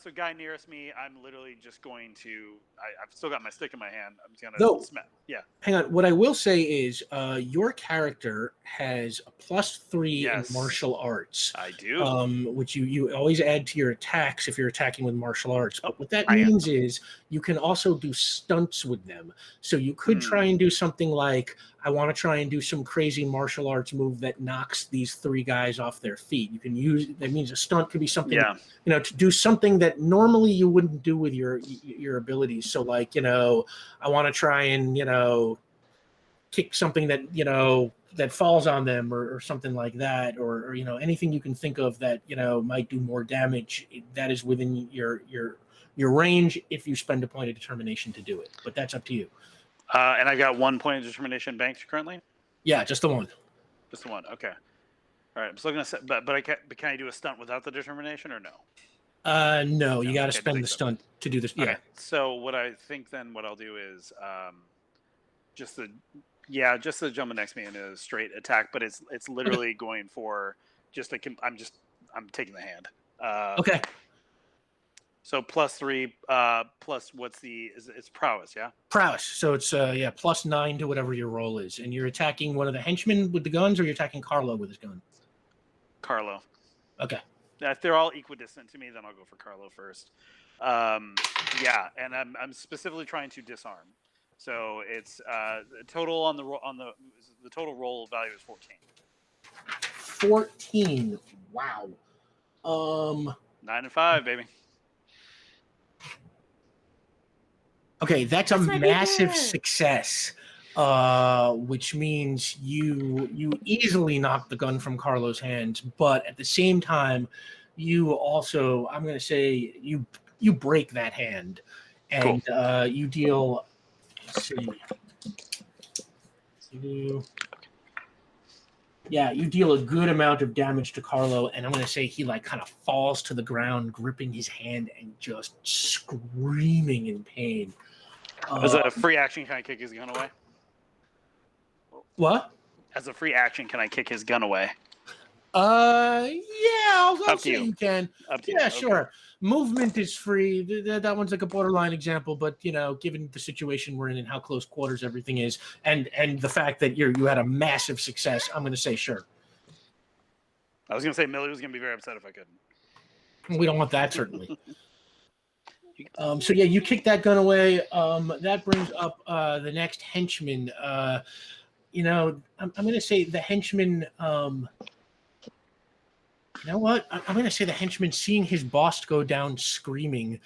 So guy nearest me, I'm literally just going to. I've still got my stick in my hand. I'm just gonna smack. Yeah. Hang on. What I will say is, your character has a +3 in martial arts. I do. Which you always add to your attacks if you're attacking with martial arts. But what that means is you can also do stunts with them. So you could try and do something like, I want to try and do some crazy martial arts move that knocks these 3 guys off their feet. You can use that means a stunt could be something to do something that normally you wouldn't do with your abilities. So like, I want to try and, kick something that, that falls on them or something like that, or anything you can think of that, might do more damage. That is within your range if you spend a point of determination to do it. But that's up to you. And I've got 1 point of determination banked currently. Yeah, just the one. Just the one. Okay. All right. I'm still gonna say, but can I do a stunt without the determination or no? No, you got to okay, spend the so. stunt to do this. Yeah. Okay. So what I think then what I'll do is just the jump next to me in a straight attack, but it's literally going for just I'm taking the hand. Okay. So +3 plus it's prowess, yeah? Prowess. So it's +9 to whatever your roll is, and you're attacking one of the henchmen with the guns, or you're attacking Carlo with his gun. Carlo. Okay. If they're all equidistant to me, then I'll go for Carlo first. Yeah, and I'm specifically trying to disarm. So it's total on the total roll value is 14. 14. Wow. 9 and 5, baby. Okay, that's a might be massive good. success, which means you easily knock the gun from Carlo's hands, but at the same time, you also, I'm going to say, you break that hand, and Cool. you deal. Let's see. You deal a good amount of damage to Carlo, and I'm going to say he kind of falls to the ground, gripping his hand and just screaming in pain. As a free action, can I kick his gun away? What? As a free action, can I kick his gun away? I'll say you can. Up to Yeah, you. sure. Okay. Movement is free. That one's like a borderline example, but given the situation we're in and how close quarters everything is, and the fact that you had a massive success, I'm going to say sure. I was going to say Millie was going to be very upset if I couldn't. We don't want that, certainly. So you kick that gun away. That brings up the next henchman. I'm going to say the henchman. You know what? I'm going to say the henchman, seeing his boss go down screaming,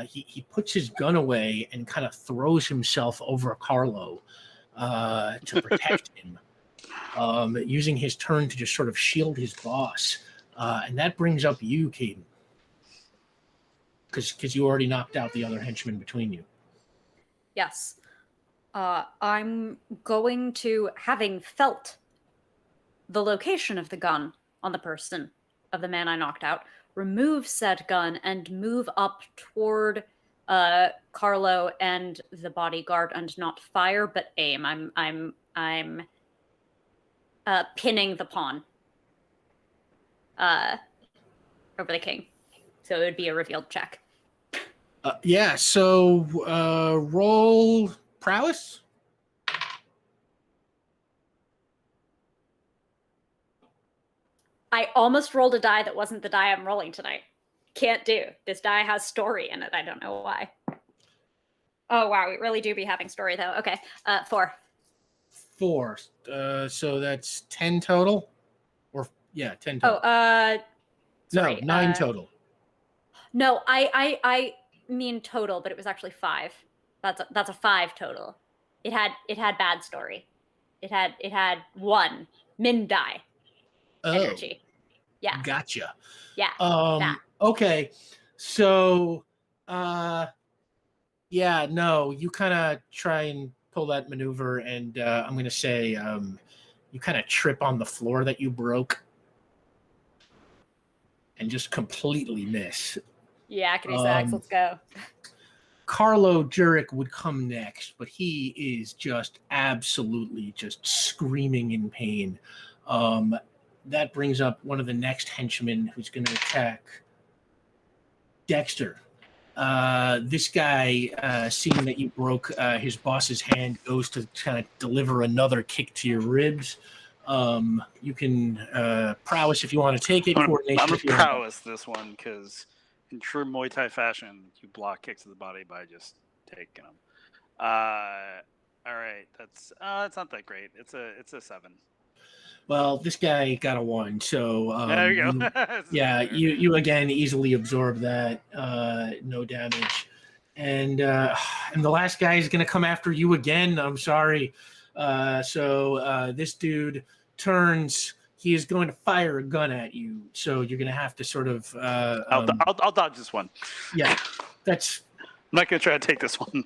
he puts his gun away and kind of throws himself over Carlo to protect him, using his turn to just sort of shield his boss. And that brings up you, Kaden, because you already knocked out the other henchman between you. Yes. I'm going to, having felt the location of the gun on the person of the man I knocked out, remove said gun and move up toward Carlo and the bodyguard, and not fire but aim. I'm pinning the pawn over the king, so it would be a revealed check. So roll prowess. I almost rolled a die that wasn't the die I'm rolling tonight. Can't do. This die has story in it. I don't know why. Oh, wow. We really do be having story, though. Okay. 4. 4. So that's 10 total? 10 total. Sorry, no, 9 total. No, I mean total, but it was actually 5. That's a 5 total. It had bad story. It had 1 min die. Energy. Yeah. Gotcha. Yeah. Okay. So you kind of try and pull that maneuver, and I'm going to say you kind of trip on the floor that you broke and just completely miss. Yeah, Cadrax, let's go. Carlo Jurek would come next, but he is just absolutely just screaming in pain. That brings up one of the next henchmen who's going to attack Dexter. This guy, seeing that you broke his boss's hand, goes to kind of deliver another kick to your ribs. You can prowess if you want to take it. I'm going Coordination. to prowess this one because in true Muay Thai fashion, you block kicks to the body by just taking them. All right, that's not that great. It's a 7. Well, this guy got a 1, so there you go. you again easily absorb that, no damage, and the last guy is going to come after you again. I'm sorry. So this dude turns. He is going to fire a gun at you, so you're going to have to sort of. I'll dodge this one. Yeah, that's. I'm not going to try to take this one.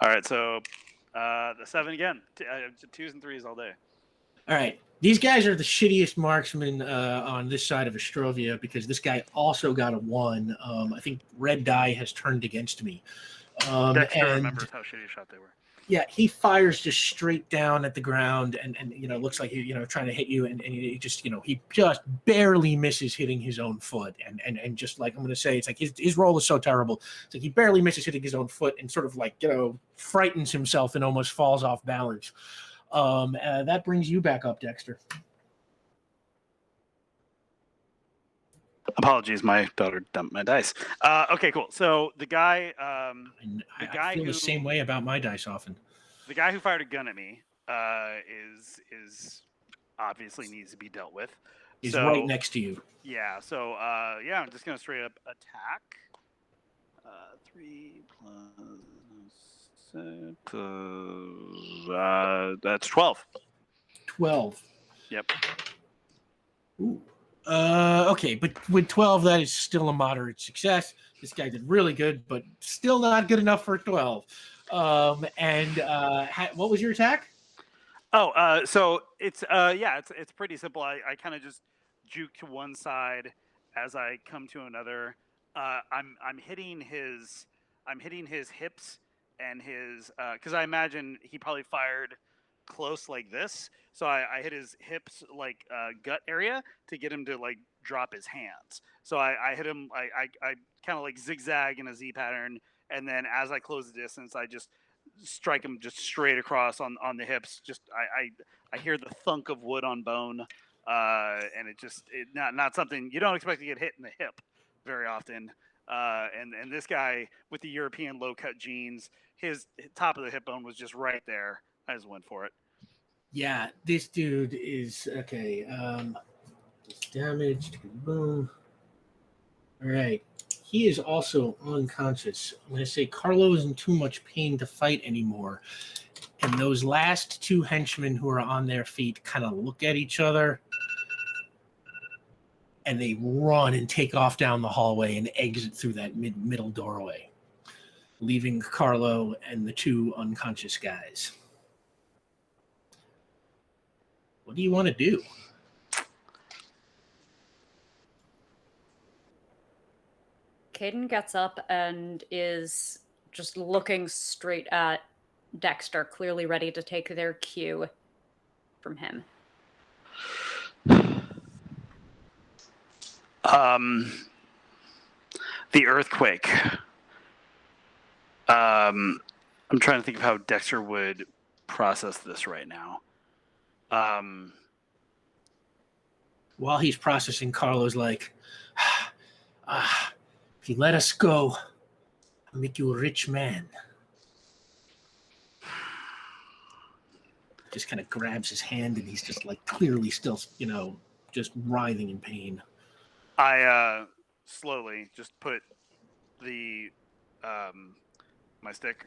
All right, so The 7 again. Twos and threes all day. All right. These guys are the shittiest marksmen on this side of Astrovia because this guy also got a 1. I think red die has turned against me. Dexter and remembers how shitty a shot they were. yeah, he fires just straight down at the ground and looks like he, trying to hit you. And he just, he just barely misses hitting his own foot. And just like, I'm going to say, it's like his roll is so terrible. It's like he barely misses hitting his own foot and sort of like, frightens himself and almost falls off balance. That brings you back up, Dexter. Apologies, my daughter dumped my dice. Okay, cool. So the guy, I feel the same way about my dice often. The guy who fired a gun at me is obviously needs to be dealt with. He's right next to you. Yeah. So I'm just gonna straight up attack. 3 plus 6. That's 12. 12. Yep. Ooh. Okay, but with 12, that is still a moderate success. This guy did really good, but still not good enough for 12. What was your attack? So it's it's pretty simple. I kind of just juke to one side as I come to another. I'm hitting his hips and his because I imagine he probably fired close like this. So I hit his hips like gut area to get him to like drop his hands. So I hit him. I kind of like zigzag in a Z pattern, and then as I close the distance, I just strike him just straight across on the hips. Just I hear the thunk of wood on bone, and it not something you don't expect to get hit in the hip very often. And this guy with the European low cut jeans, his top of the hip bone was just right there. I just went for it. Yeah, this dude is okay. Damaged. Boom. All right. He is also unconscious. I'm going to say Carlo is in too much pain to fight anymore. And those last 2 henchmen who are on their feet kind of look at each other. And they run and take off down the hallway and exit through that middle doorway, leaving Carlo and the 2 unconscious guys. What do you want to do? Kaden gets up and is just looking straight at Dexter, clearly ready to take their cue from him. The earthquake. I'm trying to think of how Dexter would process this right now. While he's processing, Carlo's like, if you let us go, I'll make you a rich man. Just kind of grabs his hand and he's just like clearly still, just writhing in pain. I slowly just put the my stick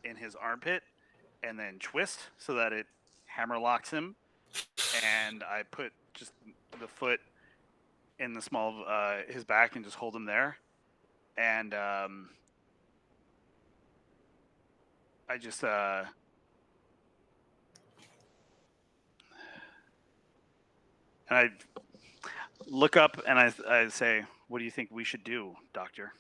in his armpit and then twist so that it hammer locks him, and I put just the foot in the small of his back and just hold him there, and I just and I look up and I say, "What do you think we should do, Doctor?"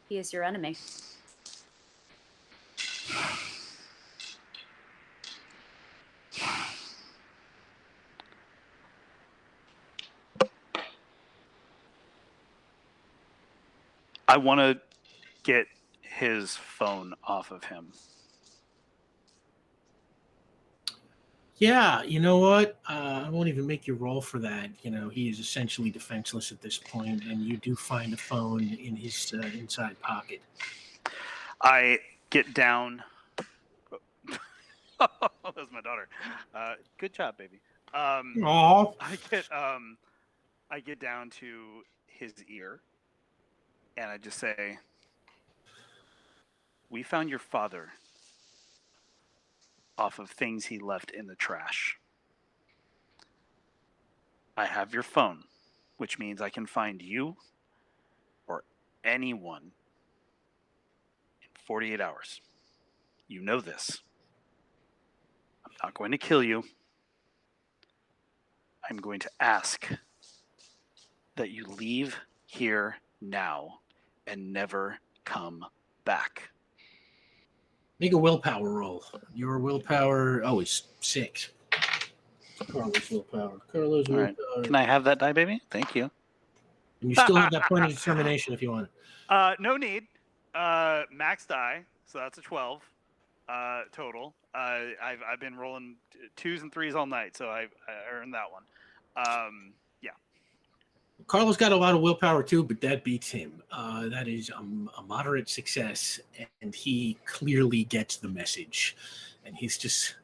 He is your enemy. I want to get his phone off of him. Yeah, you know what? I won't even make you roll for that. He is essentially defenseless at this point, and you do find a phone in his inside pocket. I get down. That's my daughter. Good job, baby. Aww. I get down to his ear, and I just say, "We found your father off of things he left in the trash. I have your phone, which means I can find you or anyone in 48 hours. You know this. I'm not going to kill you. I'm going to ask that you leave here now and never come back. Make a willpower roll. Your willpower, is 6. Carlos' willpower. Carlos' All willpower. right. Can I have that die, baby? Thank you. And you still have that point of determination if you want. No need. Max die, so that's a 12 total. I've been rolling 2s and 3s all night, so I earned that one. Yeah. Carlos got a lot of willpower too, but that beats him. That is a moderate success, and he clearly gets the message. And he's just,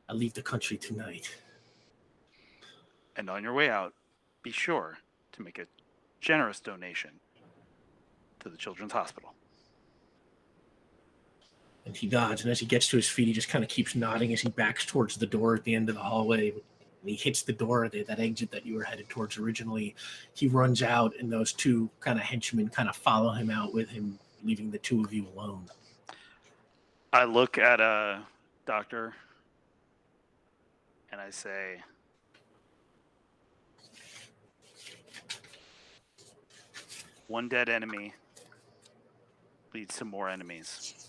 I leave the country tonight. And on your way out, be sure to make a generous donation to the Children's Hospital. And he nods, and as he gets to his feet, he just kind of keeps nodding as he backs towards the door at the end of the hallway. And he hits the door, that exit that you were headed towards originally. He runs out, and those two kind of henchmen kind of follow him out with him, leaving the two of you alone. I look at a doctor, and I say, one dead enemy leads to more enemies.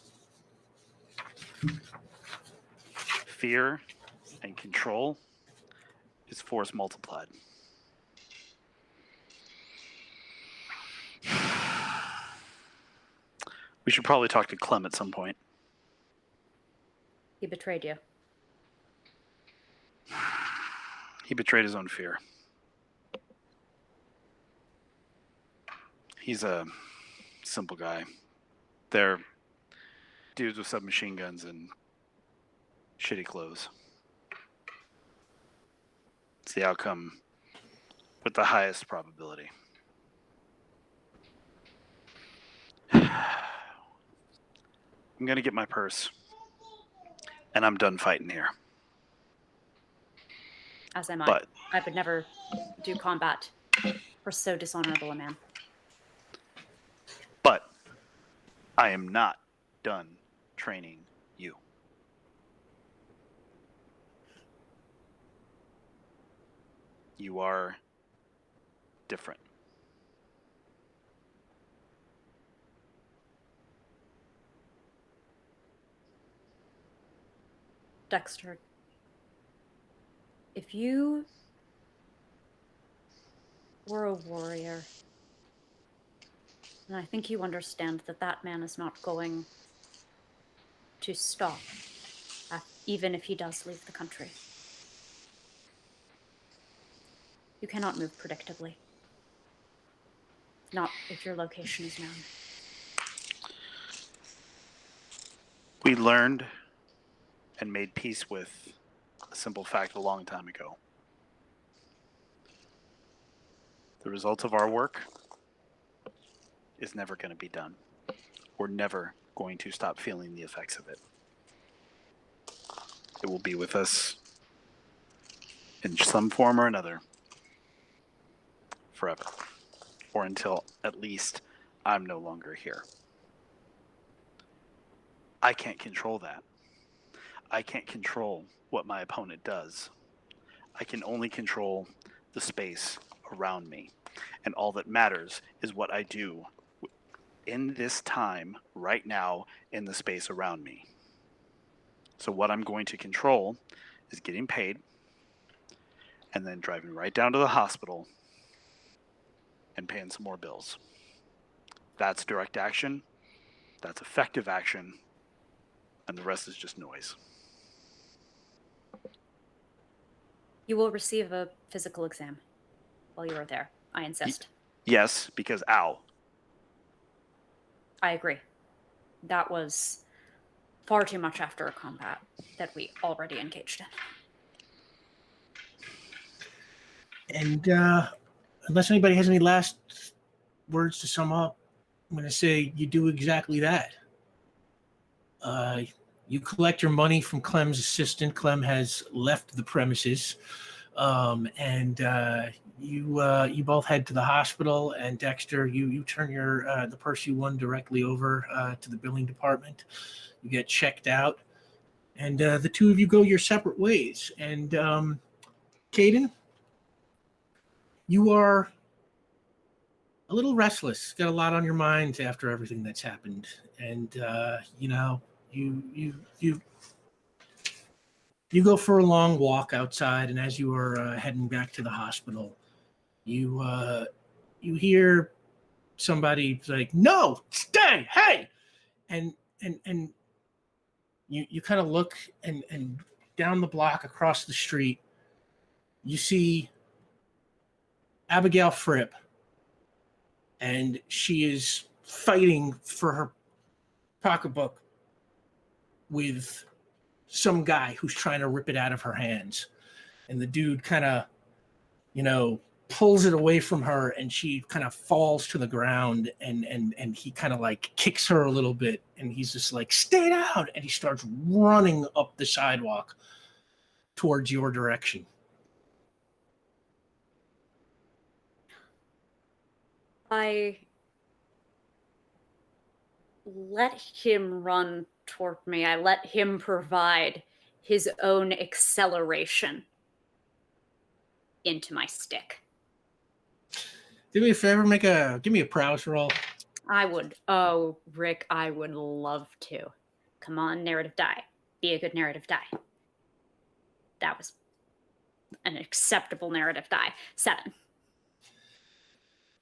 Fear and control is force multiplied. We should probably talk to Clem at some point. He betrayed you. He betrayed his own fear. He's a simple guy. They're dudes with submachine guns and shitty clothes. It's the outcome with the highest probability. I'm going to get my purse, and I'm done fighting here. As am I. But I would never do combat for so dishonorable a man. But I am not done training you. You are different. Dexter, if you were a warrior, and I think you understand that that man is not going to stop, even if he does leave the country. You cannot move predictably. Not if your location is known. We learned and made peace with a simple fact a long time ago. The result of our work is never going to be done. We're never going to stop feeling the effects of it. It will be with us in some form or another forever, or until at least I'm no longer here. I can't control that. I can't control what my opponent does. I can only control the space around me. And all that matters is what I do in this time, right now, in the space around me. So what I'm going to control is getting paid and then driving right down to the hospital and paying some more bills. That's direct action. That's effective action. And the rest is just noise. You will receive a physical exam while you are there. I insist. Yes, because ow. I agree. That was far too much after a combat that we already engaged in. And unless anybody has any last words to sum up, I'm going to say you do exactly that. You collect your money from Clem's assistant. Clem has left the premises. And you both head to the hospital. And Dexter, you turn your the purse you won directly over to the billing department. You get checked out, and the two of you go your separate ways. And Kaden, you are a little restless. Got a lot on your mind after everything that's happened, and you go for a long walk outside, and as you are heading back to the hospital, you hear somebody like, "No, stay, hey!" and you kind of look, and down the block across the street, you see Abigail Fripp, and she is fighting for her pocketbook with some guy who's trying to rip it out of her hands. And the dude kind of, pulls it away from her, and she kind of falls to the ground, and he kind of like kicks her a little bit, and he's just like, "Stay down!" And he starts running up the sidewalk towards your direction. I let him run toward me. I let him provide his own acceleration into my stick. Do me a favor, give me a prowess roll. I would. Oh, Rick, I would love to. Come on, narrative die. Be a good narrative die. That was an acceptable narrative die. 7.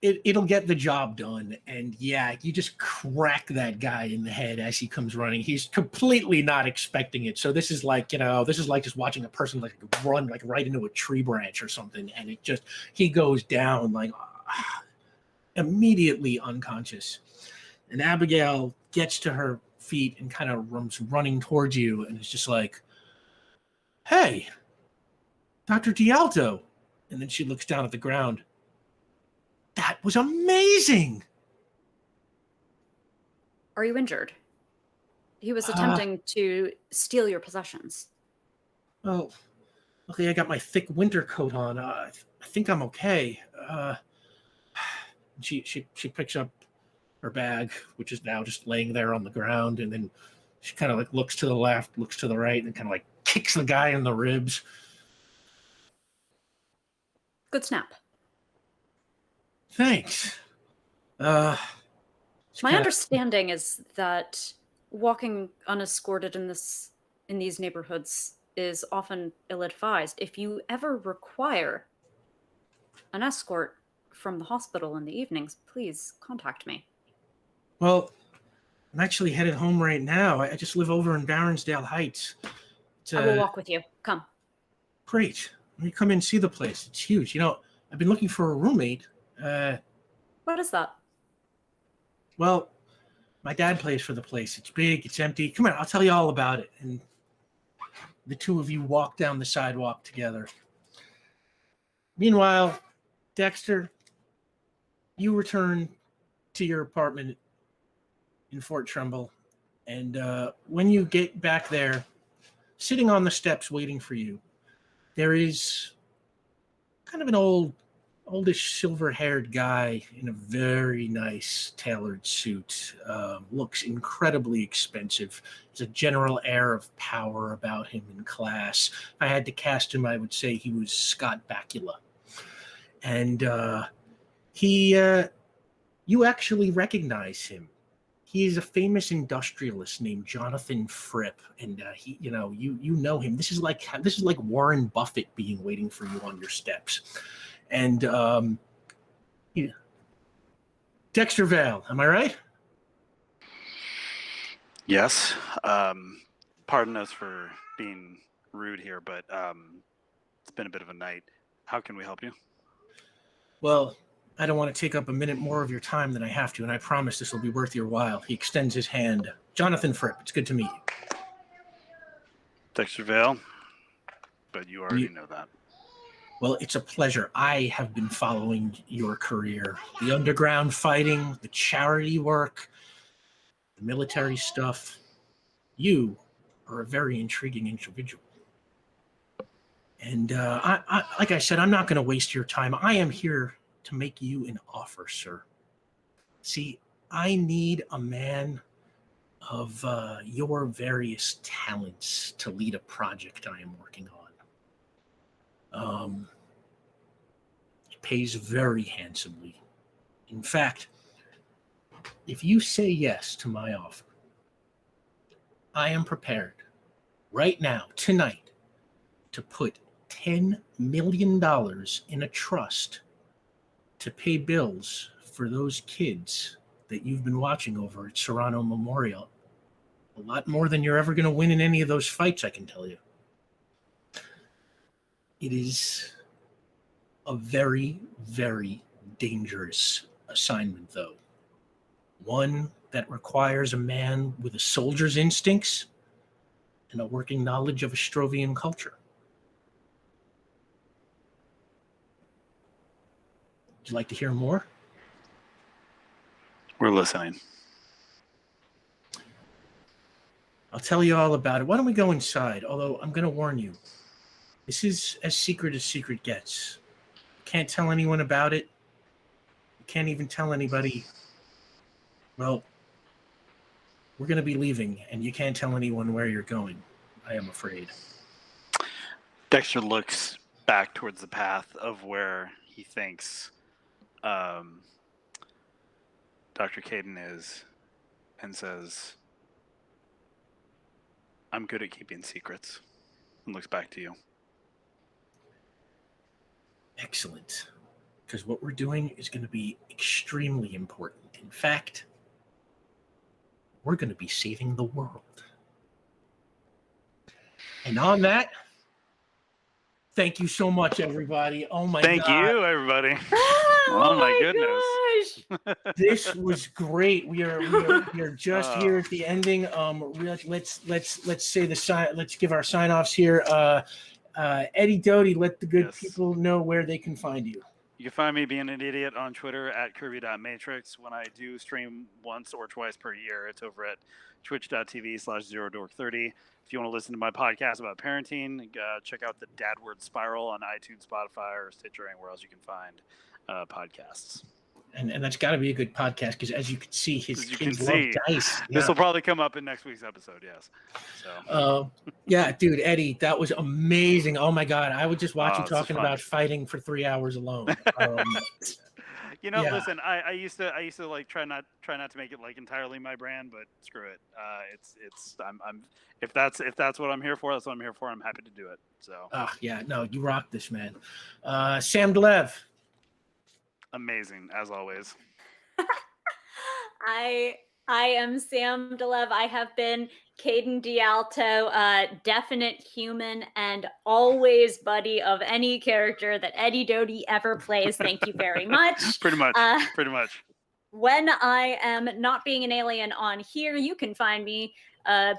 It'll get the job done. And yeah, you just crack that guy in the head as he comes running. He's completely not expecting it. So this is like just watching a person like run like right into a tree branch or something. And he goes down like immediately unconscious. And Abigail gets to her feet and kind of runs running towards you. And it's just like, "Hey, Dr. D'Alto." And then she looks down at the ground. "That was amazing." Are you injured? He was attempting to steal your possessions. Well, luckily I got my thick winter coat on. I think I'm okay. She picks up her bag, which is now just laying there on the ground, and then she kind of like looks to the left, looks to the right, and kind of like kicks the guy in the ribs. Good snap. Thanks. My understanding is that walking unescorted in these neighborhoods is often ill-advised. If you ever require an escort from the hospital in the evenings, please contact me. Well, I'm actually headed home right now. I just live over in Baronsdale Heights. I will walk with you. Come. Great. Let me come in and see the place. It's huge. I've been looking for a roommate. What is that? Well, my dad plays for the place. It's big. It's empty. Come on, I'll tell you all about it. And the two of you walk down the sidewalk together. Meanwhile, Dexter, you return to your apartment in Fort Trumbull. And when you get back there, sitting on the steps waiting for you, there is kind of an oldish silver-haired guy in a very nice tailored suit. Looks incredibly expensive. There's a general air of power about him in class. If I had to cast him, I would say he was Scott Bakula. And you actually recognize him. He is a famous industrialist named Jonathan Fripp, and you know him. This is like Warren Buffett being waiting for you on your steps. And Dexter Vale, am I right? Yes. Pardon us for being rude here, but it's been a bit of a night. How can we help you? Well, I don't want to take up a minute more of your time than I have to, and I promise this will be worth your while. He extends his hand. Jonathan Fripp, it's good to meet you. Dexter Vale, but you already know that. Well, it's a pleasure. I have been following your career. The underground fighting, the charity work, the military stuff. You are a very intriguing individual. And like I said, I'm not going to waste your time. I am here to make you an offer, sir. See, I need a man of your various talents to lead a project I am working on. It pays very handsomely. In fact, if you say yes to my offer, I am prepared right now, tonight, to put $10 million in a trust to pay bills for those kids that you've been watching over at Serrano Memorial. A lot more than you're ever going to win in any of those fights, I can tell you. It is a very, very dangerous assignment, though. One that requires a man with a soldier's instincts and a working knowledge of Astrovian culture. Would you like to hear more? We're listening. I'll tell you all about it. Why don't we go inside? Although I'm going to warn you, this is as secret gets. Can't tell anyone about it. You can't even tell anybody. Well, we're going to be leaving, and you can't tell anyone where you're going, I am afraid. Dexter looks back towards the path of where he thinks Dr. Kaden is and says, I'm good at keeping secrets, and looks back to you. Excellent. Because what we're doing is going to be extremely important. In fact, we're going to be saving the world. And on that, thank you so much, everybody. Oh my God. Thank you, everybody. Oh my goodness. This was great. We are just here at the ending. Let's say the sign. Let's give our sign offs here. Eddie Doty, let the good people know where they can find you. You can find me being an idiot on Twitter at Kirby.Matrix. When I do stream once or twice per year, it's over at twitch.tv/ZeroDork30. If you want to listen to my podcast about parenting, check out the Dadward Spiral on iTunes, Spotify, or Stitcher, and where else you can find podcasts. And that's got to be a good podcast because, as you can see, his kids love dice. This will probably come up in next week's episode, yes. So. Yeah, dude, Eddie, that was amazing. Oh my God, I would just watch you talking about fighting for 3 hours alone. Listen, I used to like try not to make it like entirely my brand, but screw it. I'm if that's what I'm here for, that's what I'm here for. I'm happy to do it. So. Yeah, no, you rock this, man. Sam Dlev. Amazing, as always. I am Sam Dlev. I have been Kaden D'Alto, definite human and always buddy of any character that Eddie Doty ever plays. Thank you very much. Pretty much. When I am not being an alien on here, you can find me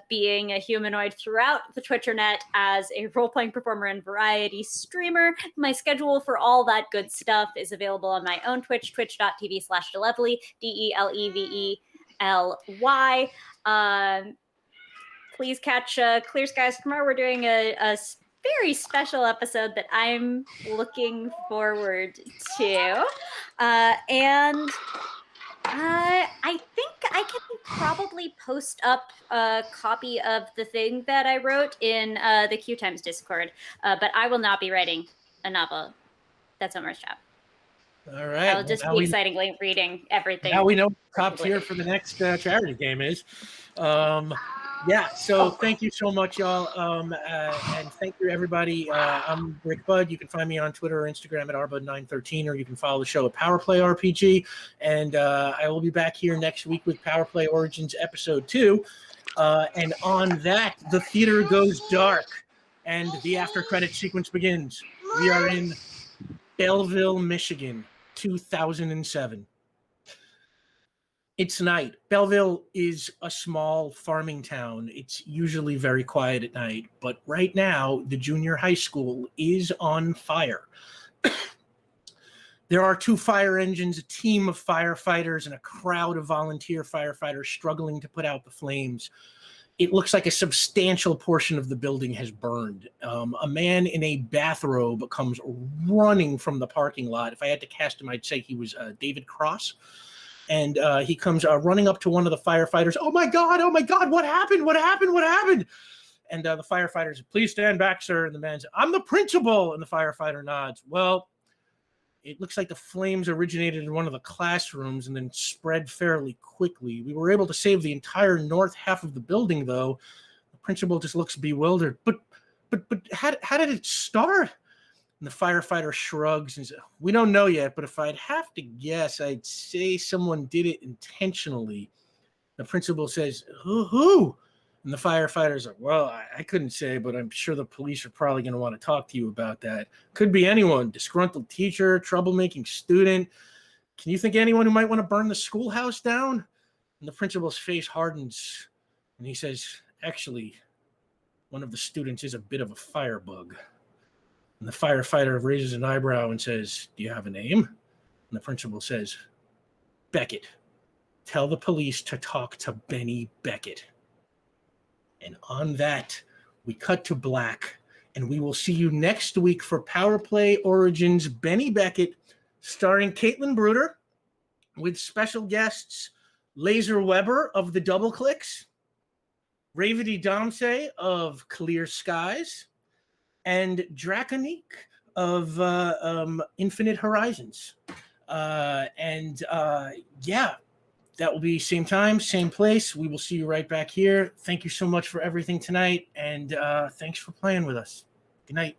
being a humanoid throughout the Twitternet as a role-playing performer and variety streamer. My schedule for all that good stuff is available on my own Twitch, twitch.tv/Delevely, DELEVELY. Please catch Clear Skies tomorrow. We're doing a very special episode that I'm looking forward to. And I think I can probably post up a copy of the thing that I wrote in the QueueTimes Discord, but I will not be writing a novel. That's Omar's job. All right. I'll just be excitingly reading everything. Now we know what top tier for the next charity game is. So thank you so much, y'all. And thank you, everybody. I'm Rick Budd. You can find me on Twitter or Instagram at rbud913, or you can follow the show at Powerplay RPG. And I will be back here next week with Powerplay Origins Episode 2. And on that, the theater goes dark and the after credit sequence begins. We are in Belleville, Michigan, 2007. It's night. Belleville is a small farming town. It's usually very quiet at night, but right now the junior high school is on fire. There are 2 fire engines, a team of firefighters, and a crowd of volunteer firefighters struggling to put out the flames. it looks like a substantial portion of the building has burned. A man in a bathrobe comes running from the parking lot. If I had to cast him, I'd say he was David Cross. And he comes running up to one of the firefighters. Oh my God, what happened? What happened? What happened? And the firefighter says, please stand back, sir. And the man says, I'm the principal. And the firefighter nods. Well, it looks like the flames originated in one of the classrooms and then spread fairly quickly. We were able to save the entire north half of the building, though. The principal just looks bewildered. But how did it start? And the firefighter shrugs and says, we don't know yet, but if I'd have to guess, I'd say someone did it intentionally. The principal says, who? And the firefighter's like, well, I couldn't say, but I'm sure the police are probably going to want to talk to you about that. Could be anyone, disgruntled teacher, troublemaking student. Can you think of anyone who might want to burn the schoolhouse down? And the principal's face hardens, and he says, actually, one of the students is a bit of a firebug. And the firefighter raises an eyebrow and says, do you have a name? And the principal says, Beckett. Tell the police to talk to Benny Beckett. And on that, we cut to black, and we will see you next week for Power Play Origins Benny Beckett, starring Caitlin Bruder, with special guests Laser Weber of the Double Clicks, Ravity Damse of Clear Skies, and Draconique of Infinite Horizons. Yeah. That will be same time, same place. We will see you right back here. Thank you so much for everything tonight, and thanks for playing with us. Good night.